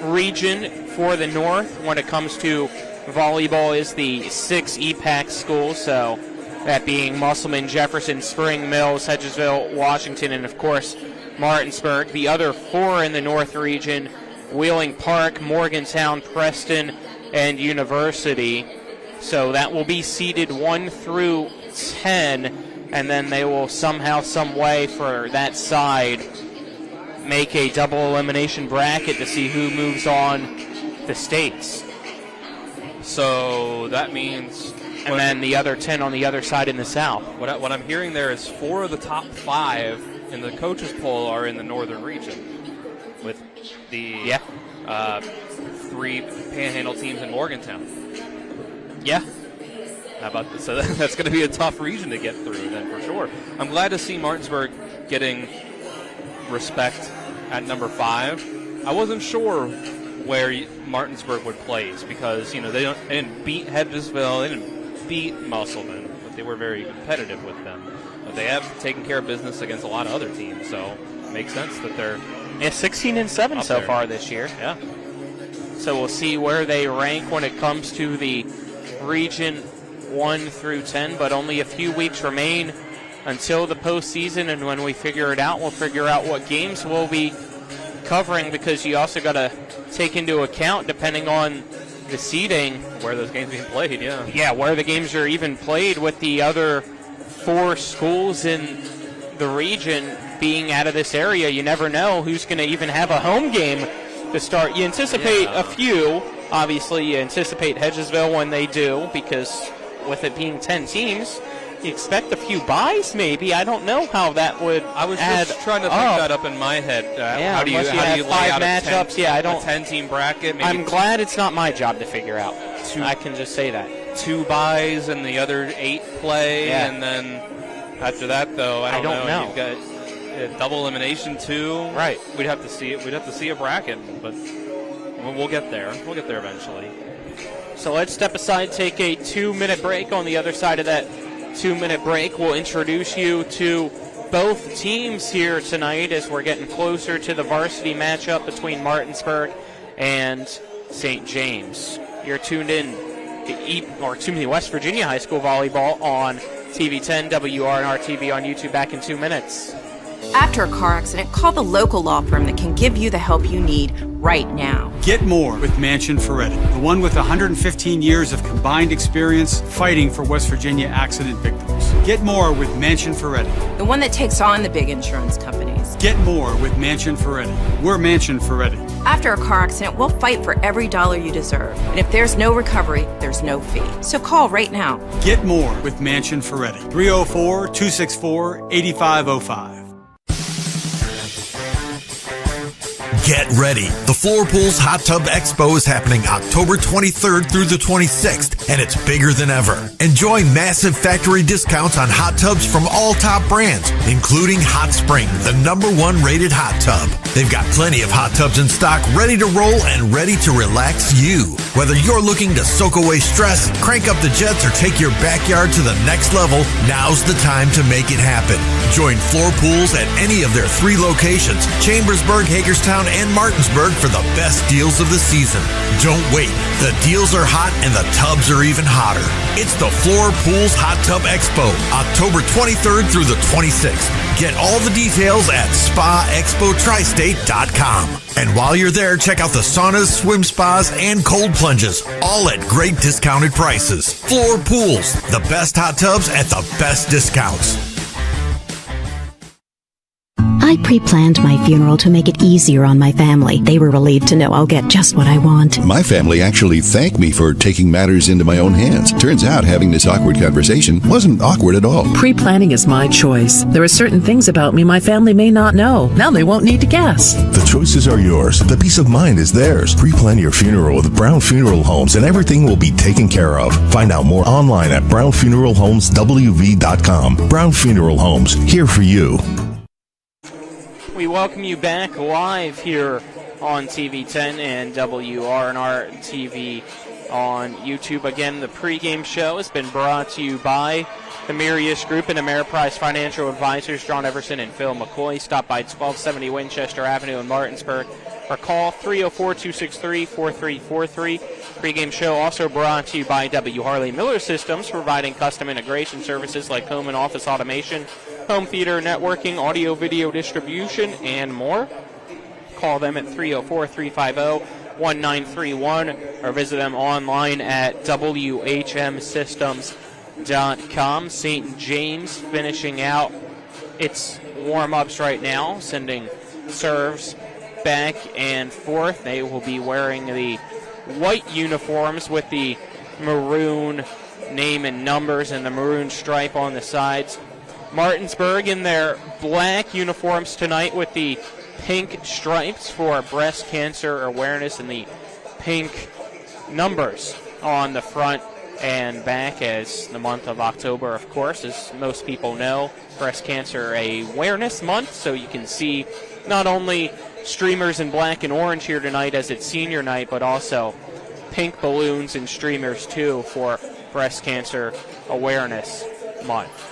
region for the North when it comes to volleyball is the 6 EPAC schools, so that being Musselman, Jefferson, Spring Mills, Hedgesville, Washington, and of course Martinsburg. The other 4 in the North region, Wheeling Park, Morgantown, Preston, and University. So that will be seeded 1 through 10, and then they will somehow, some way for that side make a double elimination bracket to see who moves on the states. So that means... And then the other 10 on the other side in the South. What I'm hearing there is 4 of the top 5 in the coaches poll are in the northern region, with the 3 Panhandle teams in Morgantown. Yeah. So that's going to be a tough region to get through then for sure. I'm glad to see Martinsburg getting respect at number 5. I wasn't sure where Martinsburg would place because, they didn't beat Hedgesville, they didn't beat Musselman, but they were very competitive with them. But they have taken care of business against a lot of other teams, so it makes sense that they're 16-7 so far this year. Yeah. So we'll see where they rank when it comes to the Region 1 through 10, but only a few weeks remain until the postseason, and when we figure it out, we'll figure out what games we'll be covering, because you also got to take into account, depending on the seeding, where those games are being played, Yeah, where the games are even played, with the other 4 schools in the region being out of this area. You never know who's going to even have a home game to start. You anticipate a few. Obviously, you anticipate Hedgesville when they do, because with it being 10 teams, you expect a few buys maybe. I don't know how that would I was add just trying to think that up in my head. How do you lay 5 out matchups? a 10-team bracket? Maybe I'm glad it's not my job to figure out. I can just say that. 2 buys and the other 8 play, and then after that, though, I don't know. You've got double elimination too. Right. We'd have to see it. We'd have to see a bracket, but we'll get there. We'll get there eventually. So let's step aside, take a 2-minute break. On the other side of that 2-minute break, we'll introduce you to both teams here tonight as we're getting closer to the varsity matchup between Martinsburg and St. James. You're tuned in to West Virginia High School Volleyball on TV 10, WRNR TV on YouTube. Back in 2 minutes. After a car accident, call the local law firm that can give you the help you need right now. Get more with Mansion Ferretti, the one with 115 years of combined experience fighting for West Virginia accident victims. Get more with Mansion Ferretti, the one that takes on the big insurance companies. Get more with Mansion Ferretti. We're Mansion Ferretti. After a car accident, we'll fight for every dollar you deserve. And if there's no recovery, there's no fee. So call right now. Get more with Mansion Ferretti. 304-264-8505. Get ready. The Floor Pools Hot Tub Expo is happening October 23rd through the 26th, and it's bigger than ever. Enjoy massive factory discounts on hot tubs from all top brands, including Hot Spring, the #1 rated hot tub. They've got plenty of hot tubs in stock, ready to roll and ready to relax you. Whether you're looking to soak away stress, crank up the jets, or take your backyard to the next level, now's the time to make it happen. Join Floor Pools at any of their 3 locations, Chambersburg, Hagerstown, and Martinsburg, for the best deals of the season. Don't wait. The deals are hot and the tubs are even hotter. It's the Floor Pools Hot Tub Expo, October 23rd through the 26th. Get all the details at SpaExpoTristate.com. And while you're there, check out the saunas, swim spas, and cold plunges, all at great discounted prices. Floor Pools, the best hot tubs at the best discounts. I pre-planned my funeral to make it easier on my family. They were relieved to know I'll get just what I want. My family actually thanked me for taking matters into my own hands. Turns out having this awkward conversation wasn't awkward at all. Pre-planning is my choice. There are certain things about me my family may not know. Now they won't need to guess. The choices are yours. The peace of mind is theirs. Pre-plan your funeral with Brown Funeral Homes and everything will be taken care of. Find out more online at brownfuneralhomeswv.com. Brown Funeral Homes, here for you. We welcome you back live here on TV 10 and WRNR TV on YouTube. Again, the pregame show has been brought to you by the Mirius Group and Ameriprise Financial Advisors, John Everson and Phil McCoy. Stop by 1270 Winchester Avenue in Martinsburg or call 304-263-4343. Pregame show also brought to you by W. Harley Miller Systems, providing custom integration services like home and office automation, home theater networking, audio video distribution, and more. Call them at 304-350-1931 or visit them online at whmsystems.com. St. James finishing out its warm-ups right now, sending serves back and forth. They will be wearing the white uniforms with the maroon name and numbers and the maroon stripe on the sides. Martinsburg in their black uniforms tonight with the pink stripes for breast cancer awareness and the pink numbers on the front and back, as the month of October, of course, as most people know, Breast Cancer Awareness Month, so you can see not only streamers in black and orange here tonight as it's senior night, but also pink balloons and streamers too for Breast Cancer Awareness Month.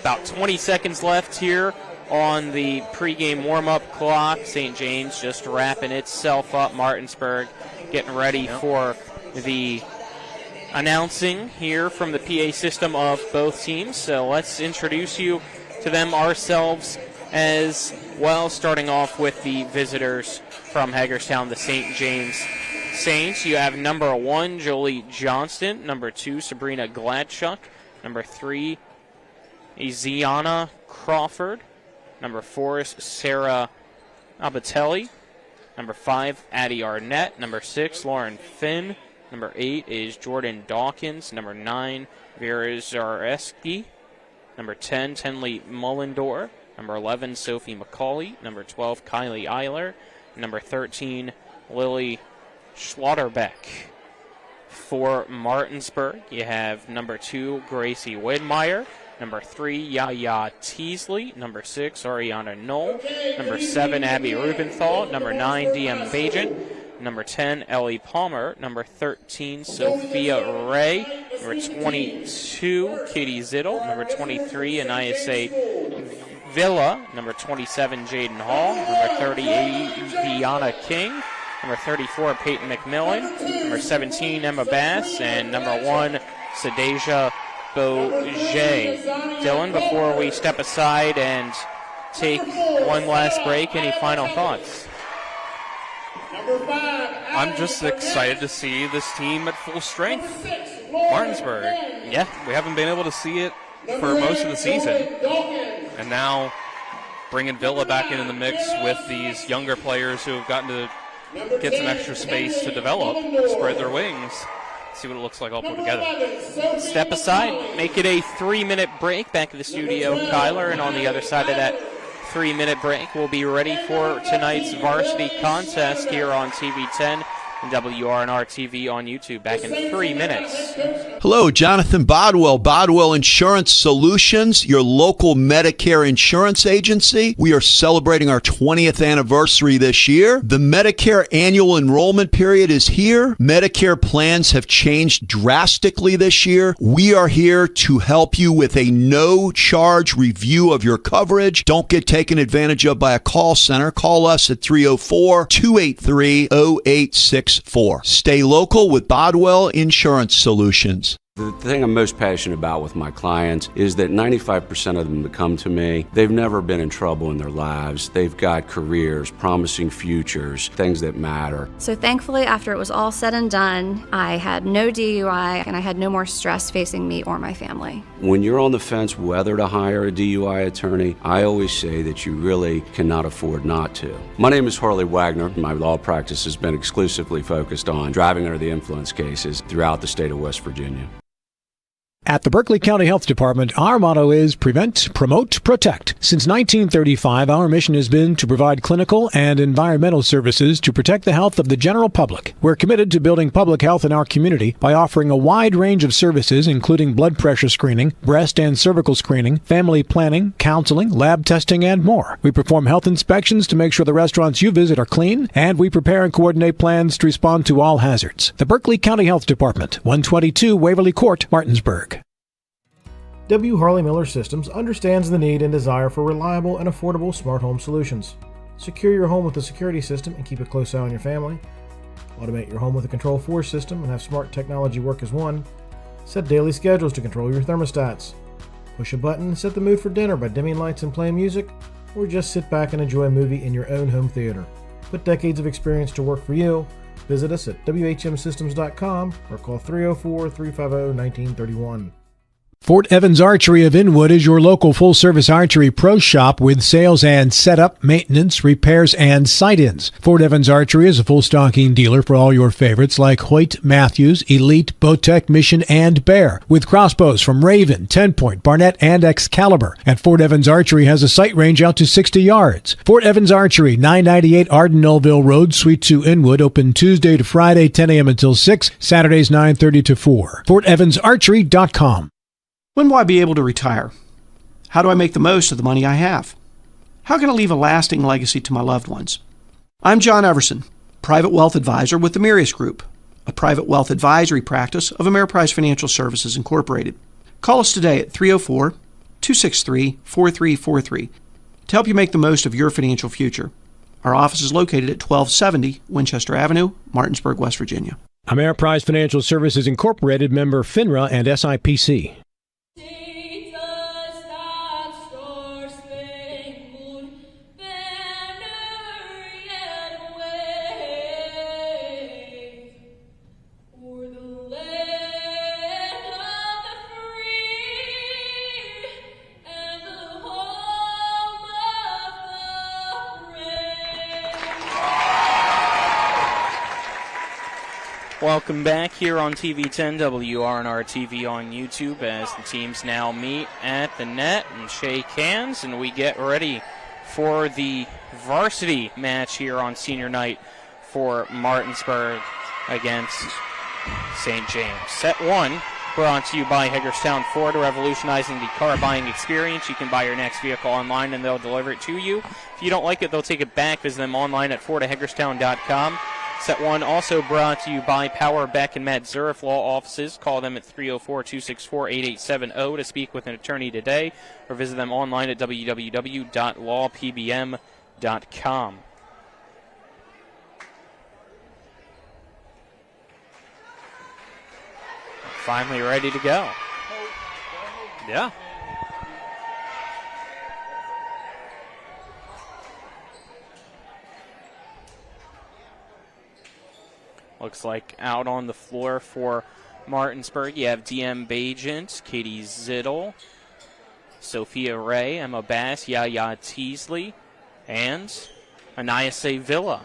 About 20 seconds left here on the pregame warm-up clock. St. James just wrapping itself up. Martinsburg getting ready for the announcing here from the PA system of both teams. So let's introduce you to them ourselves as well, starting off with the visitors from Hagerstown, the St. James Saints. You have number 1, Jolie Johnston. Number 2, Sabrina Gladchuk. Number 3, Iziana Crawford. Number 4 is Sarah Abatelli. Number 5, Addie Arnett. Number 6, Lauren Finn. Number 8 is Jordan Dawkins. Number 9, Vera Zareski. Number 10, Tenley Mullendor. Number 11, Sophie McCauley. Number 12, Kylie Eiler. Number 13, Lily Schlotterbeck. For Martinsburg, you have number 2, Gracie Widmeyer. Number 3, Yaya Teasley. Number 6, Ariana Knoll. Number 7, Abby Rubenthal. Number 9, DM Bajent. Number 10, Ellie Palmer. Number 13, Sophia Ray. Number 22, Katie Zittel. Number 23, Anayase Villa. Number 27, Jaden Hall. Number 38, Viana King. Number 34, Peyton McMillan. Number 17, Emma Bass. And number 1, Sadeja Beaujay. Dylan, before we step aside and take one last break, any final thoughts? I'm just excited to see this team at full strength. Martinsburg. Yeah. We haven't been able to see it for most of the season. And now bringing Villa back into the mix with these younger players who have gotten to get some extra space to develop, spread their wings, see what it looks like all put together. Step aside, make it a 3-minute break. Back in the studio, Kyler, and on the other side of that 3-minute break, we'll be ready for tonight's varsity contest here on TV 10 and WRNR TV on YouTube. Back in 3 minutes. Hello, Jonathan Bodwell, Bodwell Insurance Solutions, your local Medicare insurance agency. We are celebrating our 20th anniversary this year. The Medicare annual enrollment period is here. Medicare plans have changed drastically this year. We are here to help you with a no-charge review of your coverage. Don't get taken advantage of by a call center. Call us at 304-283-0864. Stay local with Bodwell Insurance Solutions. The thing I'm most passionate about with my clients is that 95% of them that come to me, they've never been in trouble in their lives. They've got careers, promising futures, things that matter. So thankfully, after it was all said and done, I had no DUI and I had no more stress facing me or my family. When you're on the fence whether to hire a DUI attorney, I always say that you really cannot afford not to. My name is Harley Wagner. My law practice has been exclusively focused on driving under the influence cases throughout the state of West Virginia. At the Berkeley County Health Department, our motto is Prevent, Promote, Protect. Since 1935, our mission has been to provide clinical and environmental services to protect the health of the general public. We're committed to building public health in our community by offering a wide range of services, including blood pressure screening, breast and cervical screening, family planning, counseling, lab testing, and more. We perform health inspections to make sure the restaurants you visit are clean, and we prepare and coordinate plans to respond to all hazards. The Berkeley County Health Department, 122 Waverly Court, Martinsburg. W. Harley Miller Systems understands the need and desire for reliable and affordable smart home solutions. Secure your home with a security system and keep a close eye on your family. Automate your home with a Control4 system and have smart technology work as one. Set daily schedules to control your thermostats. Push a button and set the mood for dinner by dimming lights and playing music, or just sit back and enjoy a movie in your own home theater. Put decades of experience to work for you. Visit us at WHMsystems.com or call 304-350-1931. Fort Evans Archery of Inwood is your local full-service archery pro shop with sales and setup, maintenance, repairs, and sight-ins. Fort Evans Archery is a full-stocking dealer for all your favorites like Hoyt, Matthews, Elite, Bowtech, Mission, and Bear, with crossbows from Raven, 10-point, Barnett, and Excalibur. And Fort Evans Archery has a sight range out to 60 yards. Fort Evans Archery, 998 Arden-Melville Road, Suite 2, Inwood, open Tuesday to Friday, 10 a.m. until 6, Saturdays 9:30 to 4. FortEvansArchery.com. When will I be able to retire? How do I make the most of the money I have? How can I leave a lasting legacy to my loved ones? I'm John Everson, Private Wealth Advisor with the Mirius Group, a private wealth advisory practice of Ameriprise Financial Services Incorporated. Call us today at 304-263-4343 to help you make the most of your financial future. Our office is located at 1270 Winchester Avenue, Martinsburg, West Virginia. Ameriprise Financial Services Incorporated, member FINRA and SIPC. Welcome back here on TV 10 WRNR TV on YouTube as the teams now meet at the net and shake hands, and we get ready for the varsity match here on senior night for Martinsburg against St. James. Set one brought to you by Hagerstown Ford, revolutionizing the car buying experience. You can buy your next vehicle online and they'll deliver it to you. If you don't like it, they'll take it back. Visit them online at FordAHagerstown.com. Set one also brought to you by Power Beck and Matt Zurif Law Offices. Call them at 304-264-8870 to speak with an attorney today, or visit them online at www.lawpbm.com. Finally ready to go. Yeah. Looks like out on the floor for Martinsburg, you have DM Bajent, Katie Zittel, Sophia Ray, Emma Bass, Yaya Teasley, and Anayase Villa.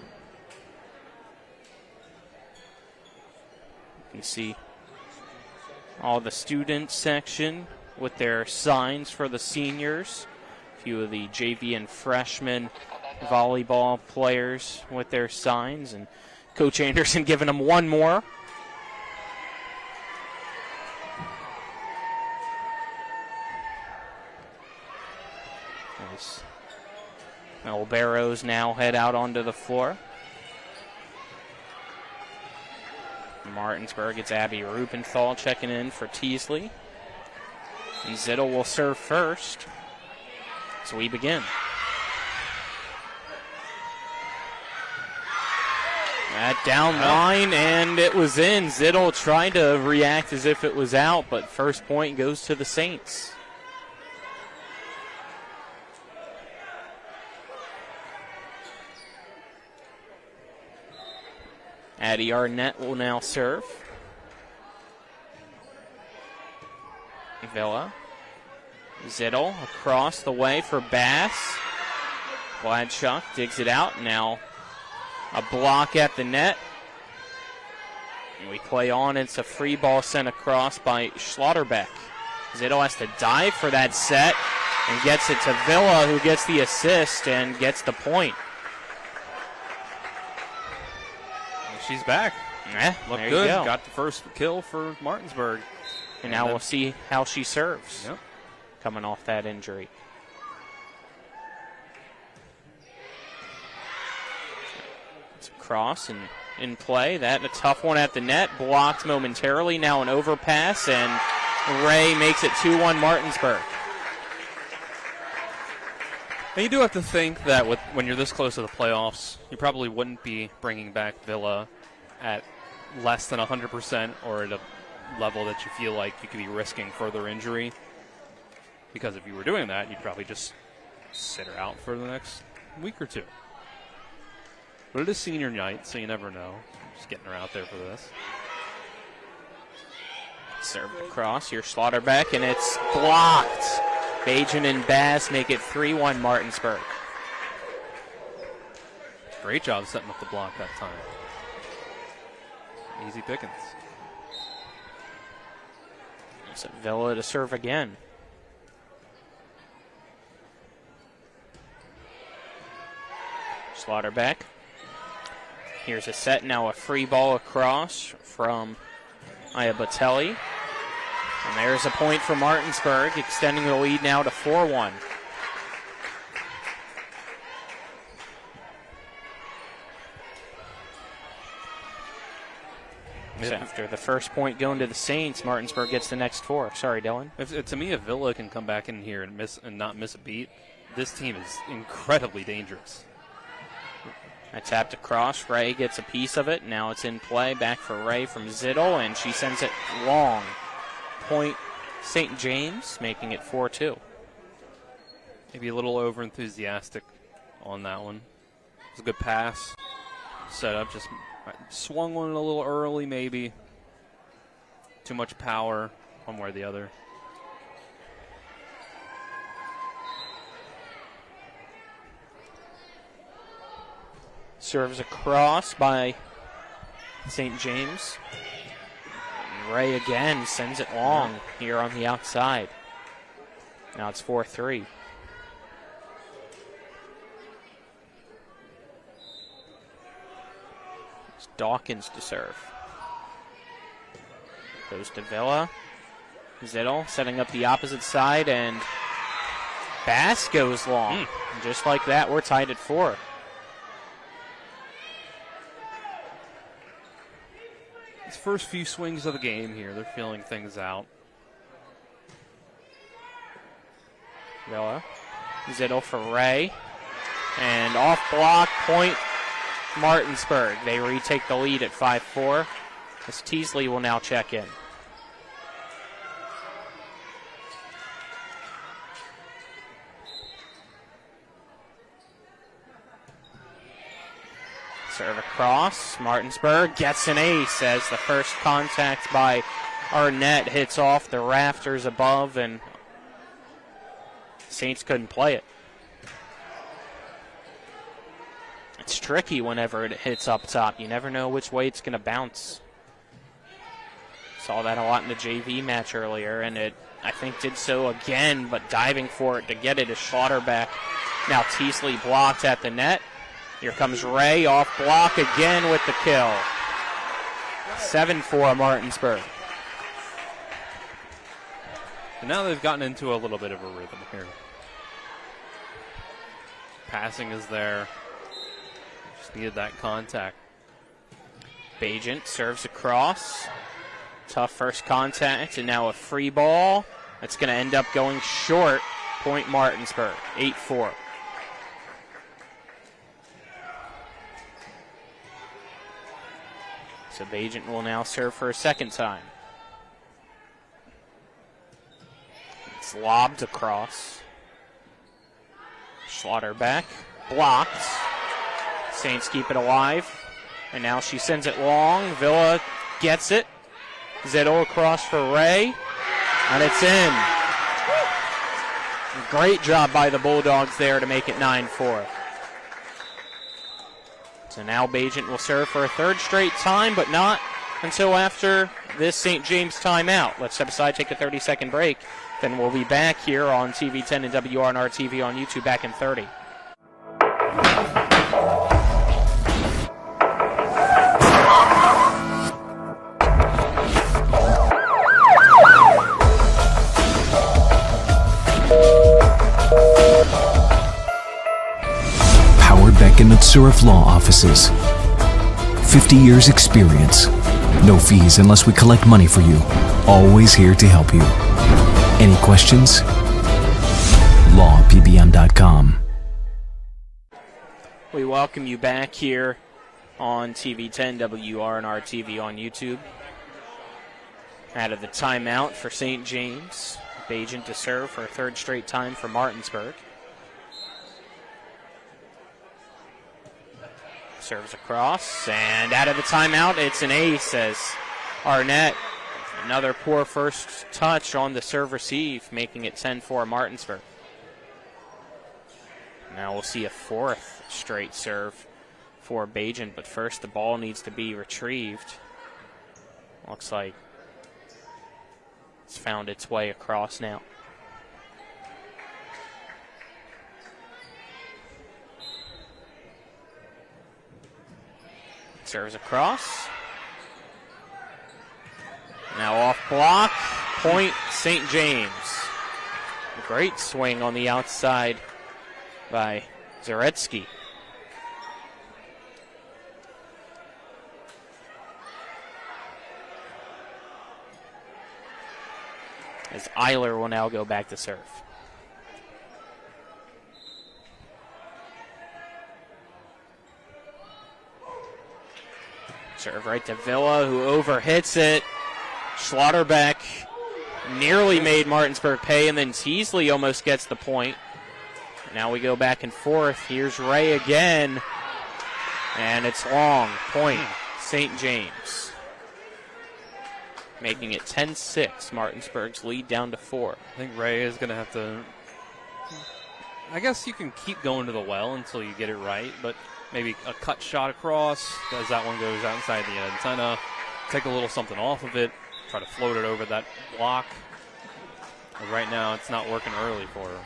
You can see all the student section with their signs for the seniors. A few of the JV and freshman volleyball players with their signs, and Coach Anderson giving them one more. As Mel Barrows now head out onto the floor. Martinsburg, it's Abby Rupenthal checking in for Teasley. And Zittel will serve first. So we begin. That down line, and it was in. Zittel tried to react as if it was out, but first point goes to the Saints. Addie Arnett will now serve. Villa. Zittel across the way for Bass. Gladschuk digs it out. Now a block at the net. And we play on. It's a free ball sent across by Schlotterbeck. Zittel has to dive for that set and gets it to Villa, who gets the assist and gets the point. She's back. Looked good. Got the first kill for Martinsburg. And now we'll see how she serves. Yep. Coming off that injury. It's a cross and in play. That a tough one at the net. Blocked momentarily. Now an overpass, and Ray makes it 2-1 Martinsburg. And you do have to think that when you're this close to the playoffs, you probably wouldn't be bringing back Villa at less than 100% or at a level that you feel like you could be risking further injury. Because if you were doing that, you'd probably just sit her out for the next week or two. But it is senior night, so you never know. Just getting her out there for this. Served across. Here's Schlotterbeck, and it's blocked. Bajan and Bass make it 3-1 Martinsburg. Great job setting up the block that time. Easy pickings. It's Villa to serve again. Schlotterbeck. Here's a set, now a free ball across from Iabatelli. And there's a point for Martinsburg, extending the lead now to 4-1. So after the first point going to the Saints, Martinsburg gets the next 4. Sorry, Dylan. To me, if Villa can come back in here and not miss a beat, this team is incredibly dangerous. I tapped across. Ray gets a piece of it. Now it's in play. Back for Ray from Zittel, and she sends it long. Point St. James, making it 4-2. Maybe a little over-enthusiastic on that one. It was a good pass. Set up, just swung one a little early maybe. Too much power, one way or the other. Serves across by St. James. And Ray again sends it long here on the outside. Now it's 4-3. It's Dawkins to serve. Goes to Villa. Zittel setting up the opposite side, and Bass goes long. And just like that, we're tied at 4. First few swings of the game here, they're feeling things out. Villa. Zittel for Ray. And off block, point Martinsburg. They retake the lead at 5-4. As Teasley will now check in. Serve across. Martinsburg gets an ace as the first contact by Arnett hits off the rafters above, and Saints couldn't play it. It's tricky whenever it hits up top. You never know which way it's going to bounce. Saw that a lot in the JV match earlier, and it, I think, did so again, but diving for it to get it is Schlotterbeck. Now Teasley blocked at the net. Here comes Ray off block again with the kill. 7-4 Martinsburg. And now they've gotten into a little bit of a rhythm here. Passing is there. Just needed that contact. Bajent serves across. Tough first contact, and now a free ball. That's going to end up going short. Point Martinsburg, 8-4. So Bajent will now serve for a second time. It's lobbed across. Schlotterbeck blocked. Saints keep it alive. And now she sends it long. Villa gets it. Zittel across for Ray. And it's in. Great job by the Bulldogs there to make it 9-4. So now Bajent will serve for a third straight time, but not until after this St. James timeout. Let's step aside, take a 30-second break. Then we'll be back here on TV 10 and WRNR TV on YouTube back in 30. Beck and Matsurif Law Offices. 50 years experience. No fees unless we collect money for you. Always here to help you. Any questions? lawpbm.com. We welcome you back here on TV 10, WRNR TV on YouTube. Out of the timeout for St. James. Bajent to serve for a third straight time for Martinsburg. Serves across, and out of the timeout, it's an ace as Arnett Another poor first touch on the serve receive, making it 10-4 Martinsburg. Now we'll see a fourth straight serve for Bajan, but first the ball needs to be retrieved. Looks like it's found its way across now. Serves across. Now off block, point St. James. A great swing on the outside by Zaretsky. As Eiler will now go back to serve. Serve right to Villa, who overhits it. Schlotterbeck nearly made Martinsburg pay, and then Teasley almost gets the point. Now we go back and forth. Here's Ray again, and it's long. Point, St. James. Making it 10-6, Martinsburg's lead down to 4. I think Ray is going to have to... I guess you can keep going to the well until you get it right, but maybe a cut shot across as that one goes outside the antenna. Take a little something off of it. Try to float it over that block. But right now, it's not working early for her.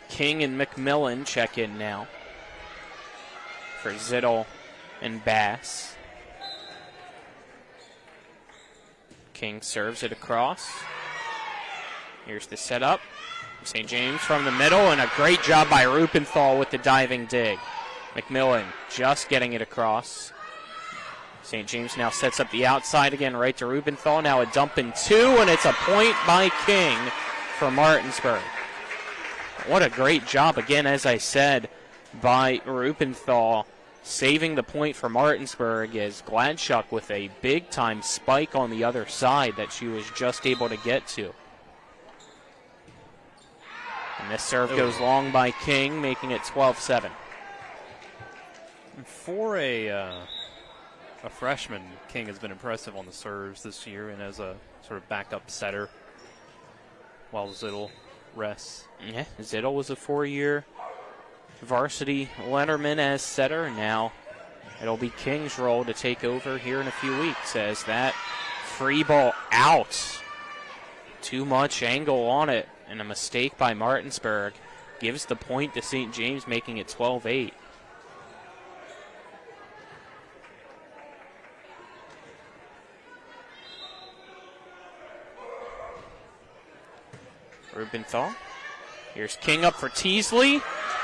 King and McMillan check in now for Zittel and Bass. King serves it across. Here's the setup. St. James from the middle, and a great job by Rupenthal with the diving dig. McMillan just getting it across. St. James now sets up the outside again, right to Rubenthal. Now a dump in 2, and it's a point by King for Martinsburg. What a great job, again, as I said, by Rubenthal, saving the point for Martinsburg as Gladchuck with a big-time spike on the other side that she was just able to get to. And this serve goes long by King, making it 12-7. For a freshman, King has been impressive on the serves this year and as a sort of backup setter while Zittel rests. Yeah, Zittel was a 4-year varsity letterman as setter. Now it'll be King's role to take over here in a few weeks as that free ball out. Too much angle on it, and a mistake by Martinsburg gives the point to St. James, making it 12-8. Rubenthal. Here's King up for Teasley,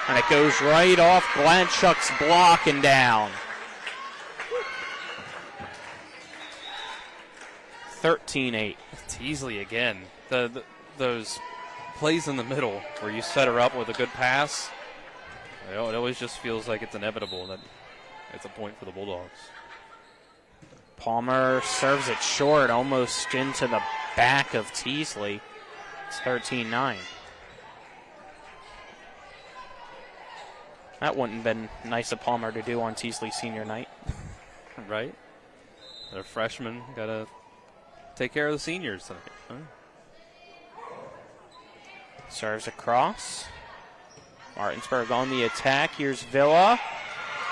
and it goes right off Gladchuck's block and down. 13-8. Teasley again. Those plays in the middle where you set her up with a good pass, it always just feels like it's inevitable that it's a point for the Bulldogs. Palmer serves it short, almost into the back of Teasley. It's 13-9. That wouldn't have been nice of Palmer to do on Teasley senior night. Right? They're freshmen. Got to take care of the seniors tonight. Huh? Serves across. Martinsburg on the attack. Here's Villa.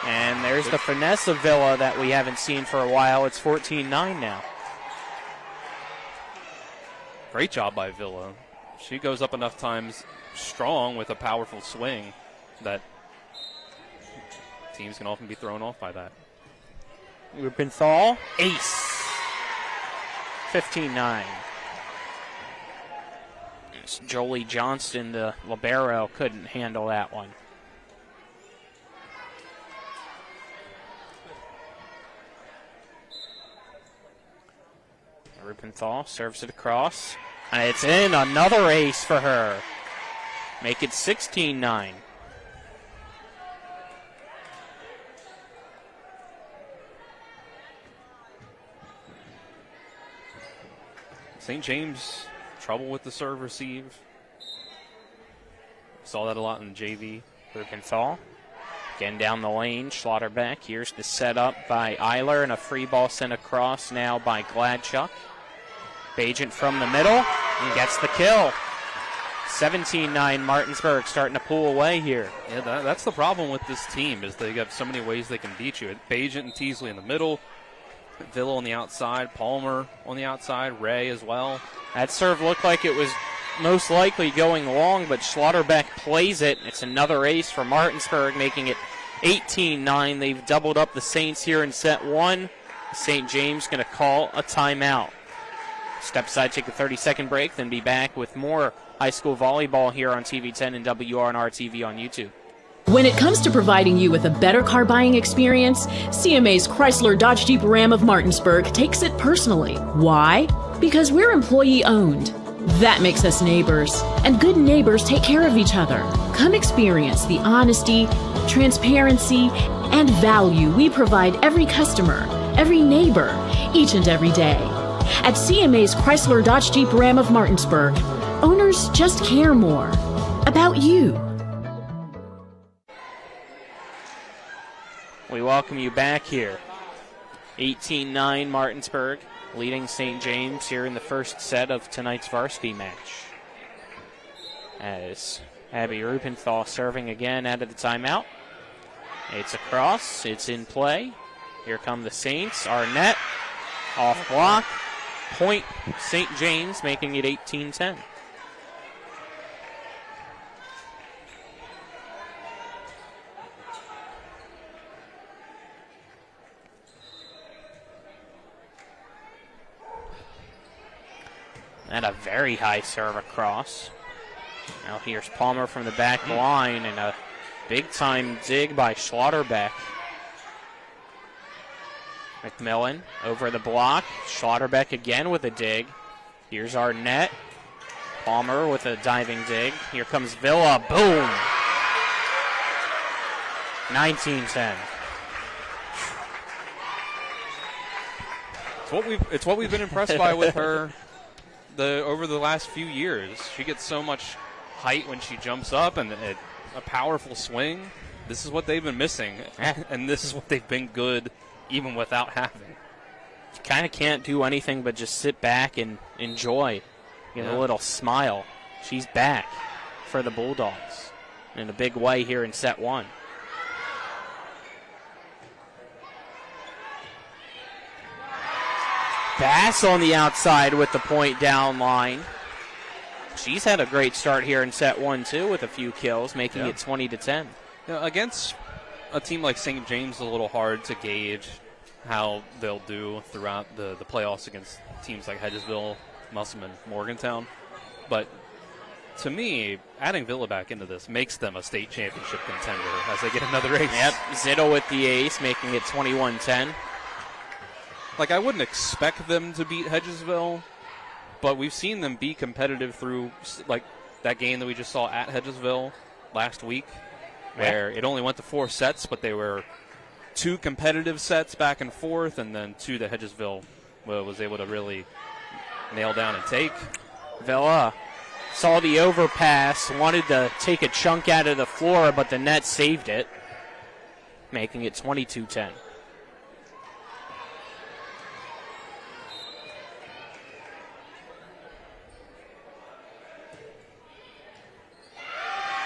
And there's the finesse of Villa that we haven't seen for a while. It's 14-9 now. Great job by Villa. She goes up enough times strong with a powerful swing that teams can often be thrown off by that. Rubenthal, ace. 15-9. Jolie Johnston, the libero, couldn't handle that one. Rubenthal serves it across. And it's in, another ace for her. Make it 16-9. St. James, trouble with the serve receive. Saw that a lot in JV. Rubenthal again down the lane. Schlotterbeck. Here's the setup by Eiler, and a free ball sent across now by Gladchuck. Bajent from the middle and gets the kill. 17-9 Martinsburg starting to pull away here. Yeah, that's the problem with this team is they got so many ways they can beat you. Bajent and Teasley in the middle, Villa on the outside, Palmer on the outside, Ray as well. That serve looked like it was most likely going long, but Schlotterbeck plays it. It's another ace for Martinsburg, making it 18-9. They've doubled up the Saints here in set one. St. James going to call a timeout. Step aside, take a 30-second break, then be back with more high school volleyball here on TV10 and WRNR TV on YouTube. When it comes to providing you with a better car buying experience, CMA's Chrysler Dodge Jeep Ram of Martinsburg takes it personally. Why? Because we're employee owned. That makes us neighbors, and good neighbors take care of each other. Come experience the honesty, transparency, and value we provide every customer, every neighbor, each and every day. At CMA's Chrysler Dodge Jeep Ram of Martinsburg, owners just care more about you. We welcome you back here. 18-9 Martinsburg leading St. James here in the first set of tonight's varsity match. As Abby Rupenthal serving again out of the timeout. It's across, it's in play. Here come the Saints. Arnett off block. Point St. James, making it 18-10. And a very high serve across. Now here's Palmer from the back line, and a big-time dig by Schlotterbeck. McMillan over the block. Schlotterbeck again with a dig. Here's Arnett. Palmer with a diving dig. Here comes Villa. Boom! 19-10. It's what we've been impressed by with her over the last few years. She gets so much height when she jumps up and a powerful swing. This is what they've been missing, and this is what they've been good even without having. You kind of can't do anything but just sit back and enjoy. Get a little smile. She's back for the Bulldogs in a big way here in set one. Bass on the outside with the point down line. She's had a great start here in set one, too, with a few kills, making it 20-10. Against a team like St. James, it's a little hard to gauge how they'll do throughout the playoffs against teams like Hedgesville, Musselman, Morgantown. But to me, adding Villa back into this makes them a state championship contender as they get another ace. Yep, Zittel with the ace, making it 21-10. Like, I wouldn't expect them to beat Hedgesville, but we've seen them be competitive through, like, that game that we just saw at Hedgesville last week, where it only went to 4 sets, but they were 2 competitive sets back and forth, and then 2 that Hedgesville was able to really nail down and take. Villa saw the overpass, wanted to take a chunk out of the floor, but the net saved it, making it 22-10.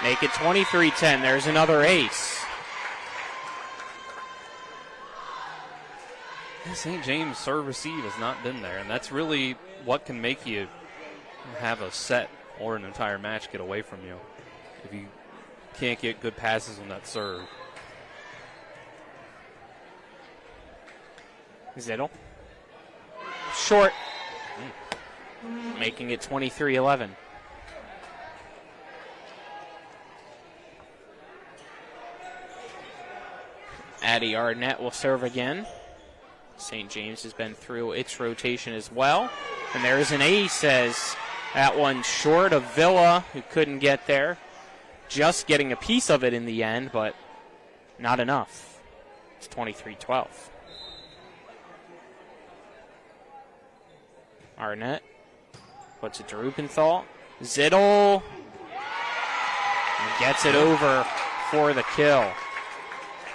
Make it 23-10. There's another ace. St. James' serve receive has not been there, and that's really what can make you have a set or an entire match get away from you if you can't get good passes on that serve. Zittel. Short. Making it 23-11. Addie Arnett will serve again. St. James has been through its rotation as well. And there's an ace as that one short of Villa, who couldn't get there. Just getting a piece of it in the end, but not enough. It's 23-12. Arnett puts it to Rupenthal. Zittel and gets it over for the kill.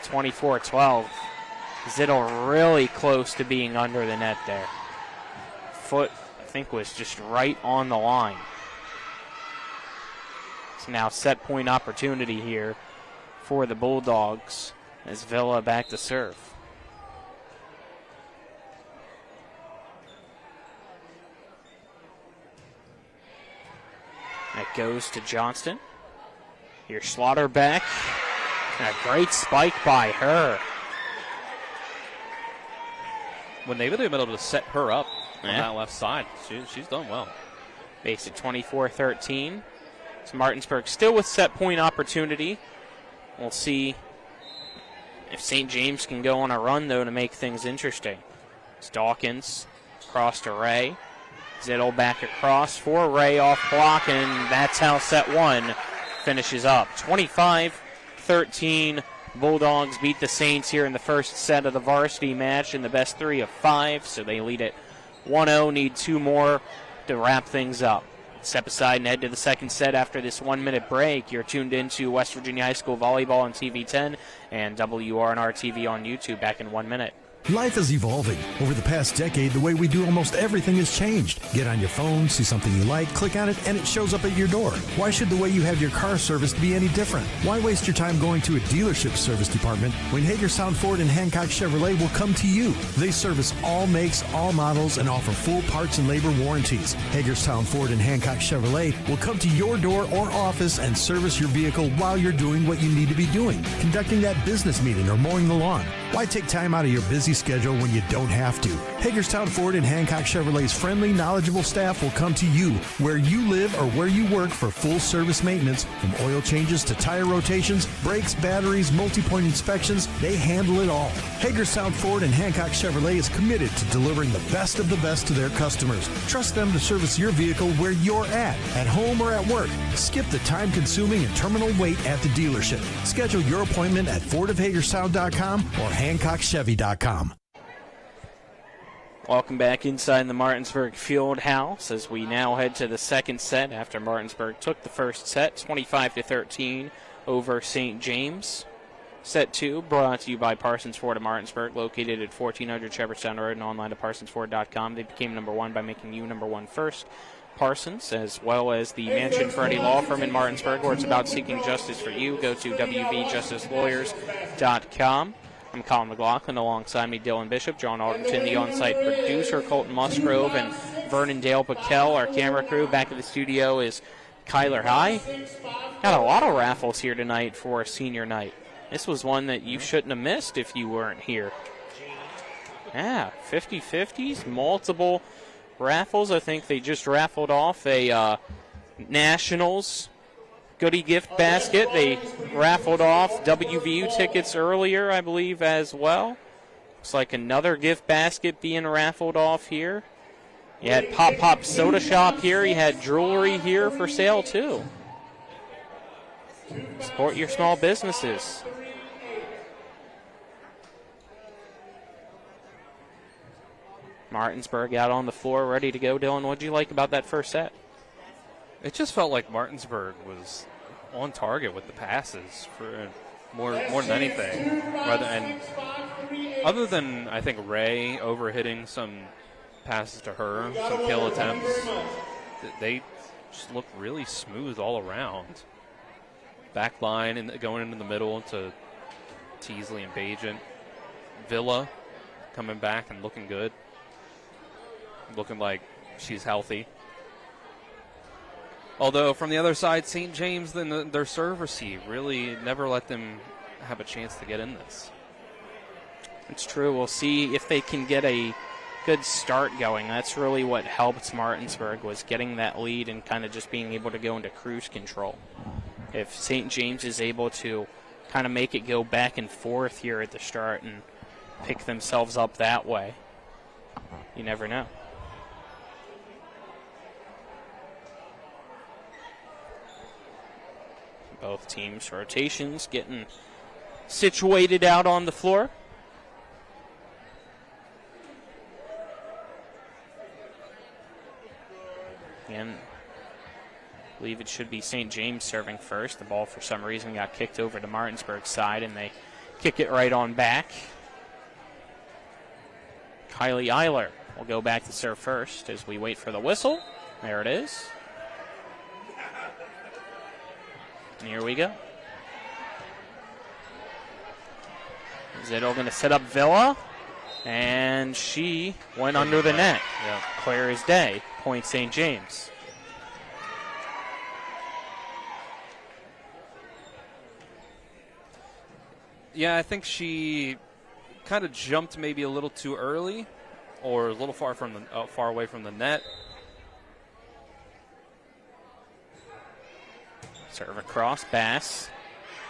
24-12. Zittel really close to being under the net there. Foot think was just right on the line. It's now set point opportunity here for the Bulldogs as Villa back to serve. That goes to Johnston. Here's Slaughter back. And a great spike by her. When they've been able to set her up on that left side, she's done well. Base at 24-13. So Martinsburg still with set point opportunity. We'll see if St. James can go on a run, though, to make things interesting. It's Dawkins across to Ray. Zittle back across for Ray off block, and that's how set one finishes up. 25-13. Bulldogs beat the Saints here in the first set of the varsity match in the best 3 of 5, so they lead it 1-0, need 2 more to wrap things up. Step aside and head to the second set after this 1-minute break. You're tuned into West Virginia High School Volleyball on TV 10 and WRNR TV on YouTube. Back in 1 minute. Life is evolving. Over the past decade, the way we do almost everything has changed. Get on your phone, see something you like, click on it, and it shows up at your door. Why should the way you have your car serviced be any different? Why waste your time going to a dealership service department when Hagerstown Ford and Hancock Chevrolet will come to you? They service all makes, all models, and offer full parts and labor warranties. Hagerstown Ford and Hancock Chevrolet will come to your door or office and service your vehicle while you're doing what you need to be doing, conducting that business meeting or mowing the lawn. Why take time out of your busy schedule when you don't have to? Hagerstown Ford and Hancock Chevrolet's friendly, knowledgeable staff will come to you where you live or where you work for full service maintenance, from oil changes to tire rotations, brakes, batteries, multi-point inspections. They handle it all. Hagerstown Ford and Hancock Chevrolet is committed to delivering the best of the best to their customers. Trust them to service your vehicle where you're at home or at work. Skip the time-consuming and terminal wait at the dealership. Schedule your appointment at fordofhagerstown.com or hancockchevy.com. Welcome back inside the Martinsburg Field House as we now head to the second set after Martinsburg took the first set 25-13 over St. James. Set 2 brought to you by Parsons Ford of Martinsburg, located at 1400 Shepherdstown Road and online at parsonsford.com. They became number 1 by making you number 1 first. Parsons, as well as the Mansion Freddie Law Firm in Martinsburg, where it's about seeking justice for you. Go to wvjusticelawyers.com. I'm Colin McLaughlin. Alongside me, Dylan Bishop, John Alderton, the on-site producer, Colton Musgrove, and Vernon Dale Paquel. Our camera crew back at the studio is Kyler High. Got a lot of raffles here tonight for senior night. This was one that you shouldn't have missed if you weren't here. Yeah, 50-50s, multiple raffles. I think they just raffled off a Nationals goodie gift basket. They raffled off WVU tickets earlier, I believe, as well. Looks like another gift basket being raffled off here. You had Pop Soda Shop here. You had jewelry here for sale, too. Support your small businesses. Martinsburg out on the floor, ready to go. Dylan, what did you like about that first set? It just felt like Martinsburg was on target with the passes for more than anything. Other than, I think, Ray overhitting some passes to her, some kill attempts, they just look really smooth all around. Back line and going into the middle to Teasley and Bajent. Villa coming back and looking good. Looking like she's healthy. Although, from the other side, St. James, then their serve receive really never let them have a chance to get in this. It's true. We'll see if they can get a good start going. That's really what helped Martinsburg, was getting that lead and kind of just being able to go into cruise control. If St. James is able to kind of make it go back and forth here at the start and pick themselves up that way, you never know. Both teams' rotations getting situated out on the floor. Again, I believe it should be St. James serving first. The ball, for some reason, got kicked over to Martinsburg's side, and they kick it right on back. Kylie Eiler will go back to serve first as we wait for the whistle. There it is. And here we go. Zittel going to set up Villa, and she went under the net. Yeah. Clear as day. Point St. James. Yeah, I think she kind of jumped maybe a little too early, or a little far away from the net. Serve across, Bass.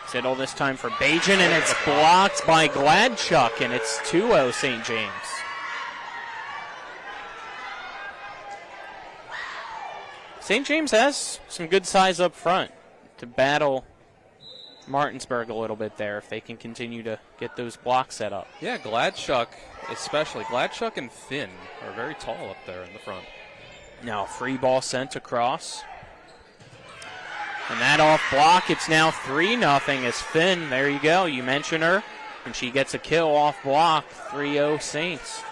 Zittel this time for Bajan, and it's blocked by Gladchuck, and it's 2-0 St. James. St. James has some good size up front to battle Martinsburg a little bit there if they can continue to get those blocks set up. Yeah, Gladchuck especially. Gladchuck and Finn are very tall up there in the front. Now free ball sent across. And that off block, it's now 3-0 as Finn, there you go, you mention her, and she gets a kill off block, 3-0 Saints.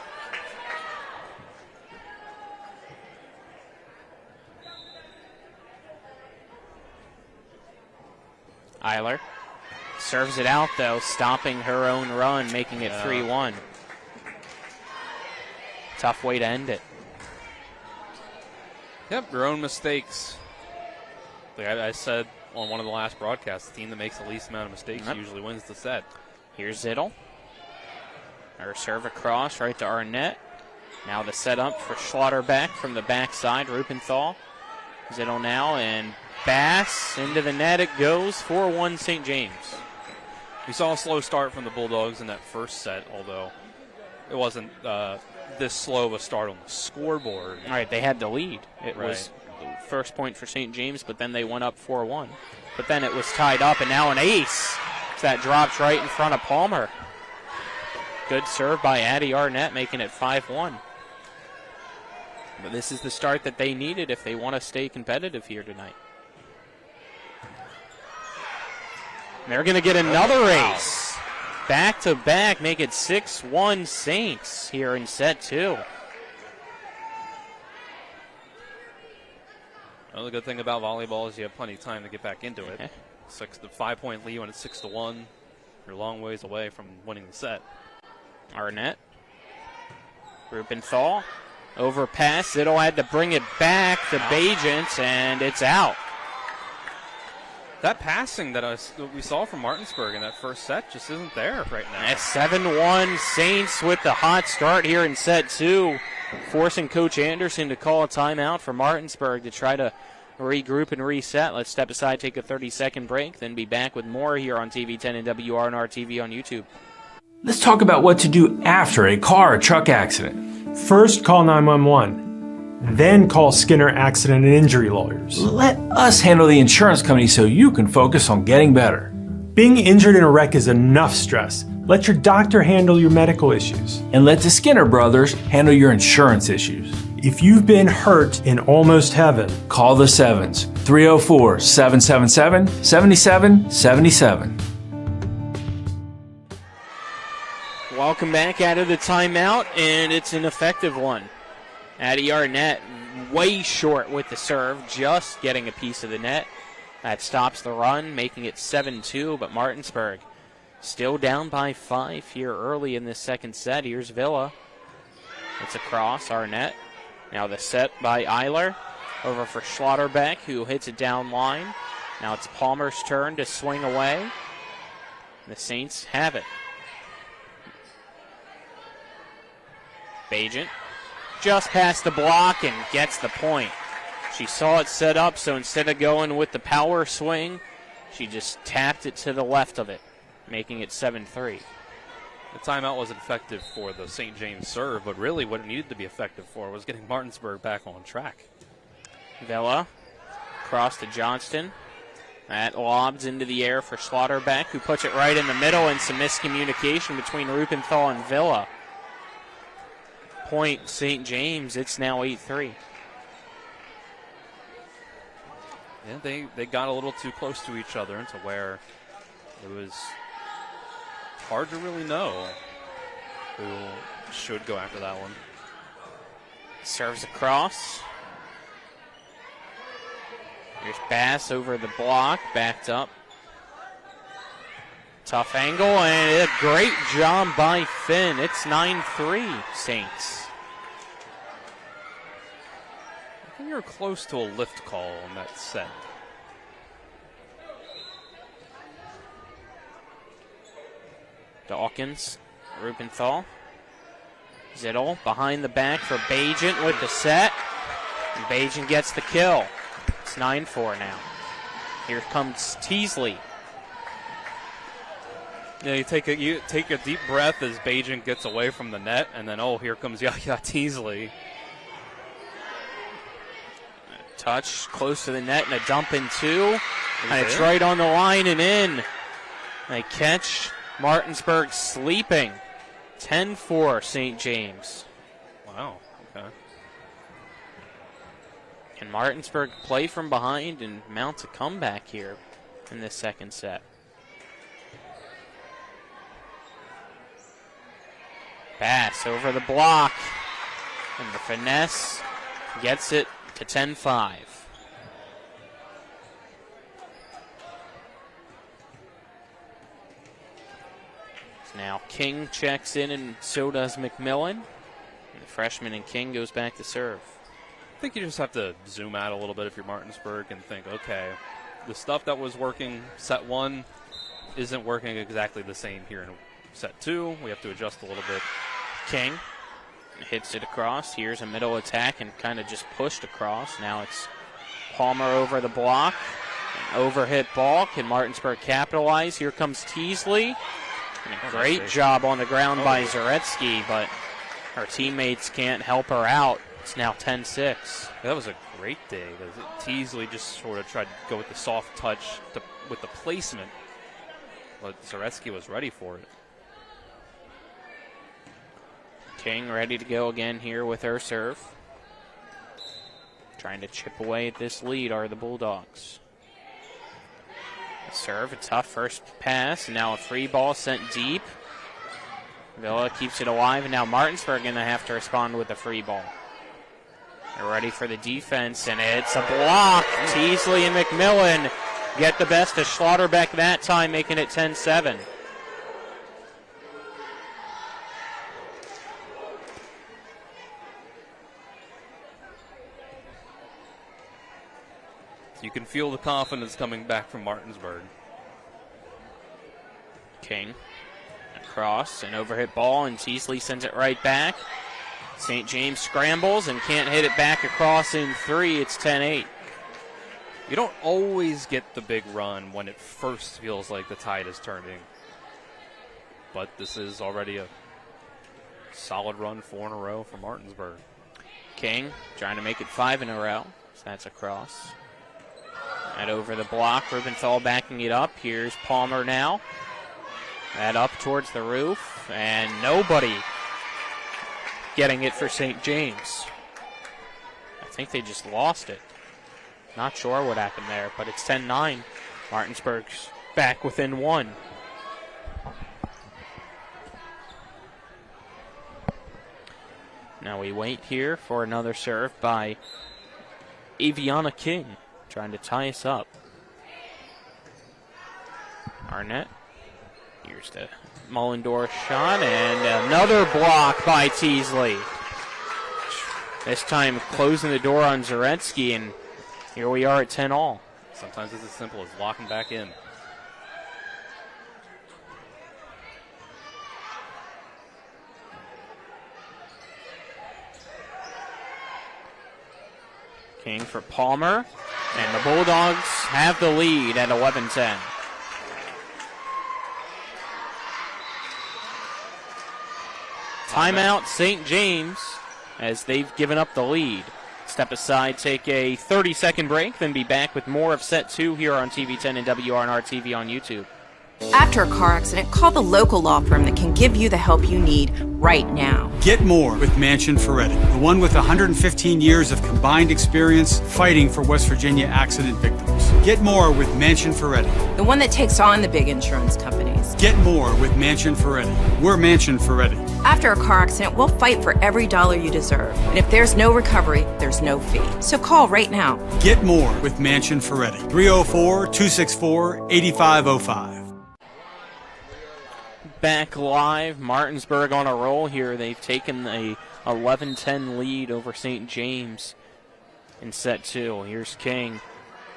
Eiler serves it out, though, stopping her own run, making it 3-1. Tough way to end it. Yep, your own mistakes. Like I said on one of the last broadcasts, the team that makes the least amount of mistakes usually wins the set. Here's Zittel. Her serve across right to Arnett. Now the setup for Schlotterbeck from the backside. Rupenthal. Zittel now, and Bass into the net it goes. 4-1 St. James. We saw a slow start from the Bulldogs in that first set, although it wasn't this slow of a start on the scoreboard. All right, they had the lead. It was the first point for St. James, but then they went up 4-1. But then it was tied up, and now an ace. That drops right in front of Palmer. Good serve by Addie Arnett, making it 5-1. But this is the start that they needed if they want to stay competitive here tonight. They're going to get another ace. Back-to-back, make it 6-1 Saints here in set 2. Well, the good thing about volleyball is you have plenty of time to get back into it. 5-point lead when it's 6-1. You're a long ways away from winning the set. Arnett. Rupenthal. Overpass. Zittel had to bring it back to Bajent, and it's out. That passing that we saw from Martinsburg in that first set just isn't there right now. That's 7-1 Saints with the hot start here in set 2, forcing Coach Anderson to call a timeout for Martinsburg to try to regroup and reset. Let's step aside, take a 30-second break, then be back with more here on TV 10 and WRNR TV on YouTube. Let's talk about what to do after a car or truck accident. First, call 911. Then call Skinner Accident and Injury Lawyers. Let us handle the insurance company so you can focus on getting better. Being injured in a wreck is enough stress. Let your doctor handle your medical issues. And let the Skinner brothers handle your insurance issues. If you've been hurt in almost heaven, call the Sevens, 304-777-7777. Welcome back out of the timeout, and it's an effective one. Addie Arnett way short with the serve, just getting a piece of the net. That stops the run, making it 7-2, but Martinsburg still down by 5 here early in this second set. Here's Villa. It's across, Arnett. Now the set by Eiler. Over for Schlotterbeck, who hits it down line. Now it's Palmer's turn to swing away. The Saints have it. Bajent just past the block and gets the point. She saw it set up, so instead of going with the power swing, she just tapped it to the left of it, making it 7-3. The timeout wasn't effective for the St. James serve, but really what it needed to be effective for was getting Martinsburg back on track. Villa across to Johnston. That lobs into the air for Schlotterbeck, who puts it right in the middle, and some miscommunication between Rupenthal and Villa. Point St. James, it's now 8-3. Yeah, they got a little too close to each other into where it was hard to really know who should go after that one. Serves across. Here's Bass over the block, backed up. Tough angle, and a great job by Finn. It's 9-3, Saints. I think you're close to a lift call on that set. Dawkins, Rubenthal. Zittel behind the back for Bajent with the set. And Bajent gets the kill. It's 9-4 now. Here comes Teasley. Yeah, you take a deep breath as Bajent gets away from the net, and then, here comes Yahya Teasley. Touch close to the net and a dump in two. And it's right on the line and in. They catch Martinsburg sleeping. 10-4 St. James. Wow, okay. Can Martinsburg play from behind and mount a comeback here in this second set? Pass over the block. And the finesse gets it to 10-5. Now King checks in, and so does McMillan. And the freshman and King goes back to serve. I think you just have to zoom out a little bit if you're Martinsburg and think, okay, the stuff that was working set one isn't working exactly the same here in set two. We have to adjust a little bit. King hits it across. Here's a middle attack and kind of just pushed across. Now it's Palmer over the block. An overhit ball. Can Martinsburg capitalize? Here comes Teasley. And a great job on the ground by Zaretsky, but her teammates can't help her out. It's now 10-6. That was a great day. Teasley just sort of tried to go with the soft touch with the placement, but Zaretsky was ready for it. King ready to go again here with her serve. Trying to chip away at this lead are the Bulldogs. Serve, a tough first pass, and now a free ball sent deep. Villa keeps it alive, and now Martinsburg going to have to respond with a free ball. They're ready for the defense, and it's a block. Teasley and McMillan get the best of Schlotterbeck that time, making it 10-7. You can feel the confidence coming back from Martinsburg. King across, an overhit ball, and Teasley sends it right back. St. James scrambles and can't hit it back across in three. It's 10-8. You don't always get the big run when it first feels like the tide is turning. But this is already a solid run, 4 in a row for Martinsburg. King trying to make it 5 in a row. So that's across. And over the block, Rubenthal backing it up. Here's Palmer now. That up towards the roof, and nobody getting it for St. James. I think they just lost it. Not sure what happened there, but it's 10-9. Martinsburg's back within 1. Now we wait here for another serve by Aviana King, trying to tie us up. Arnett. Here's the Mullendorf shot, and another block by Teasley. This time closing the door on Zaretsky, and here we are at 10-all. Sometimes it's as simple as locking back in. King for Palmer, and the Bulldogs have the lead at 11-10. Timeout St. James as they've given up the lead. Step aside, take a 30-second break, then be back with more of set 2 here on TV10 and WRNR TV on YouTube. After a car accident, call the local law firm that can give you the help you need right now. Get more with Mansion Ferretti, the one with 115 years of combined experience fighting for West Virginia accident victims. Get more with Mansion Ferretti, the one that takes on the big insurance companies. Get more with Mansion Ferretti. We're Mansion Ferretti. After a car accident, we'll fight for every dollar you deserve. And if there's no recovery, there's no fee. So call right now. Get more with Mansion Ferretti. 304-264-8505. Back live, Martinsburg on a roll here. They've taken a 11-10 lead over St. James in set 2. Here's King.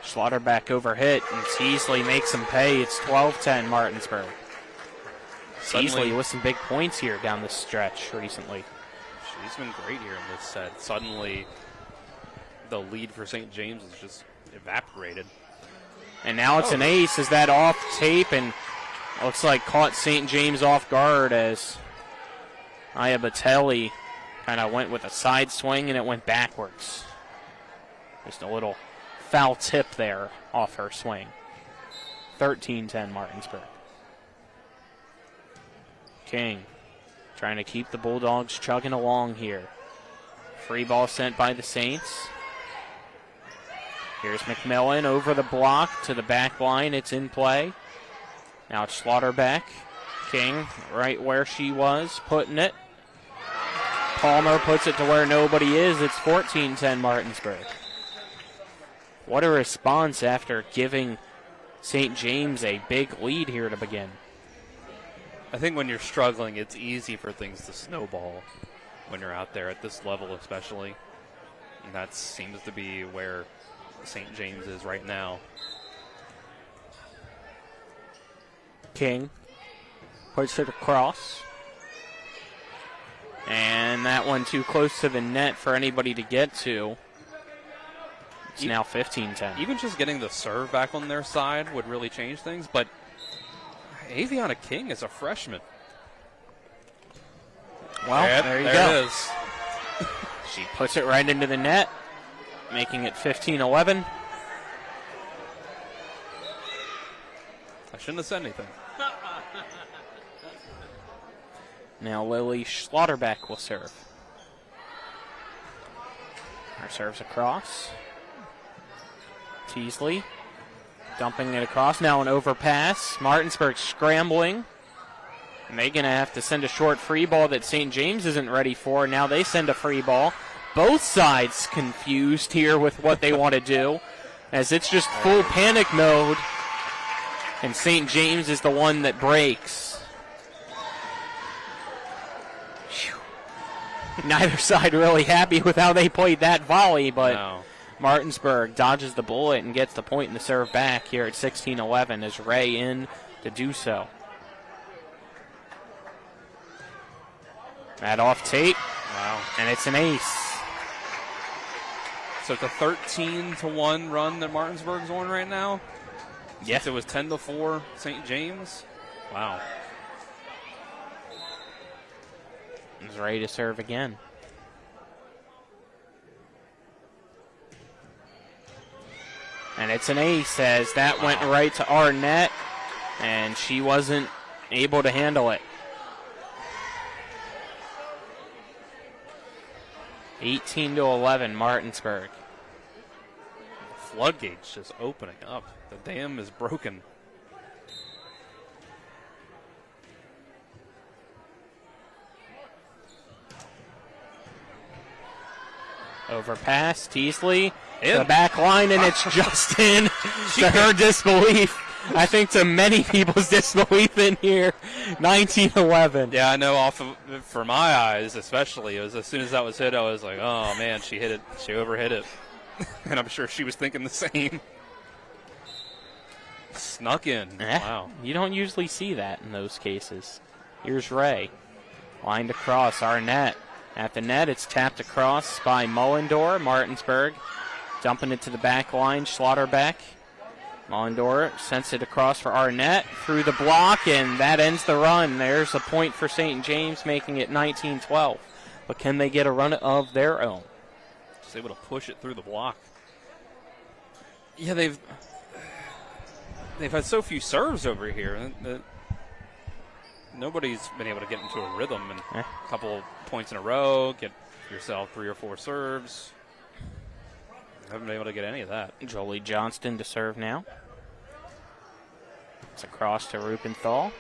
Schlotterbeck overhit, and Teasley makes him pay. It's 12-10 Martinsburg. Teasley with some big points here down the stretch recently. She's been great here in this set. Suddenly, the lead for St. James is just evaporated. And now it's an ace. Is that off tape? And looks like caught St. James off guard as Aya Batelli kind of went with a side swing and it went backwards. Just a little foul tip there off her swing. 13-10 Martinsburg. King trying to keep the Bulldogs chugging along here. Free ball sent by the Saints. Here's McMillan over the block to the back line. It's in play. Now it's Schlotterbeck. King right where she was, putting it. Palmer puts it to where nobody is. It's 14-10 Martinsburg. What a response after giving St. James a big lead here to begin. I think when you're struggling, it's easy for things to snowball when you're out there at this level especially. And that seems to be where St. James is right now. King puts it across. And that one too close to the net for anybody to get to. It's now 15-10. Even just getting the serve back on their side would really change things, but Aviana King is a freshman. Well, there you go. It is. She puts it right into the net, making it 15-11. I shouldn't have said anything. Now Lily Schlotterbeck will serve. Her serves across. Teasley dumping it across. Now an overpass. Martinsburg scrambling. And they're going to have to send a short free ball that St. James isn't ready for. Now they send a free ball. Both sides confused here with what they want to do, as it's just full panic mode. And St. James is the one that breaks. Neither side really happy with how they played that volley, but no. Martinsburg dodges the bullet and gets the point in the serve back here at 16-11 as Ray in to do so. That off tape. Wow. And it's an ace. So it's a 13-1 run that Martinsburg's on right now? Yes. It was 10-4 St. James? Wow. Is ready to serve again. And it's an ace as that went right to Arnett, and she wasn't able to handle it. 18-11, Martinsburg. The floodgates just opening up. The dam is broken. Overpass, Teasley to the back line, and it's just in to her disbelief. I think to many people's disbelief in here. 19-11. Yeah, I know for my eyes especially, it was as soon as that was hit, I was like, oh man, she hit it. She overhit it. And I'm sure she was thinking the same. Snuck in. Wow. You don't usually see that in those cases. Here's Ray. Lined across, Arnett. At the net, it's tapped across by Mullendor. Martinsburg dumping it to the back line. Schlotterbeck. Mullendor sends it across for Arnett through the block, and that ends the run. There's a point for St. James, making it 19-12. But can they get a run of their own? Just able to push it through the block. Yeah, they've had so few serves over here. Nobody's been able to get into a rhythm, and a couple of points in a row, get yourself 3 or 4 serves. Haven't been able to get any of that. Jolie Johnston to serve now. It's across to Rupenthal.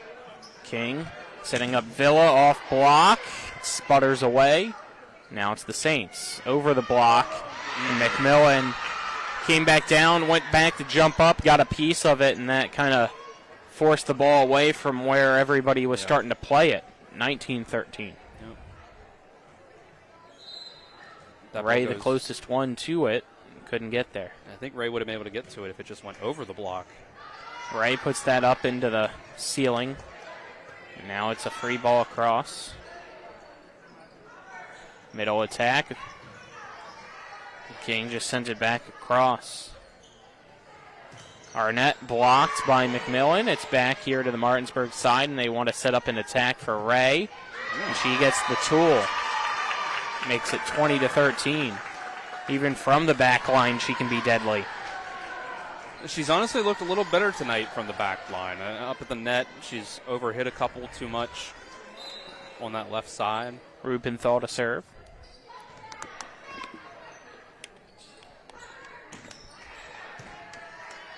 King Setting up Villa off block. Sputters away. Now it's the Saints. Over the block. And McMillan came back down, went back to jump up, got a piece of it, and that kind of forced the ball away from where everybody was starting to play it. 19-13. Ray, the closest one to it, couldn't get there. I think Ray would have been able to get to it if it just went over the block. Ray puts that up into the ceiling. And now it's a free ball across. Middle attack. King just sends it back across. Arnett blocked by McMillan. It's back here to the Martinsburg side, and they want to set up an attack for Ray. And she gets the tool. Makes it 20-13. Even from the back line, she can be deadly. She's honestly looked a little better tonight from the back line. Up at the net, she's overhit a couple too much on that left side. Rubenthal to serve.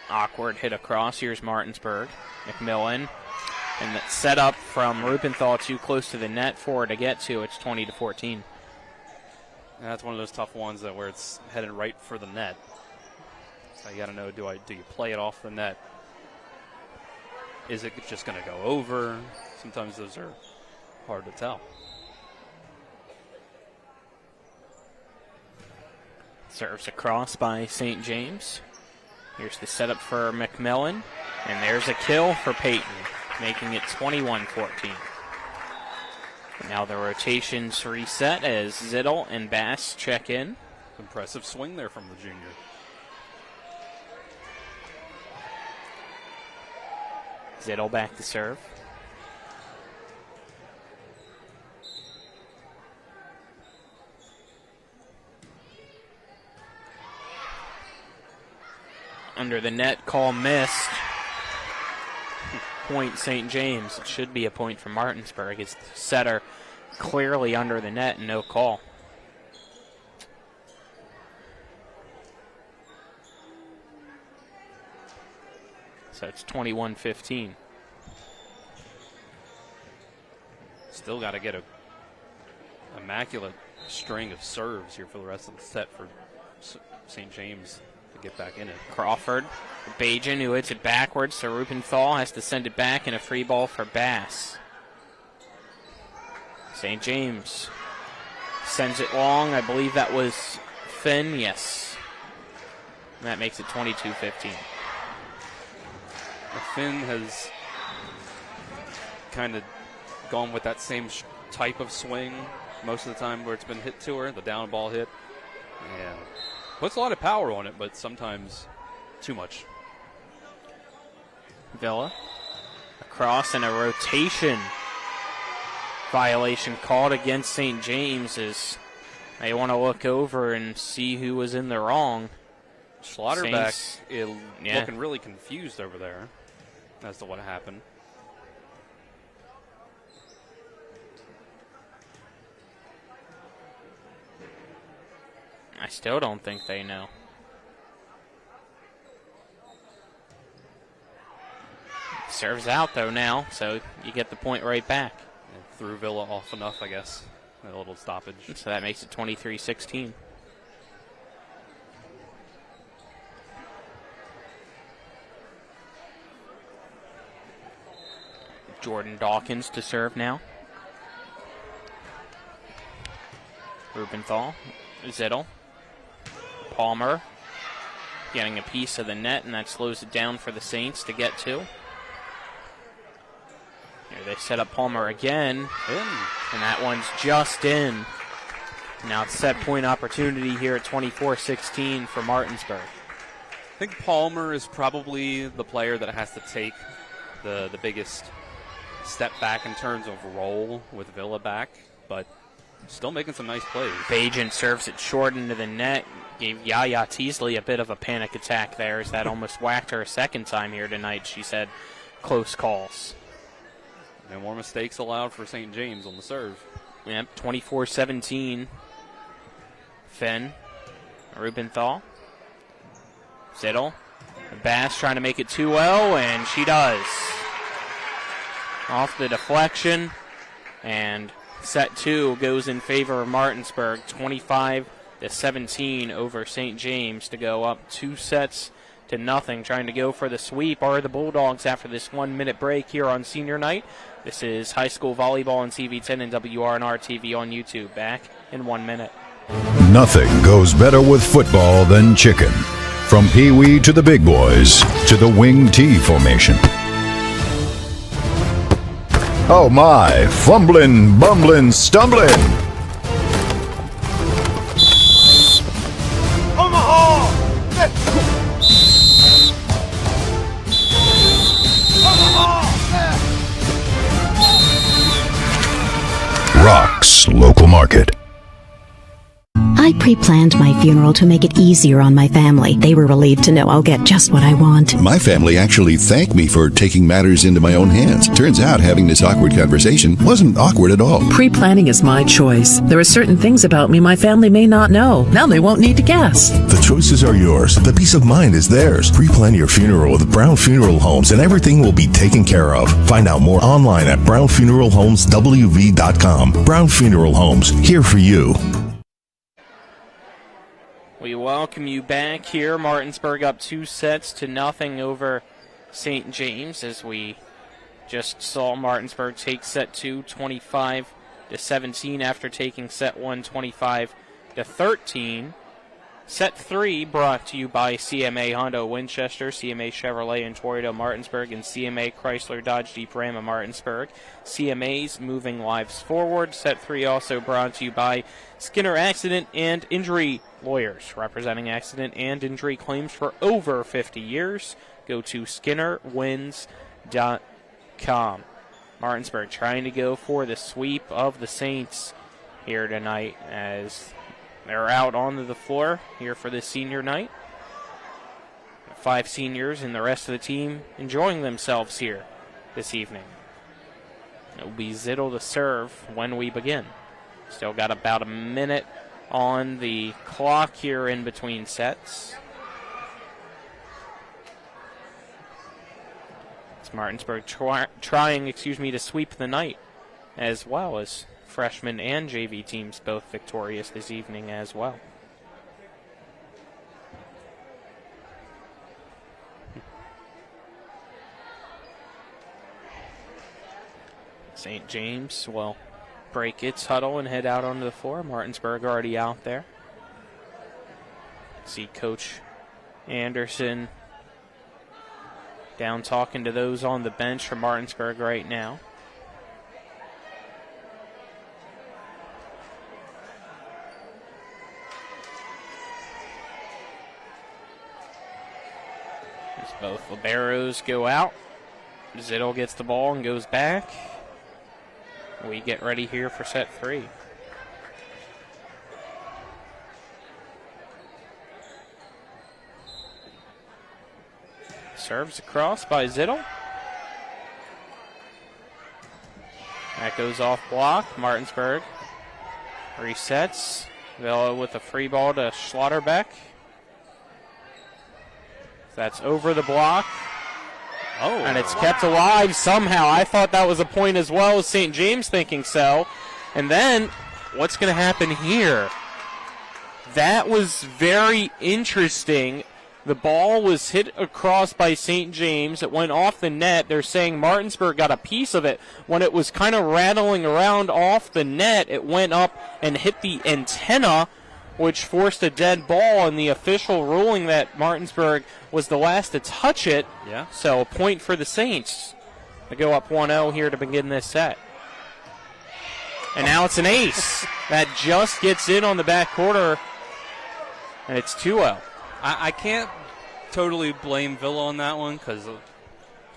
Awkward hit across. Here's Martinsburg. McMillan. And that set up from Rubenthal too close to the net for her to get to. It's 20-14. That's one of those tough ones that where it's headed right for the net. So you got to know, do you play it off the net? Is it just going to go over? Sometimes those are hard to tell. Serves across by St. James. Here's the setup for McMillan. And there's a kill for Peyton, making it 21-14. Now the rotations reset as Zittel and Bass check in. Impressive swing there from the junior. Zittel back to serve. Under the net, call missed. Point St. James. It should be a point for Martinsburg. It's the setter clearly under the net and no call. So it's 21-15. Still got to get a immaculate string of serves here for the rest of the set for St. James to get back in it. Crawford, Bajan, who hits it backwards, so Rubenthal has to send it back, and a free ball for Bass. St. James sends it long. I believe that was Finn, yes. And that makes it 22-15. Finn has kind of gone with that same type of swing most of the time where it's been hit to her, the down ball hit. And puts a lot of power on it, but sometimes too much. Villa. Across and a rotation violation called against St. James as they want to look over and see who was in the wrong. Schlotterbeck looking really confused over there as to what happened. I still don't think they know. Serves out, though, now, so you get the point right back. And threw Villa off enough, I guess. A little stoppage. So that makes it 23-16. Jordan Dawkins to serve now. Rubenthal. Zittel. Palmer getting a piece of the net, and that slows it down for the Saints to get to. Here they set up Palmer again, and that one's just in. Now it's set point opportunity here at 24-16 for Martinsburg. I think Palmer is probably the player that has to take the biggest step back in terms of role with Villa back, but still making some nice plays. Bajan serves it short into the net. Gave Yaya Teasley a bit of a panic attack there as that almost whacked her a second time here tonight. She said close calls. No more mistakes allowed for St. James on the serve. Yep, 24-17. Finn. Rubenthal. Zittel. Bass trying to make it 2-0, and she does. Off the deflection. And set 2 goes in favor of Martinsburg, 25-17 over St. James to go up 2-0. Trying to go for the sweep are the Bulldogs after this 1-minute break here on senior night. This is high school volleyball on TV10 and WRNR TV on YouTube. Back in 1 minute. Nothing goes better with football than chicken. From Pee-wee to the big boys to the wing T formation. Oh my, fumbling, bumbling, stumbling. Rocks Local Market. I pre-planned my funeral to make it easier on my family. They were relieved to know I'll get just what I want. My family actually thanked me for taking matters into my own hands. Turns out having this awkward conversation wasn't awkward at all. Pre-planning is my choice. There are certain things about me my family may not know. Now they won't need to guess. The choices are yours. The peace of mind is theirs. Pre-plan your funeral with Brown Funeral Homes and everything will be taken care of. Find out more online at brownfuneralhomeswv.com. Brown Funeral Homes, here for you. We welcome you back here. Martinsburg up 2-0 over St. James, as we just saw Martinsburg take set 2, 25-17 after taking set 1, 25-13. Set 3 brought to you by CMA Honda Winchester, CMA Chevrolet and Toyota Martinsburg, and CMA Chrysler Dodge Jeep Ram of Martinsburg. CMA's moving lives forward. Set 3 also brought to you by Skinner Accident and Injury Lawyers, representing accident and injury claims for over 50 years. Go to SkinnerWins.com. Martinsburg trying to go for the sweep of the Saints here tonight as they're out onto the floor here for this senior night. 5 seniors and the rest of the team enjoying themselves here this evening. It will be Zittel to serve when we begin. Still got about a minute on the clock here in between sets. It's Martinsburg trying to sweep the night, as well as freshman and JV teams both victorious this evening as well. St. James will break its huddle and head out onto the floor. Martinsburg already out there. See Coach Anderson down talking to those on the bench for Martinsburg right now. As both liberos go out, Zittel gets the ball and goes back. We get ready here for set 3. Serves across by Zittel. That goes off block. Martinsburg resets. Villa with a free ball to Schlotterbeck. That's over the block. Oh. And it's kept alive somehow. I thought that was a point as well as St. James thinking so. And then, what's going to happen here? That was very interesting. The ball was hit across by St. James. It went off the net. They're saying Martinsburg got a piece of it. When it was kind of rattling around off the net, it went up and hit the antenna, which forced a dead ball, and the official ruling that Martinsburg was the last to touch it. Yeah. So a point for the Saints. They go up 1-0 here to begin this set. And now it's an ace that just gets in on the back quarter, and it's 2-0. I can't totally blame Villa on that one because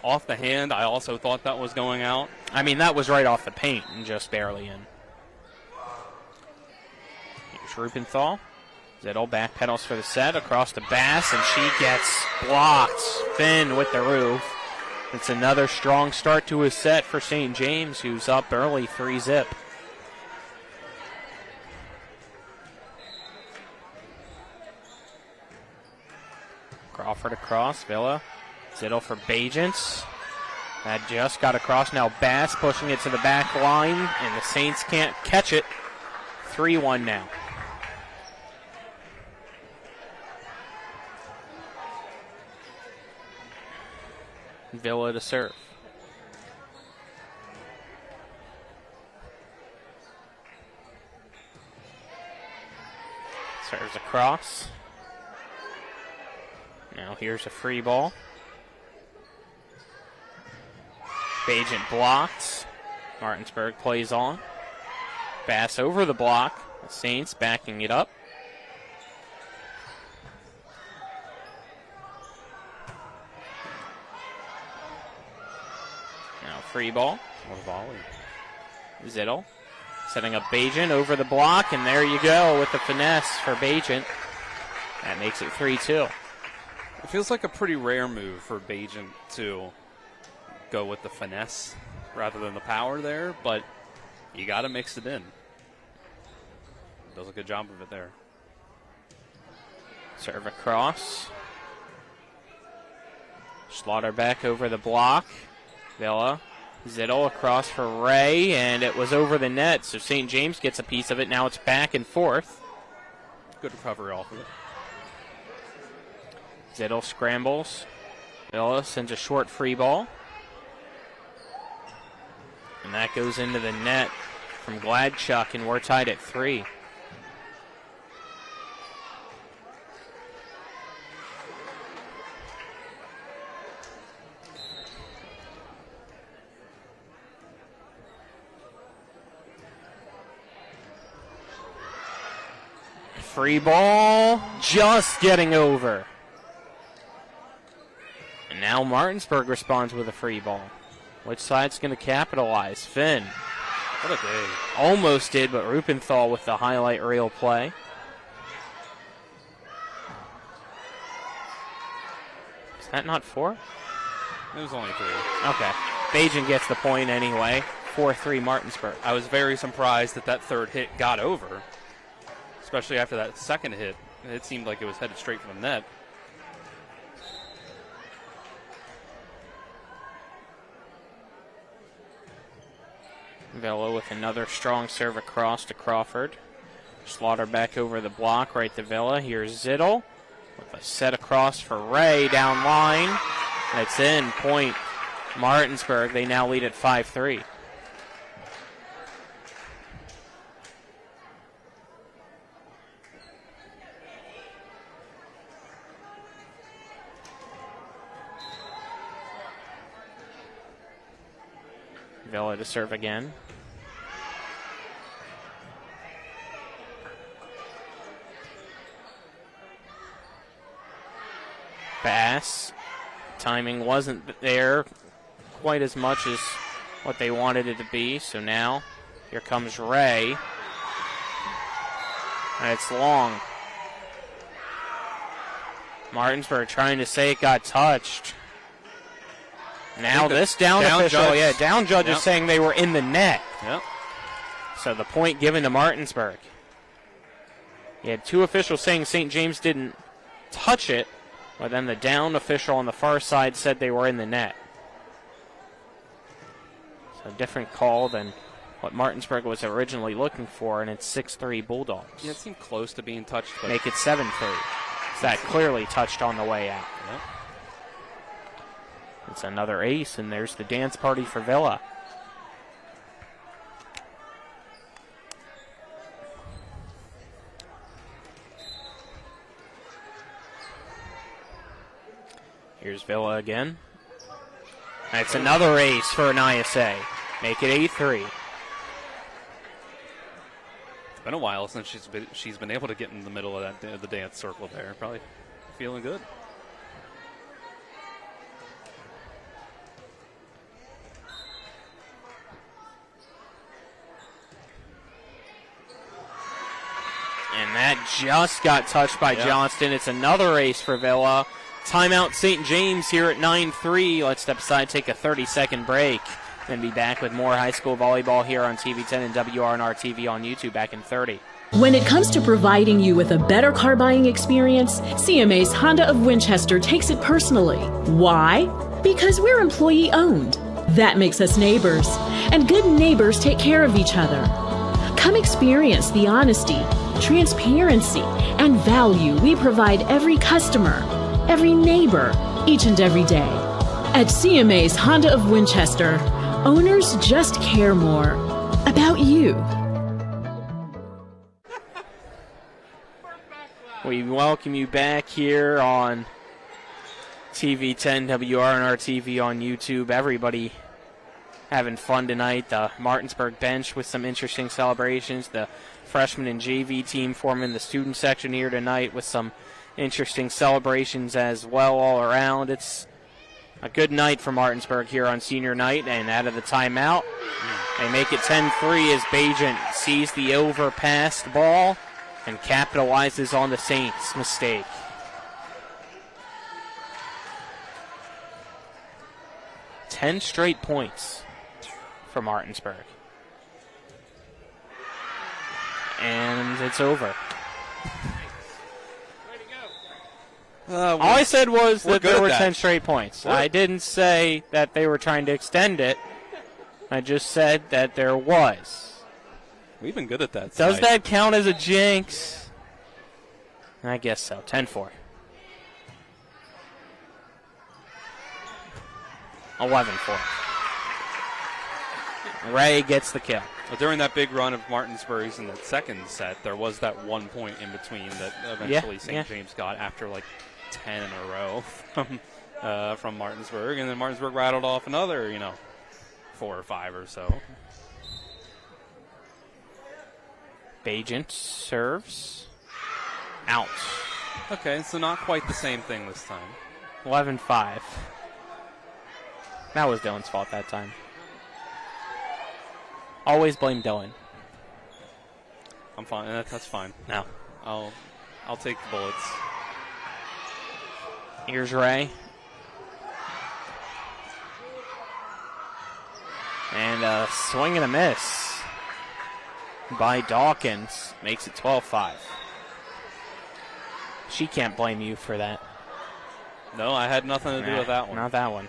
off the hand, I also thought that was going out. I mean, that was right off the paint and just barely in. Rubenthal. Zittel backpedals for the set across to Bass, and she gets blocked. Finn with the roof. It's another strong start to his set for St. James, who's up early 3-0. Crawford across. Villa. Zittel for Bajents. That just got across. Now Bass pushing it to the back line, and the Saints can't catch it. 3-1 now. Villa to serve. Serves across. Now here's a free ball. Bajent blocked. Martinsburg plays on. Bass over the block. The Saints backing it up. Now free ball. Or volley. Zittel setting up Bajent over the block, and there you go with the finesse for Bajent. That makes it 3-2. It feels like a pretty rare move for Bajent to go with the finesse rather than the power there, but you got to mix it in. Does a good job of it there. Serve across. Slaughter back over the block. Villa. Zittel across for Ray, and it was over the net, so St. James gets a piece of it. Now it's back and forth. Good recovery off of it. Zittel scrambles. Villa sends a short free ball. And that goes into the net from Gladchuck, and we're tied at 3. Free ball, just getting over. And now Martinsburg responds with a free ball. Which side's going to capitalize? Finn. What a day. Almost did, but Rupenthal with the highlight reel play. Is that not 4? It was only 3. Okay. Bajent gets the point anyway. 4-3 Martinsburg. I was very surprised that that third hit got over, especially after that second hit. It seemed like it was headed straight for the net. Villa with another strong serve across to Crawford. Slaughter back over the block, right to Villa. Here's Zittel with a set across for Ray down line. That's in. Point Martinsburg. They now lead at 5-3. Villa to serve again. Bass. Timing wasn't there quite as much as what they wanted it to be, so now here comes Ray. And it's long. Martinsburg trying to say it got touched. Now this down official, judge. down judge is saying they were in the net. Yep. So the point given to Martinsburg. You had 2 officials saying St. James didn't touch it, but then the down official on the far side said they were in the net. So a different call than what Martinsburg was originally looking for, and it's 6-3 Bulldogs. Yeah, it seemed close to being touched. But make it 7-3. So that clearly touched on the way out. Yep. It's another ace, and there's the dance party for Villa. Here's Villa again. That's another ace for an ISA. Make it 8-3. It's been a while since she's been able to get in the middle of the dance circle there. Probably feeling good. And that just got touched by Johnston. It's another ace for Villa. Timeout St. James here at 9-3. Let's step aside, take a 30-second break, then be back with more high school volleyball here on TV10 and WRNR TV on YouTube back in 30. When it comes to providing you with a better car buying experience, CMA's Honda of Winchester takes it personally. Why? Because we're employee owned. That makes us neighbors. And good neighbors take care of each other. Come experience the honesty, transparency, and value we provide every customer, every neighbor, each and every day. At CMA's Honda of Winchester, owners just care more about you. We welcome you back here on TV 10 WRNR TV on YouTube. Everybody having fun tonight. The Martinsburg bench with some interesting celebrations. The freshman and JV team forming the student section here tonight with some interesting celebrations as well all around. It's a good night for Martinsburg here on senior night, and out of the timeout, they make it 10-3 as Bajent sees the overpassed ball and capitalizes on the Saints' mistake. Ten straight points for Martinsburg. And it's over. All I said was that there were 10 straight points. I didn't say that they were trying to extend it. I just said that there was. We've been good at that. Does that count as a jinx? I guess so. 10-4. 11-4. Ray gets the kill. Well, during that big run of Martinsburg's in the second set, there was that 1 point in between that eventually St. James got after like 10 in a row from Martinsburg, and then Martinsburg rattled off another, 4 or 5 or so. Bajent serves. Out. Okay, so not quite the same thing this time. 11-5. That was Dylan's fault that time. Always blame Dylan. I'm fine. That's fine. No. I'll take the bullets. Here's Ray. And a swing and a miss by Dawkins makes it 12-5. She can't blame you for that. No, I had nothing to do with that one. Not that one.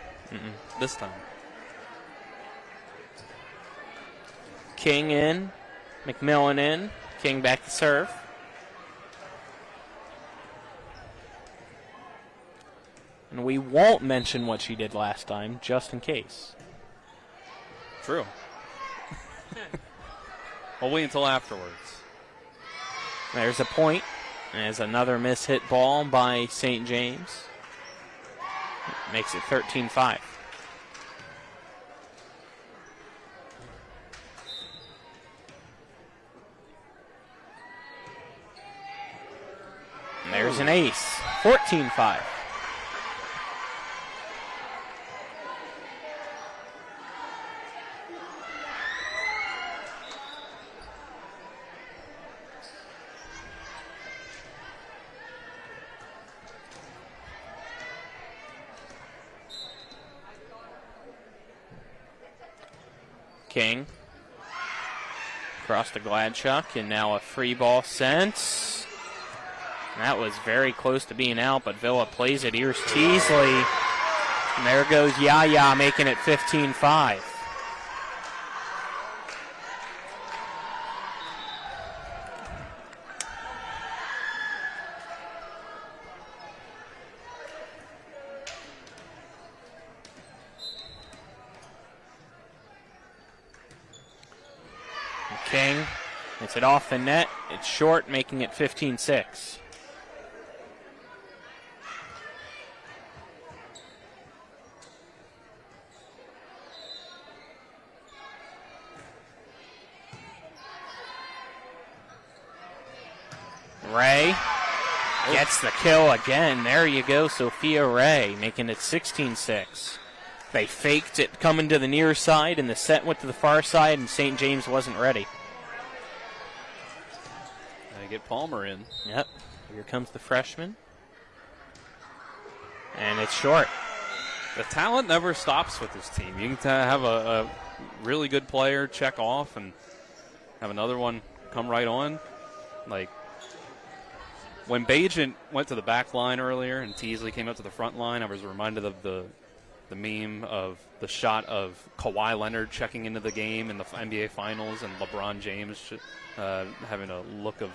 This time. King in. McMillan in. King back to serve. And we won't mention what she did last time, just in case. True. I'll wait until afterwards. There's a point. There's another mishit ball by St. James. Makes it 13-5. And there's an ace. 14-5. King. Across the Gladchuck, and now a free ball sent. That was very close to being out, but Villa plays it. Here's Teasley. And there goes Yaya, making it 15-5. King gets it off the net. It's short, making it 15-6. Ray gets the kill again. There you go, Sophia Ray, making it 16-6. They faked it coming to the near side, and the set went to the far side, and St. James wasn't ready. They get Palmer in. Yep. Here comes the freshman. And it's short. The talent never stops with this team. You can have a really good player check off and have another one come right on. Like, when Bajent went to the back line earlier and Teasley came up to the front line, I was reminded of the the meme of the shot of Kawhi Leonard checking into the game in the NBA Finals and LeBron James having a look of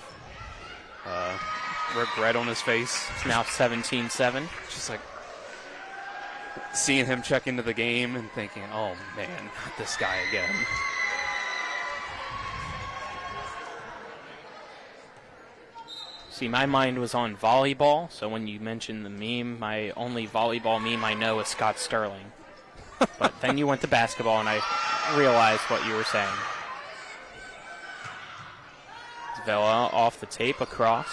regret on his face. It's now 17-7. Just like seeing him check into the game and thinking, oh, man, not this guy again. See, my mind was on volleyball, so when you mentioned the meme, my only volleyball meme I know is Scott Sterling. But then you went to basketball, and I realized what you were saying. Vela off the tape across.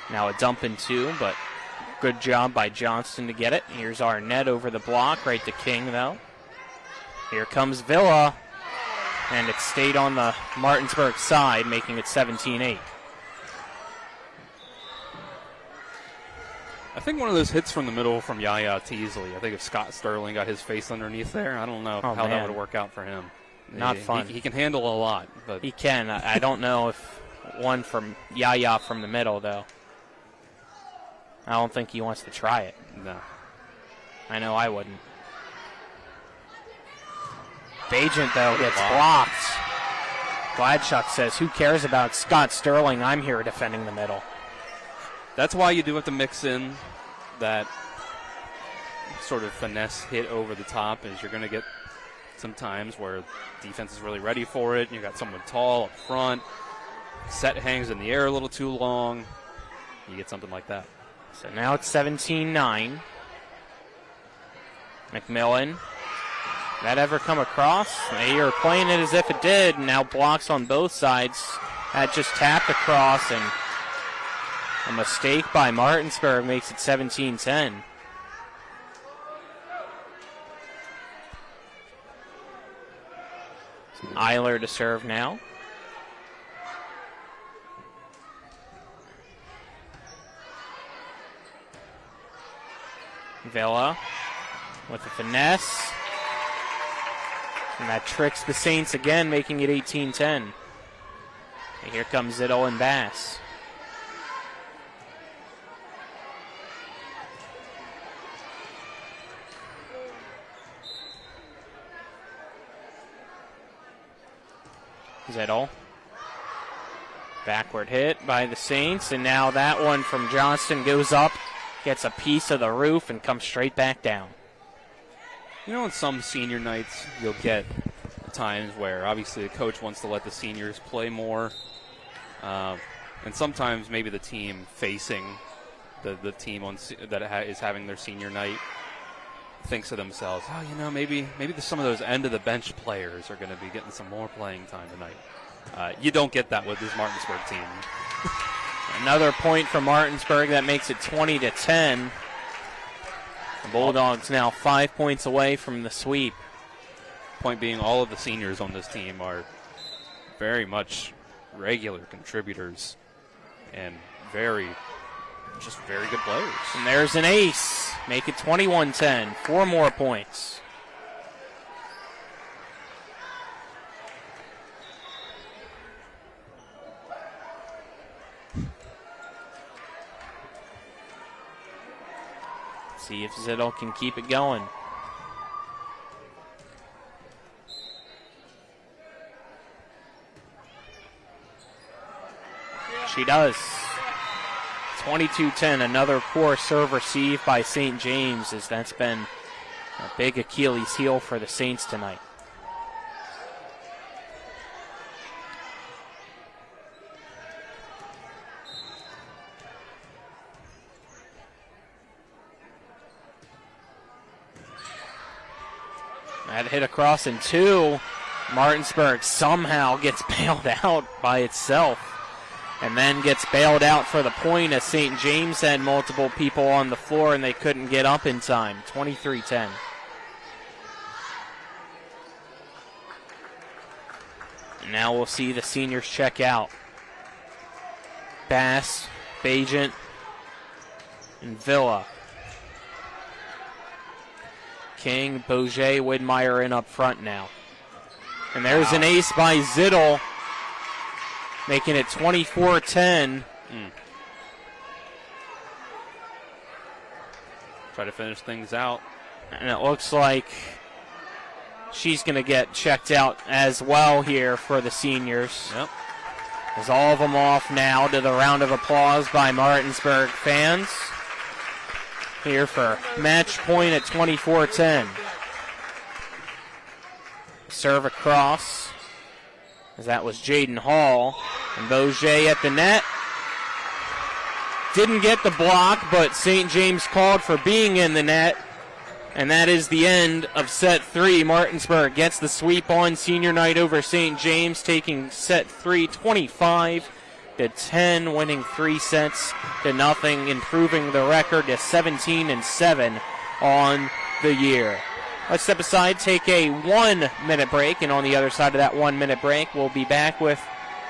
Now a dump in two, but good job by Johnston to get it. Here's Arnett over the block, right to King, though. Here comes Villa. And it stayed on the Martinsburg side, making it 17-8. I think one of those hits from the middle from Yaya Teasley, I think if Scott Sterling got his face underneath there, I don't know how that would woruld out for him. Not fun. He can handle a lot. But he can. I don't know if one from Yaya from the middle, though. I don't think he wants to try it. No. I know I wouldn't. Bajent, though, gets blocked. Gladchuck says, who cares about Scott Sterling? I'm here defending the middle. That's why you do have to mix in that sort of finesse hit over the top, is you're going to get some times where defense is really ready for it. You got someone tall up front. Set hangs in the air a little too long. You get something like that. So now it's 17-9. McMillan. That ever come across? They are playing it as if it did. Now blocks on both sides. That just tapped across, and a mistake by Martinsburg makes it 17-10. Eiler to serve now. Vela with the finesse. And that tricks the Saints again, making it 18-10. And here comes Zittel and Bass. Zittel. Backward hit by the Saints, and now that one from Johnston goes up, gets a piece of the roof, and comes straight back down. You know, on some senior nights, you'll get times where obviously the coach wants to let the seniors play more. And sometimes maybe the team facing the team is having their senior night thinks to themselves, oh, you know, maybe some of those end-of-the-bench players are going to be getting some more playing time tonight. You don't get that with this Martinsburg team. Another point for Martinsburg that makes it 20-10. The Bulldogs now 5 points away from the sweep. Point being, all of the seniors on this team are very much regular contributors and very good players. And there's an ace. Make it 21-10. 4 more points. See if Zittel can keep it going. She does. 22-10, another poor serve receive by St. James, as that's been a big Achilles heel for the Saints tonight. That hit across in two. Martinsburg somehow gets bailed out by itself, and then gets bailed out for the point as St. James had multiple people on the floor and they couldn't get up in time. 23-10. And now we'll see the seniors check out. Bass, Bajent, and Villa. King, Bourget, Widmeyer in up front now. And there's an ace by Zittel, making it 24-10. try to finish things out. And it looks like she's going to get checked out as well here for the seniors. Yep. As all of them off now to the round of applause by Martinsburg fans. Here for match point at 24-10. Serve across, as that was Jaden Hall. And Beaujay at the net. Didn't get the block, but St. James called for being in the net. And that is the end of set 3. Martinsburg gets the sweep on senior night over St. James, taking set 3 25-10, winning 3 sets to nothing, improving the record to 17-7 on the year. Let's step aside, take a 1-minute break, and on the other side of that 1-minute break, we'll be back with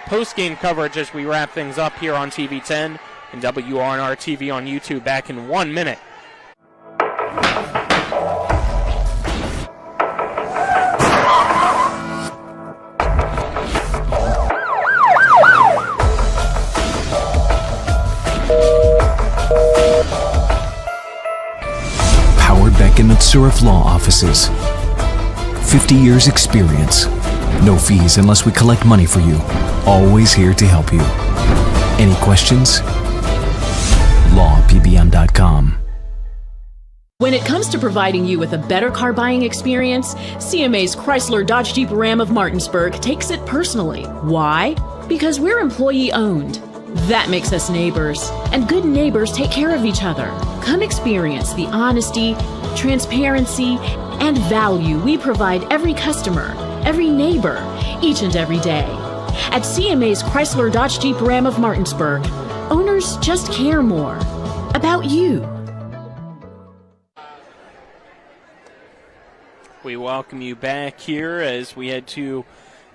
post-game coverage as we wrap things up here on TV 10 and WRNR TV on YouTube back in 1 minute. Powered Beck and Surf Law Offices. 50 years experience. No fees unless we collect money for you. Always here to help you. Any questions? lawpbm.com. When it comes to providing you with a better car buying experience, CMA's Chrysler Dodge Jeep Ram of Martinsburg takes it personally. Why? Because we're employee owned. That makes us neighbors, and good neighbors take care of each other. Come experience the honesty, transparency, and value we provide every customer, every neighbor, each and every day. At CMA's Chrysler Dodge Jeep Ram of Martinsburg, owners just care more about you. We welcome you back here as we head to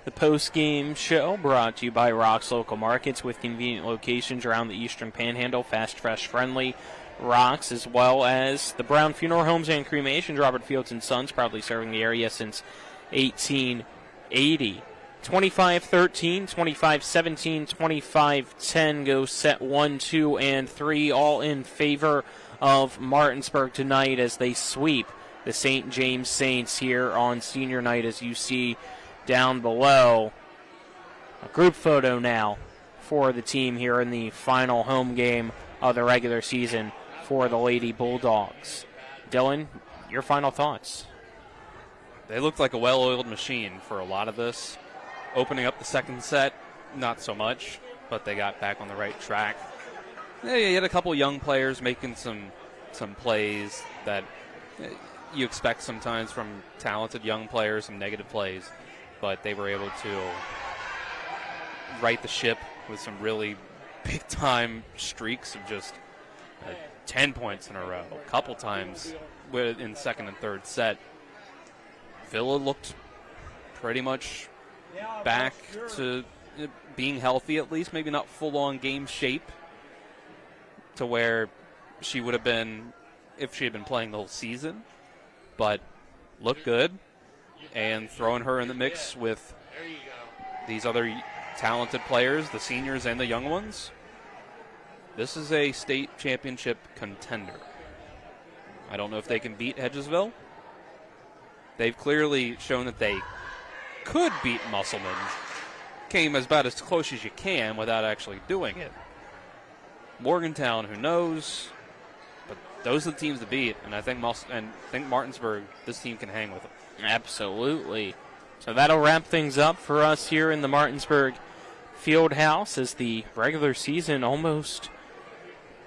the post-game show brought to you by Rock's Local Markets with convenient locations around the Eastern Panhandle, fast, fresh, friendly Rock's, as well as the Brown Funeral Homes and Cremations, Robert Fields & Sons, proudly serving the area since 1880. 25-13, 25-17, 25-10 goes set 1, 2, and 3, all in favor of Martinsburg tonight as they sweep the St. James Saints here on senior night, as you see down below. A group photo now for the team here in the final home game of the regular season for the Lady Bulldogs. Dylan, your final thoughts? They looked like a well-oiled machine for a lot of this. Opening up the second set, not so much, but they got back on the right track. They had a couple young players making some plays that you expect sometimes from talented young players, some negative plays, but they were able to right the ship with some really big-time streaks of just 10 points in a row. A couple times in second and third set, Villa looked pretty much back to being healthy, at least, maybe not full-on game shape to where she would have been if she had been playing the whole season, but looked good. And throwing her in the mix with these other talented players, the seniors and the young ones, this is a state championship contender. I don't know if they can beat Hedgesville. They've clearly shown that they could beat Musselman. Came about as close as you can without actually doing it. Morgantown, who knows? But those are the teams to beat, and I think Martinsburg, this team can hang with them. Absolutely. So that'll wrap things up for us here in the Martinsburg Fieldhouse as the regular season almost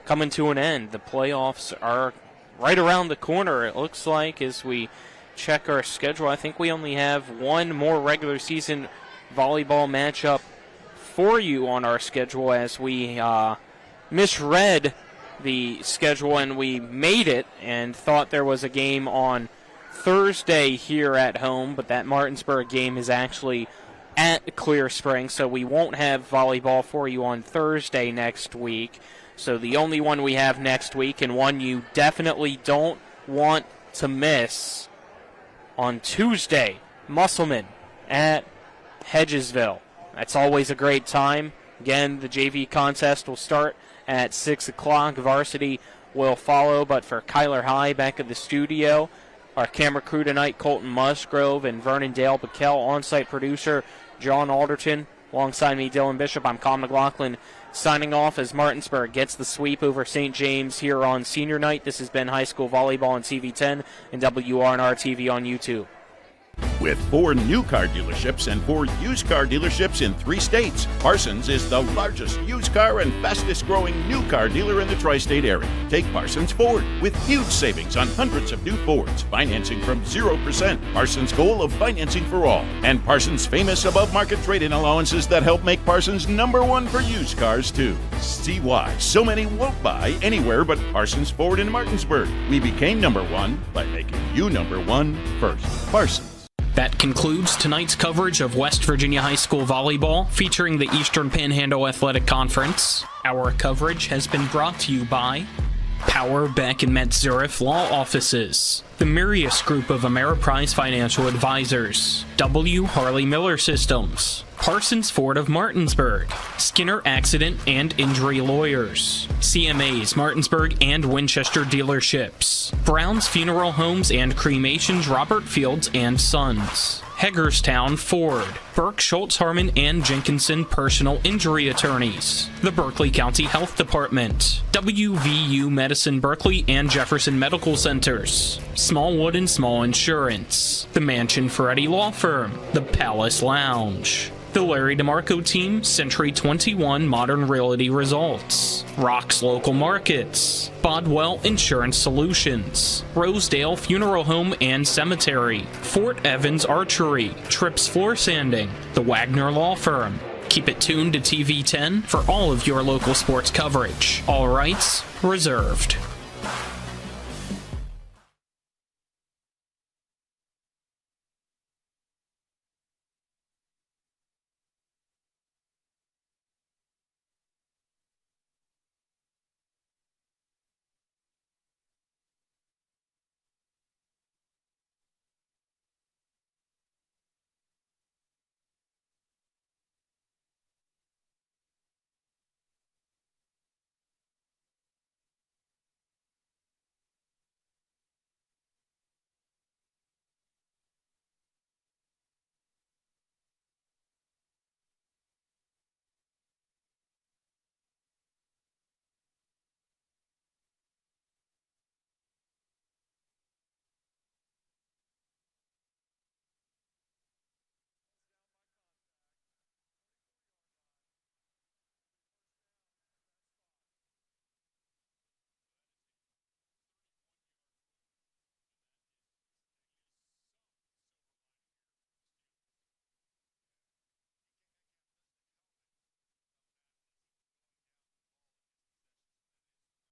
coming to an end. The playoffs are right around the corner, it looks like, as we check our schedule. I think we only have one more regular season volleyball matchup for you on our schedule, as we misread the schedule and we made it and thought there was a game on Thursday here at home, but that Martinsburg game is actually at Clear Spring, so we won't have volleyball for you on Thursday next week. So the only one we have next week, and one you definitely don't want to miss, on Tuesday, Musselman at Hedgesville. That's always a great time. Again, the JV contest will start at 6 o'clock. Varsity will follow. But for Kyler High back at the studio, our camera crew tonight, Colton Musgrove and Vernon Dale Bakel, on-site producer John Alderton. Alongside me, Dylan Bishop, I'm Colin McLaughlin, signing off as Martinsburg gets the sweep over St. James here on senior night. This has been high school volleyball on TV10 and WRNR TV on YouTube. With 4 new car dealerships and 4 used car dealerships in 3 states, Parsons is the largest used car and fastest growing new car dealer in the tri-state area. Take Parsons Ford with huge savings on hundreds of new Fords, financing from 0%, Parsons' goal of financing for all, and Parsons' famous above market trade-in allowances that help make Parsons #1 for used cars too. See why so many won't buy anywhere but Parsons Ford in Martinsburg. We became #1 by making you #1 first. Parsons. That concludes tonight's coverage of West Virginia High School volleyball featuring the Eastern Panhandle Athletic Conference. Our coverage has been brought to you by Power, Beck, and Metzgerif Law Offices, the Mirius Group of Ameriprise Financial Advisors, W. Harley Miller Systems, Parsons Ford of Martinsburg, Skinner Accident and Injury Lawyers, CMA's Martinsburg and Winchester dealerships, Brown's Funeral Homes and Cremations Robert Fields and Sons, Hagerstown Ford, Burke, Schultz, Harmon, and Jenkinson Personal Injury Attorneys, the Berkeley County Health Department, WVU Medicine Berkeley and Jefferson Medical Centers, Smallwood and Small Insurance, the Mansion Ferretti Law Firm, the Palace Lounge, the Larry DeMarco Team, Century 21 Modern Realty Results, Rock's Local Markets, Bodwell Insurance Solutions, Rosedale Funeral Home and Cemetery, Fort Evans Archery, Trips Floor Sanding, the Wagner Law Firm. Keep it tuned to TV10 for all of your local sports coverage. All rights reserved.